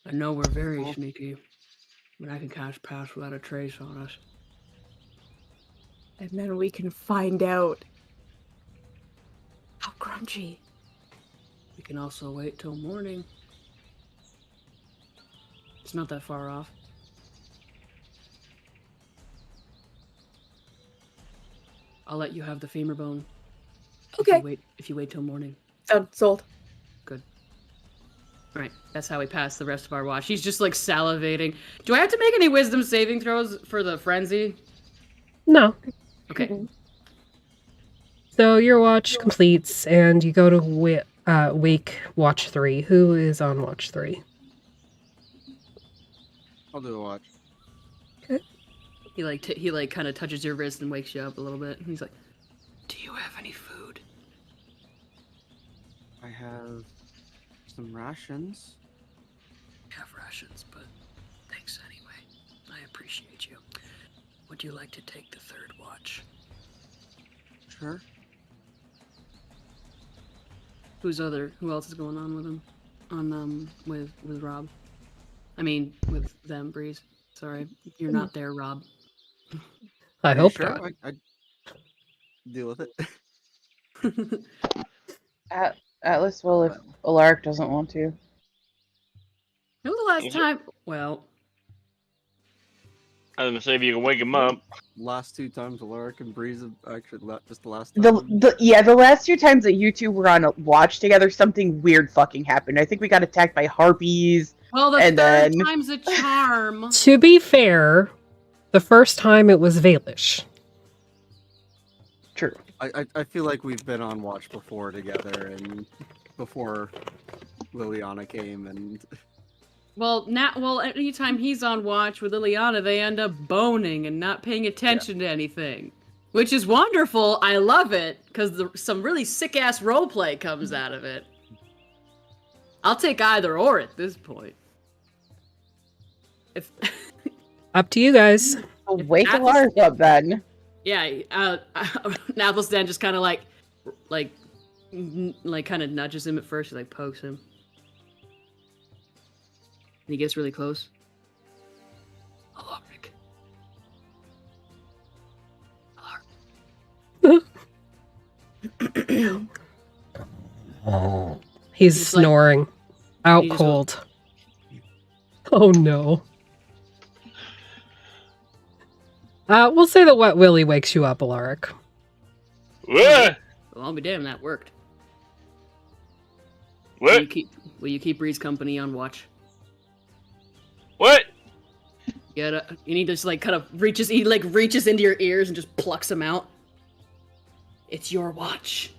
[SPEAKER 3] I know we're very sneaky, but I can catch pass without a trace on us.
[SPEAKER 1] And then we can find out. How crunchy.
[SPEAKER 3] We can also wait till morning. It's not that far off. I'll let you have the femur bone.
[SPEAKER 1] Okay.
[SPEAKER 3] If you wait till morning.
[SPEAKER 1] Sold.
[SPEAKER 3] Good. Alright, that's how we pass the rest of our watch. He's just like salivating. Do I have to make any wisdom saving throws for the frenzy?
[SPEAKER 2] No.
[SPEAKER 3] Okay.
[SPEAKER 1] Mm-mm.
[SPEAKER 2] So your watch completes, and you go to wake watch 3. Who is on watch 3?
[SPEAKER 6] I'll do the watch.
[SPEAKER 3] He like kind of touches your wrist and wakes you up a little bit. And he's like, "Do you have any food?"
[SPEAKER 6] I have some rations.
[SPEAKER 3] Have rations, but thanks anyway. I appreciate you. Would you like to take the third watch?
[SPEAKER 6] Sure.
[SPEAKER 3] Who else is going on with him? With Rob. I mean, with them, Breeze. Sorry, you're not there, Rob.
[SPEAKER 2] I
[SPEAKER 6] Are you
[SPEAKER 2] hope
[SPEAKER 6] sure?
[SPEAKER 2] not.
[SPEAKER 6] I deal with it.
[SPEAKER 5] Atlas will if Alaric doesn't want to.
[SPEAKER 3] When was the last time? Well,
[SPEAKER 7] I was gonna say if you can wake him up.
[SPEAKER 6] Last 2 times Alaric and Breeze have actually just the last time.
[SPEAKER 5] The last 2 times that you two were on a watch together, something weird fucking happened. I think we got attacked by harpies.
[SPEAKER 3] well, the
[SPEAKER 5] And
[SPEAKER 3] third
[SPEAKER 5] then-
[SPEAKER 3] time's a charm.
[SPEAKER 2] To be fair, the first time it was Valish.
[SPEAKER 5] True.
[SPEAKER 6] I feel like we've been on watch before together, and before Liliana came, and
[SPEAKER 3] Well, anytime he's on watch with Liliana, they end up boning and not paying attention to anything, which is wonderful. I love it because some really sick ass roleplay comes out of it. I'll take either or at this point. If
[SPEAKER 2] Up to you guys.
[SPEAKER 5] So wake
[SPEAKER 3] Atlas-
[SPEAKER 5] Alaric up then.
[SPEAKER 3] yeah, Nathelstan just kind of like kind of nudges him at first. He like pokes him. And he gets really close. Alaric.
[SPEAKER 2] He's
[SPEAKER 3] He's like-
[SPEAKER 2] snoring. Out
[SPEAKER 3] He's-
[SPEAKER 2] cold. Oh no. We'll say that Wet Willy wakes you up, Alaric.
[SPEAKER 7] What?
[SPEAKER 3] Well, I'll be damned, that worked. Will
[SPEAKER 7] What?
[SPEAKER 3] you keep Breeze company on watch?
[SPEAKER 7] What?
[SPEAKER 3] You need to just like kind of reaches into your ears and just plucks them out. It's your watch.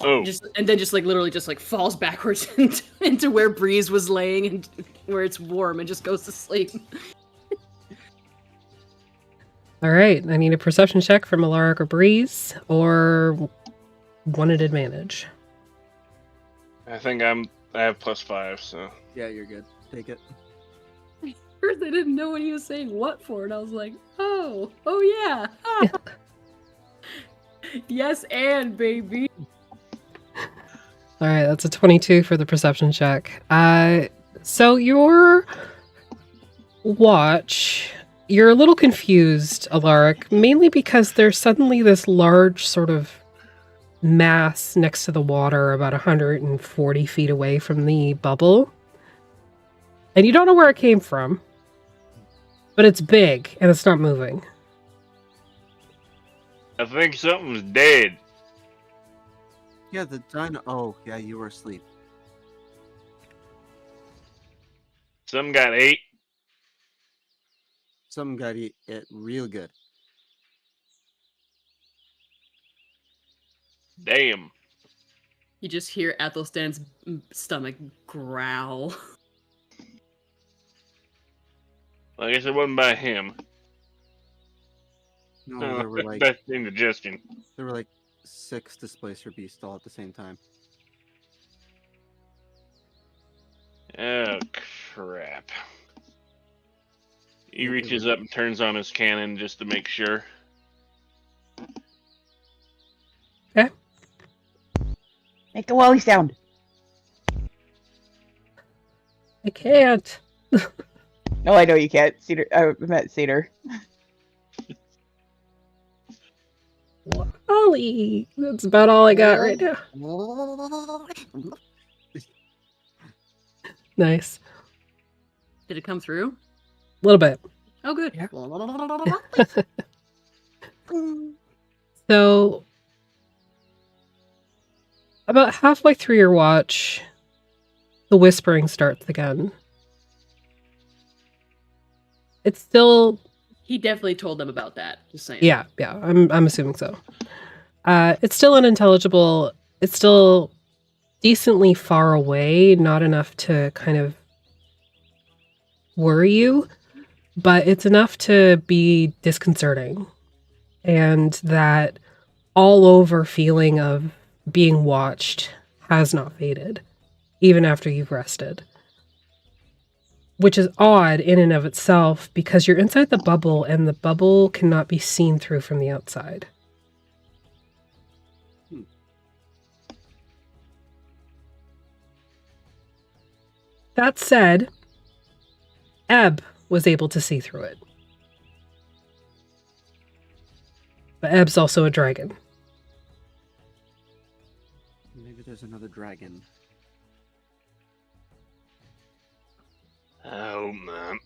[SPEAKER 7] Oh.
[SPEAKER 3] And then just like literally just like falls backwards into where Breeze was laying and where it's warm and just goes to sleep.
[SPEAKER 2] All right, I need a perception check from Alaric or Breeze, or one at advantage.
[SPEAKER 7] I think I have +5, so.
[SPEAKER 6] yeah, you're good. Take it.
[SPEAKER 3] First, I didn't know what he was saying what for, and I was like, oh yeah. Yes, and baby.
[SPEAKER 2] All right, that's a 22 for the perception check. So your watch, you're a little confused, Alaric, mainly because there's suddenly this large sort of mass next to the water about 140 feet away from the bubble. And you don't know where it came from, but it's big and it's not moving.
[SPEAKER 7] I think something's dead.
[SPEAKER 6] Yeah, the dino. Oh, yeah, you were asleep.
[SPEAKER 7] Some got ate.
[SPEAKER 6] Some got it real good.
[SPEAKER 7] Damn.
[SPEAKER 3] You just hear Athelstan's stomach growl.
[SPEAKER 7] I guess it wasn't by him.
[SPEAKER 6] No, there were like
[SPEAKER 7] That's indigestion.
[SPEAKER 6] 6 displacer beasts all at the same time.
[SPEAKER 7] Oh, crap. He reaches up and turns on his cannon just to make sure.
[SPEAKER 5] Make the Wally sound.
[SPEAKER 2] I can't.
[SPEAKER 5] No, I know you can't. Cedar. I meant Cedar.
[SPEAKER 2] Wally. That's about all I got right now. Nice.
[SPEAKER 3] Did it come through?
[SPEAKER 2] A little bit.
[SPEAKER 3] Oh, good.
[SPEAKER 2] Yeah.
[SPEAKER 3] Yeah.
[SPEAKER 2] So, about halfway through your watch, the whispering starts again. It's still,
[SPEAKER 3] He definitely told them about that. Just saying.
[SPEAKER 2] yeah, I'm assuming so. It's still unintelligible. It's still decently far away, not enough to kind of worry you, but it's enough to be disconcerting. And that all over feeling of being watched has not faded, even after you've rested. Which is odd in and of itself because you're inside the bubble and the bubble cannot be seen through from the outside. That said, Ebb was able to see through it. But Ebb's also a dragon.
[SPEAKER 6] Maybe there's another dragon.
[SPEAKER 7] Oh man.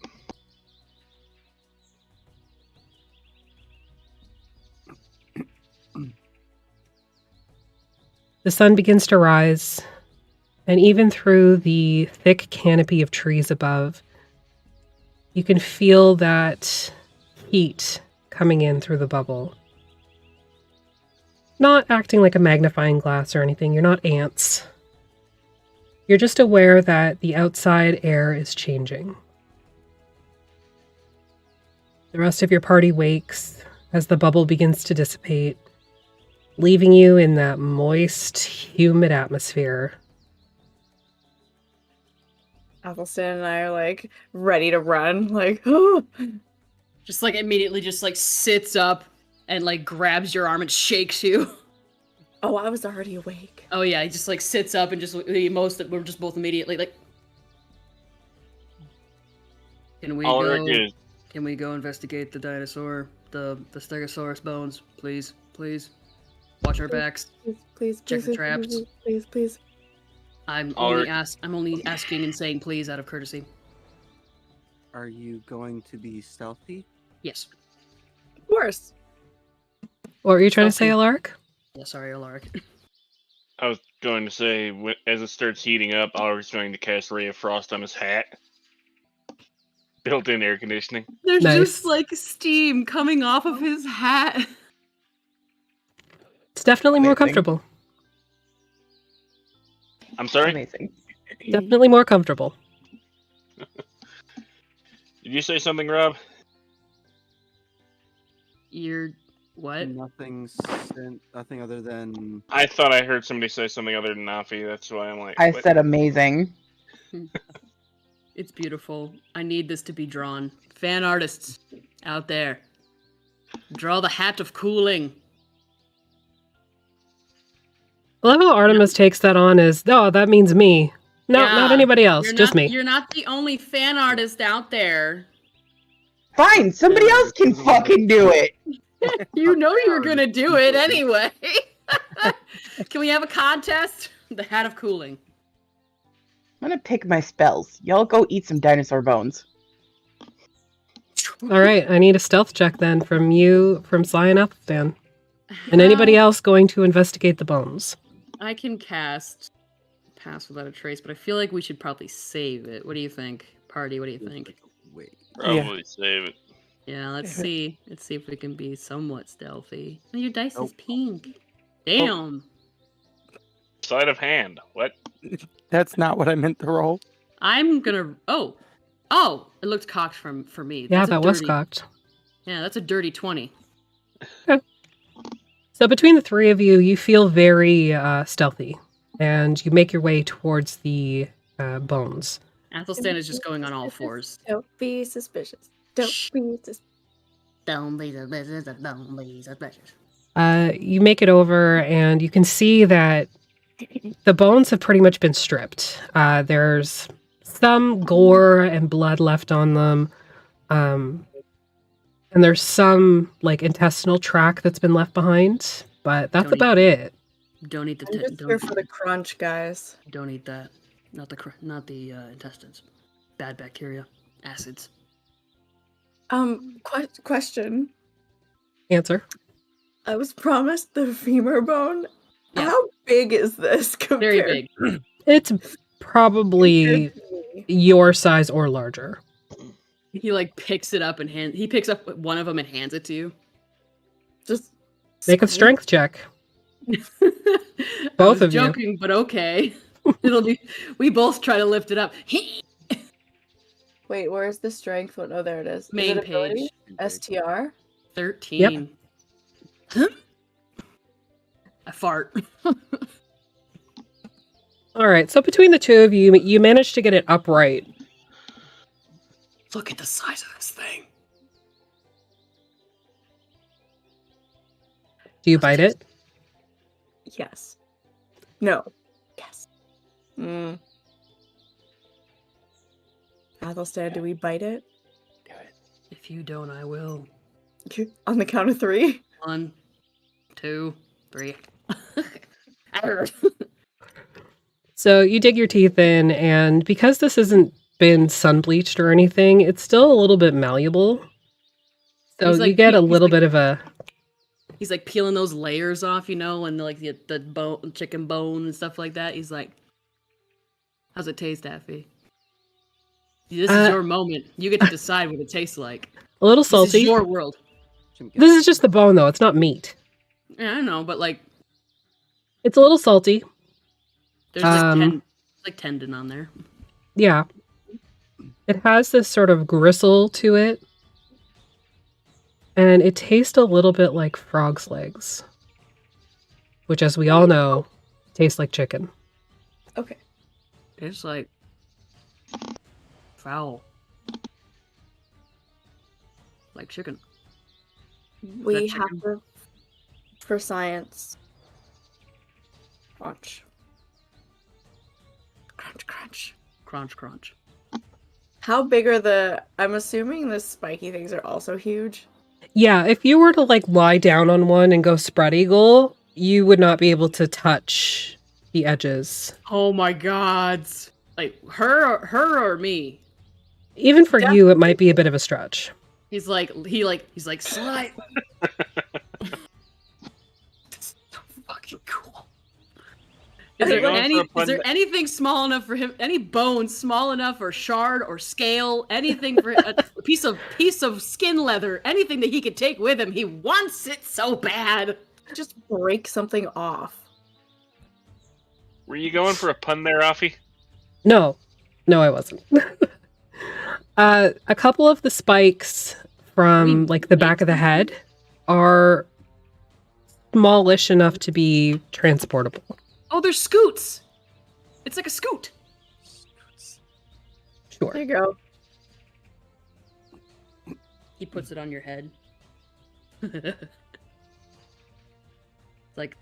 [SPEAKER 2] The sun begins to rise, and even through the thick canopy of trees above, you can feel that heat coming in through the bubble. Not acting like a magnifying glass or anything, you're not ants. You're just aware that the outside air is changing. The rest of your party wakes as the bubble begins to dissipate, leaving you in that moist, humid atmosphere.
[SPEAKER 1] Athelstan and I are like ready to run, like
[SPEAKER 3] Just like immediately just like sits up and like grabs your arm and shakes you.
[SPEAKER 1] Oh, I was already awake.
[SPEAKER 3] Oh yeah, he just like sits up and just we're just both immediately like, can we
[SPEAKER 7] Ulrich
[SPEAKER 3] go?
[SPEAKER 7] is
[SPEAKER 3] Can we go investigate the dinosaur, the Stegosaurus bones, please, please? Watch our backs.
[SPEAKER 1] Please,
[SPEAKER 3] Check the
[SPEAKER 1] please,
[SPEAKER 3] traps.
[SPEAKER 1] please.
[SPEAKER 3] I'm
[SPEAKER 7] Ulrich.
[SPEAKER 3] only asking and saying please out of courtesy.
[SPEAKER 6] Are you going to be stealthy?
[SPEAKER 3] Yes.
[SPEAKER 1] Of course.
[SPEAKER 2] What were you trying to say,
[SPEAKER 3] Okay.
[SPEAKER 2] Alaric?
[SPEAKER 3] Yeah, sorry, Alaric.
[SPEAKER 7] I was going to say, as it starts heating up, Ulrich's going to cast Ray of Frost on his hat. Built-in air conditioning.
[SPEAKER 3] There's
[SPEAKER 2] Nice.
[SPEAKER 3] just like steam coming off of his hat.
[SPEAKER 2] It's definitely more
[SPEAKER 5] Amazing.
[SPEAKER 2] comfortable.
[SPEAKER 7] I'm sorry?
[SPEAKER 5] Amazing.
[SPEAKER 2] Definitely more comfortable.
[SPEAKER 7] Did you say something, Rob?
[SPEAKER 3] You're what?
[SPEAKER 6] Nothing other than
[SPEAKER 7] I thought I heard somebody say something other than Nafi. That's why I'm like,
[SPEAKER 5] I
[SPEAKER 7] what?
[SPEAKER 5] said amazing.
[SPEAKER 3] It's beautiful. I need this to be drawn. Fan artists out there, draw the hat of cooling.
[SPEAKER 2] I love how Artemis takes that on as, oh, that means me. No, not
[SPEAKER 3] Yeah.
[SPEAKER 2] anybody else, just me.
[SPEAKER 3] You're not the only fan artist out there.
[SPEAKER 5] Fine, somebody else can fucking do it.
[SPEAKER 3] You know you're gonna do it anyway. Can we have a contest? The hat of cooling.
[SPEAKER 5] I'm gonna pick my spells. Y'all go eat some dinosaur bones.
[SPEAKER 2] All right, I need a stealth check then from you, from Sly and Athelstan. And anybody else going to investigate the bones.
[SPEAKER 3] I can cast Pass Without a Trace, but I feel like we should probably save it. What do you think? Party, what do you think?
[SPEAKER 6] wait.
[SPEAKER 7] Probably save it.
[SPEAKER 3] Yeah, let's see. Let's see if we can be somewhat stealthy. Oh, your dice is
[SPEAKER 6] Nope.
[SPEAKER 3] pink. Damn.
[SPEAKER 7] Sleight of hand. What?
[SPEAKER 4] That's not what I meant to roll.
[SPEAKER 3] I'm gonna. Oh, it looked cocked for me.
[SPEAKER 2] Yeah,
[SPEAKER 3] That's a
[SPEAKER 2] that was
[SPEAKER 3] dirty-
[SPEAKER 2] cocked.
[SPEAKER 3] Yeah, that's a dirty 20.
[SPEAKER 2] So between the three of you, you feel very stealthy. And you make your way towards the bones.
[SPEAKER 3] Athelstan is just going on all fours.
[SPEAKER 1] Don't be suspicious. Don't be suspicious.
[SPEAKER 3] Don't be suspicious. Don't be suspicious.
[SPEAKER 2] You make it over, and you can see that the bones have pretty much been stripped. There's some gore and blood left on them. And there's some like intestinal tract that's been left behind, but that's
[SPEAKER 3] Don't eat
[SPEAKER 2] about it.
[SPEAKER 3] Don't eat the
[SPEAKER 1] I'm just here for the crunch, guys.
[SPEAKER 3] don't eat that. Not the intestines. Bad bacteria, acids.
[SPEAKER 1] Question.
[SPEAKER 2] Answer.
[SPEAKER 1] I was promised the femur bone.
[SPEAKER 3] Yeah.
[SPEAKER 1] How big is this
[SPEAKER 3] Very
[SPEAKER 1] compared
[SPEAKER 3] big.
[SPEAKER 2] It's probably
[SPEAKER 1] to me?
[SPEAKER 2] your size or larger.
[SPEAKER 3] He like picks it up and he picks up one of them and hands it to you.
[SPEAKER 1] Just
[SPEAKER 2] Make a
[SPEAKER 1] squeeze.
[SPEAKER 2] strength check.
[SPEAKER 3] I
[SPEAKER 2] Both
[SPEAKER 3] was
[SPEAKER 2] of you.
[SPEAKER 3] joking, but okay. It'll be. We both try to lift it up.
[SPEAKER 1] Wait, where's the strength one? Oh, there it is.
[SPEAKER 3] Main
[SPEAKER 1] is it ability?
[SPEAKER 3] page.
[SPEAKER 1] STR?
[SPEAKER 3] 13. I fart.
[SPEAKER 2] All right, so between the two of you, you managed to get it upright.
[SPEAKER 3] Look at the size of this thing.
[SPEAKER 2] Do you bite it?
[SPEAKER 1] Yes. No. Yes. Mm. Athelstan, do we bite it?
[SPEAKER 3] If you don't, I will.
[SPEAKER 1] On the count of 3?
[SPEAKER 3] 1, 2, 3.
[SPEAKER 2] So you dig your teeth in, and because this hasn't been sun bleached or anything, it's still a little bit malleable. So
[SPEAKER 3] He's
[SPEAKER 2] you
[SPEAKER 3] like-
[SPEAKER 2] get a
[SPEAKER 3] he's
[SPEAKER 2] little
[SPEAKER 3] like-
[SPEAKER 2] bit of a...
[SPEAKER 3] He's like peeling those layers off, you know, and like the bone, chicken bone and stuff like that. He's like, "How's it taste, Daffy? This is your moment. You get to decide what it tastes like.
[SPEAKER 2] A little
[SPEAKER 3] This
[SPEAKER 2] salty.
[SPEAKER 3] is your world."
[SPEAKER 2] This is just the bone, though. It's not meat.
[SPEAKER 3] Yeah, I know, but like,
[SPEAKER 2] It's a little salty.
[SPEAKER 3] there's like
[SPEAKER 2] Um,
[SPEAKER 3] tendon on there.
[SPEAKER 2] Yeah. It has this sort of gristle to it. And it tastes a little bit like frog's legs. Which, as we all know, tastes like chicken.
[SPEAKER 1] Okay.
[SPEAKER 3] It's like foul, like chicken.
[SPEAKER 1] We
[SPEAKER 3] that
[SPEAKER 1] have
[SPEAKER 3] chicken?
[SPEAKER 1] to, for science. Crunch. Crunch, crunch.
[SPEAKER 3] Crunch, crunch.
[SPEAKER 1] How big are the... I'm assuming the spiky things are also huge.
[SPEAKER 2] Yeah, if you were to like lie down on one and go spread eagle, you would not be able to touch the edges.
[SPEAKER 3] Oh my god! Like her or me?
[SPEAKER 2] Even for you, it might be a bit of a stretch.
[SPEAKER 3] He's like slide. This is so fucking cool. Is
[SPEAKER 7] Hang
[SPEAKER 3] there
[SPEAKER 7] on
[SPEAKER 3] any?
[SPEAKER 7] for a
[SPEAKER 3] Is there anything small enough for him? Any bone small enough, or shard, or scale? Anything for a piece of skin leather? Anything that he could take with him? He wants it so bad.
[SPEAKER 1] Just break something off.
[SPEAKER 7] Were you going for a pun there, Offie?
[SPEAKER 2] No, I wasn't. A couple of the spikes from like the back of the head are smallish enough to be transportable.
[SPEAKER 3] Oh, they're scoots. It's like a scoot.
[SPEAKER 2] Sure.
[SPEAKER 1] There you go.
[SPEAKER 3] He puts it on your head. Like,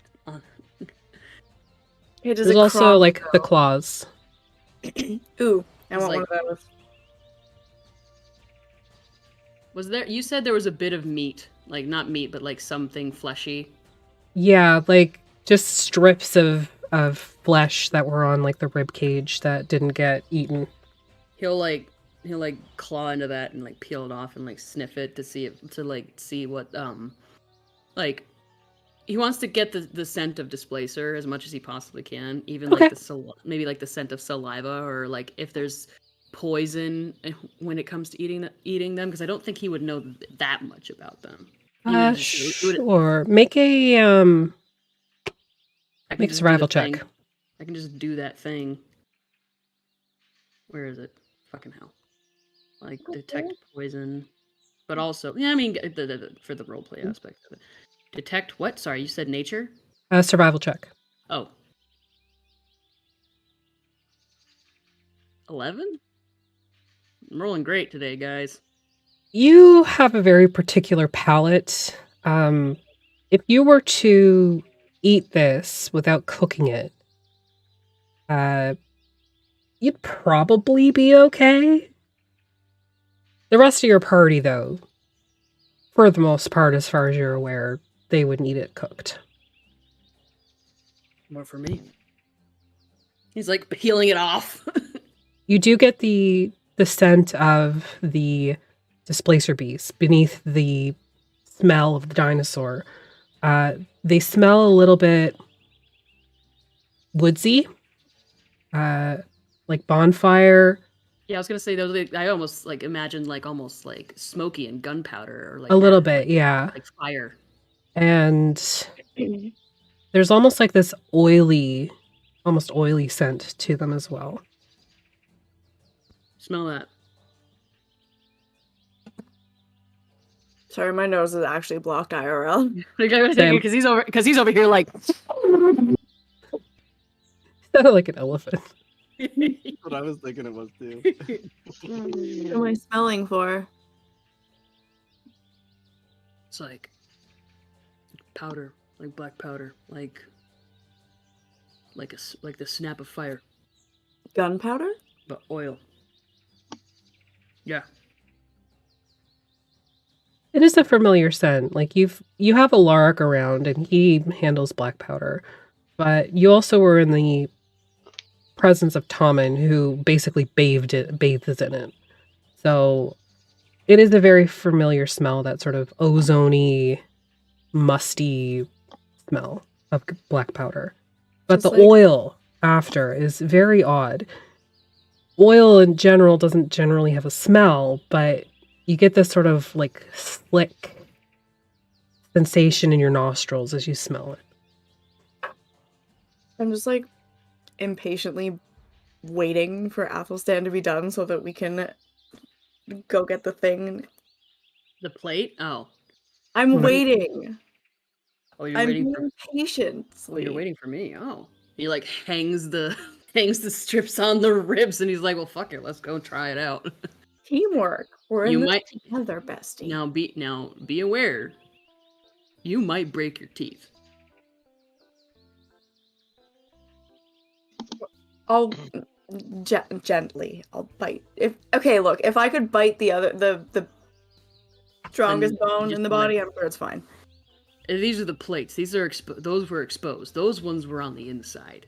[SPEAKER 1] Hey, does
[SPEAKER 2] There's
[SPEAKER 1] it
[SPEAKER 2] also
[SPEAKER 1] crawl?
[SPEAKER 2] like the claws.
[SPEAKER 1] Ooh, I
[SPEAKER 3] It's
[SPEAKER 1] want one
[SPEAKER 3] like-
[SPEAKER 1] of those.
[SPEAKER 3] was there? You said there was a bit of meat, like not meat, but like something fleshy.
[SPEAKER 2] Yeah, like just strips of flesh that were on like the rib cage that didn't get eaten.
[SPEAKER 3] He'll claw into that and like peel it off and like sniff it to see what like he wants to get the scent of displacer as much as he possibly can, even
[SPEAKER 2] Okay.
[SPEAKER 3] like maybe like the scent of saliva, or like if there's poison when it comes to eating them, because I don't think he would know that much about them. He would just- he would-
[SPEAKER 2] Sure. Make a
[SPEAKER 3] I can
[SPEAKER 2] make a
[SPEAKER 3] just do the
[SPEAKER 2] survival
[SPEAKER 3] thing.
[SPEAKER 2] check.
[SPEAKER 3] I can just do that thing. Where is it? Fucking hell. Like detect poison, but also yeah. I mean, for the roleplay aspect of it, detect what? Sorry, you said nature.
[SPEAKER 2] Survival check.
[SPEAKER 3] Oh. 11? I'm rolling great today, guys.
[SPEAKER 2] You have a very particular palate. If you were to eat this without cooking it, you'd probably be okay. The rest of your party, though, for the most part, as far as you're aware, they would need it cooked.
[SPEAKER 3] More for me. He's like peeling it off.
[SPEAKER 2] You do get the scent of the displacer beast beneath the smell of the dinosaur. They smell a little bit woodsy, like bonfire,
[SPEAKER 3] Yeah, I was gonna say those. I almost like imagined like almost like smoky and gunpowder, or like
[SPEAKER 2] a little
[SPEAKER 3] that,
[SPEAKER 2] bit, yeah.
[SPEAKER 3] like fire.
[SPEAKER 2] And there's almost like this almost oily scent to them as well.
[SPEAKER 3] Smell that.
[SPEAKER 1] Sorry, my nose is actually blocked IRL.
[SPEAKER 2] Same.
[SPEAKER 3] Because he's over here like.
[SPEAKER 2] Sounded like an elephant.
[SPEAKER 6] That's what I was thinking it was too.
[SPEAKER 1] What am I smelling for?
[SPEAKER 3] It's like powder, like black powder, like the snap of fire,
[SPEAKER 1] Gunpowder?
[SPEAKER 3] but oil. Yeah.
[SPEAKER 2] It is a familiar scent. Like you have Alaric around and he handles black powder. But you also were in the presence of Tommen, who basically bathes in it. So it is a very familiar smell, that sort of ozony, musty smell of black powder. But
[SPEAKER 1] Just
[SPEAKER 2] the oil after is very odd. Oil in general doesn't generally have a smell, but you get this sort of like slick sensation in your nostrils as you smell it.
[SPEAKER 1] I'm just like impatiently waiting for Athelstan to be done so that we can go get the thing.
[SPEAKER 3] The plate? Oh.
[SPEAKER 1] I'm
[SPEAKER 2] Right.
[SPEAKER 1] waiting.
[SPEAKER 3] Oh, you're
[SPEAKER 1] I'm
[SPEAKER 3] waiting for.
[SPEAKER 1] being patient.
[SPEAKER 3] Oh, you're waiting for me. Oh. He like hangs the strips on the ribs, and he's like, "Well, fuck it, let's go try it out."
[SPEAKER 1] Teamwork. We're
[SPEAKER 3] You
[SPEAKER 1] in this
[SPEAKER 3] might-
[SPEAKER 1] together, bestie.
[SPEAKER 3] Now be aware. You might break your teeth.
[SPEAKER 1] I'll gently. I'll bite. Look, if I could bite the strongest
[SPEAKER 3] Then
[SPEAKER 1] bone
[SPEAKER 3] just
[SPEAKER 1] in the
[SPEAKER 3] let-
[SPEAKER 1] body, I'm sure it's fine.
[SPEAKER 3] These are the plates. These are those were exposed. Those ones were on the inside.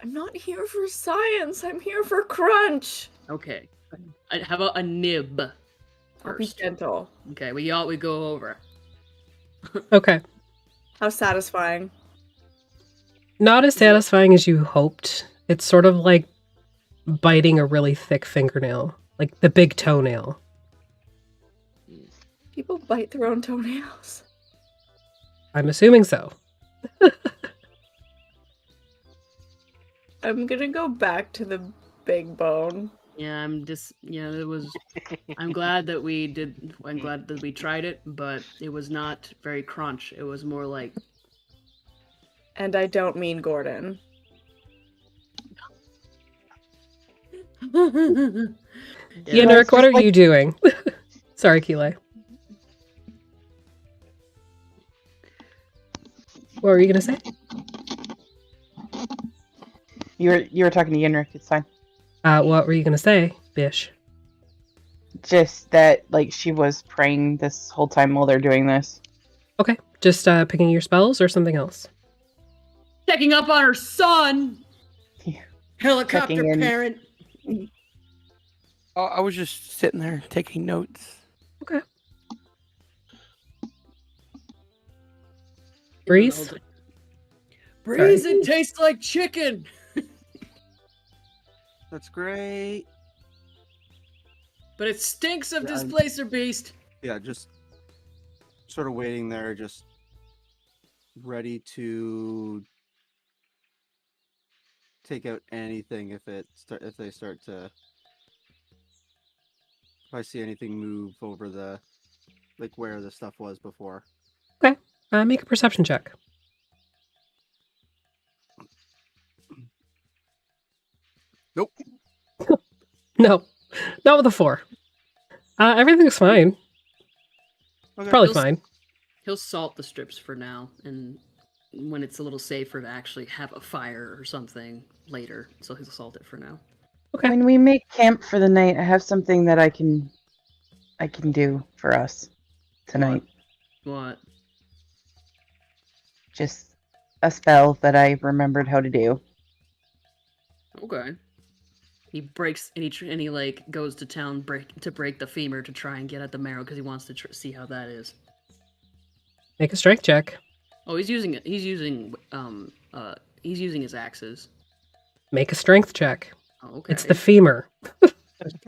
[SPEAKER 1] I'm not here for science. I'm here for crunch.
[SPEAKER 3] Okay. How about a nib
[SPEAKER 1] I'll be
[SPEAKER 3] first?
[SPEAKER 1] gentle.
[SPEAKER 3] Okay, we go over.
[SPEAKER 2] Okay.
[SPEAKER 1] How satisfying.
[SPEAKER 2] Not as satisfying as you hoped. It's sort of like biting a really thick fingernail, like the big toenail.
[SPEAKER 1] People bite their own toenails.
[SPEAKER 2] I'm assuming so.
[SPEAKER 1] I'm gonna go back to the big bone.
[SPEAKER 3] Yeah, it was. I'm glad that we tried it, but it was not very crunch. It was more like.
[SPEAKER 1] And I don't mean Gordon.
[SPEAKER 2] Yinric, what are you doing? Sorry, Keeley. What were you gonna say?
[SPEAKER 5] You were talking to Yinric, it's fine.
[SPEAKER 2] What were you gonna say, Bish?
[SPEAKER 5] Just that, like, she was praying this whole time while they're doing this.
[SPEAKER 2] Okay, just picking your spells or something else?
[SPEAKER 3] Checking up on her son.
[SPEAKER 5] Yeah.
[SPEAKER 3] Helicopter
[SPEAKER 5] Checking in.
[SPEAKER 3] parent.
[SPEAKER 4] Oh, I was just sitting there taking notes.
[SPEAKER 2] Okay. Breeze?
[SPEAKER 3] Breeze, it tastes like chicken.
[SPEAKER 6] That's great.
[SPEAKER 3] But it stinks of
[SPEAKER 6] Yeah,
[SPEAKER 3] displacer beast.
[SPEAKER 6] Yeah, just sort of waiting there, just ready to take out anything if they start to. If I see anything move over like where the stuff was before.
[SPEAKER 2] Okay. Make a perception check.
[SPEAKER 6] Nope.
[SPEAKER 2] No, not with a 4. Everything's fine.
[SPEAKER 6] Okay.
[SPEAKER 2] Probably
[SPEAKER 3] He'll-
[SPEAKER 2] fine.
[SPEAKER 3] He'll salt the strips for now, and when it's a little safer to actually have a fire or something later, so he'll salt it for now.
[SPEAKER 2] Okay.
[SPEAKER 5] When we make camp for the night, I have something that I can do for us tonight.
[SPEAKER 3] What?
[SPEAKER 5] Just a spell that I remembered how to do.
[SPEAKER 3] Okay. He breaks and he like goes to town to break the femur to try and get at the marrow because he wants to see how that is.
[SPEAKER 2] Make a strength check.
[SPEAKER 3] Oh, he's using his axes.
[SPEAKER 2] Make a strength check.
[SPEAKER 3] Oh, okay.
[SPEAKER 2] It's the femur.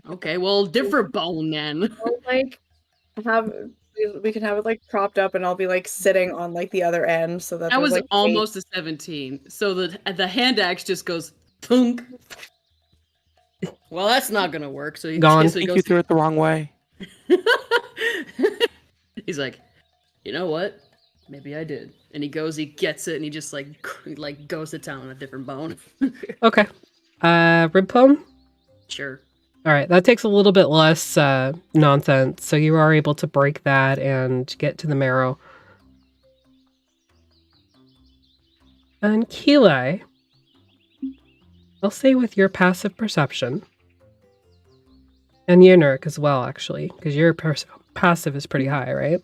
[SPEAKER 3] Okay, well, different bone then.
[SPEAKER 1] Or, like, we can have it like propped up, and I'll be like sitting on like the other end, so that
[SPEAKER 3] That
[SPEAKER 1] there's,
[SPEAKER 3] was
[SPEAKER 1] like,
[SPEAKER 3] almost a 17. So the hand axe just goes thunk. Well, that's not gonna work. So he
[SPEAKER 2] Gone.
[SPEAKER 4] I
[SPEAKER 3] So he
[SPEAKER 4] think you
[SPEAKER 3] goes.
[SPEAKER 4] threw it the wrong way.
[SPEAKER 3] He's like, you know what? Maybe I did. And he goes, he gets it, and he just like goes to town on a different bone.
[SPEAKER 2] Okay. Rib bone?
[SPEAKER 3] Sure.
[SPEAKER 2] All right, that takes a little bit less nonsense, so you are able to break that and get to the marrow. And Keli, I'll say with your passive perception, and Yinric as well, actually, because your passive is pretty high, right?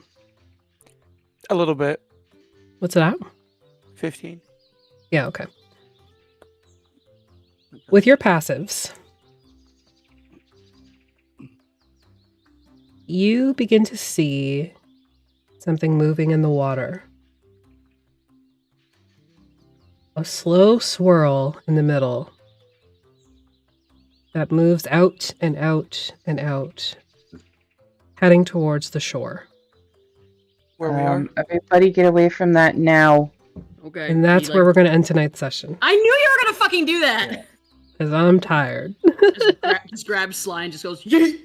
[SPEAKER 4] A little bit.
[SPEAKER 2] What's it at?
[SPEAKER 4] 15.
[SPEAKER 2] Yeah, okay. With your passives, you begin to see something moving in the water. A slow swirl in the middle that moves out and out and out, heading towards the shore.
[SPEAKER 4] Where we are?
[SPEAKER 5] Everybody get away from that now.
[SPEAKER 3] Okay.
[SPEAKER 2] And that's where we're going to end tonight's session.
[SPEAKER 3] I knew you were gonna fucking do that.
[SPEAKER 2] Because I'm tired.
[SPEAKER 3] Just grabs Sly and just goes, yeet.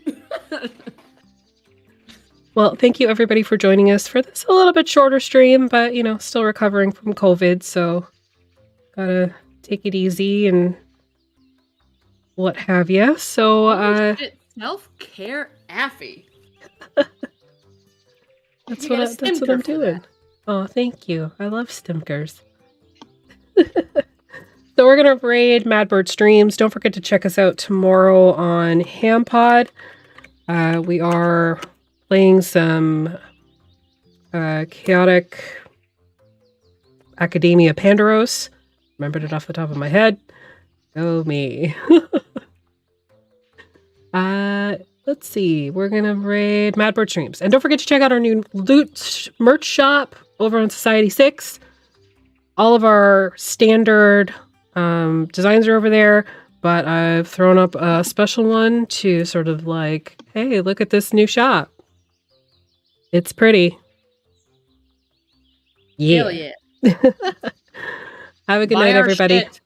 [SPEAKER 2] Well, thank you everybody for joining us for this a little bit shorter stream, but still recovering from COVID, so gotta take it easy and what have you. So,
[SPEAKER 3] self-care affy.
[SPEAKER 2] That's
[SPEAKER 3] You
[SPEAKER 2] what
[SPEAKER 3] got a
[SPEAKER 2] I'm
[SPEAKER 3] stimker for
[SPEAKER 2] doing.
[SPEAKER 3] that.
[SPEAKER 2] Oh, thank you. I love stimkers. So we're gonna raid Madbird Streams. Don't forget to check us out tomorrow on HamPod. We are playing some chaotic Academia Pandaros. Remembered it off the top of my head. Go me. Let's see. We're gonna raid Madbird Streams. And don't forget to check out our new loot merch shop over on Society 6. All of our standard designs are over there, but I've thrown up a special one to sort of like, hey, look at this new shop. It's pretty. Yeah.
[SPEAKER 3] Hell yeah.
[SPEAKER 2] Have a good
[SPEAKER 3] Buy
[SPEAKER 2] night,
[SPEAKER 3] our
[SPEAKER 2] everybody.
[SPEAKER 3] shit.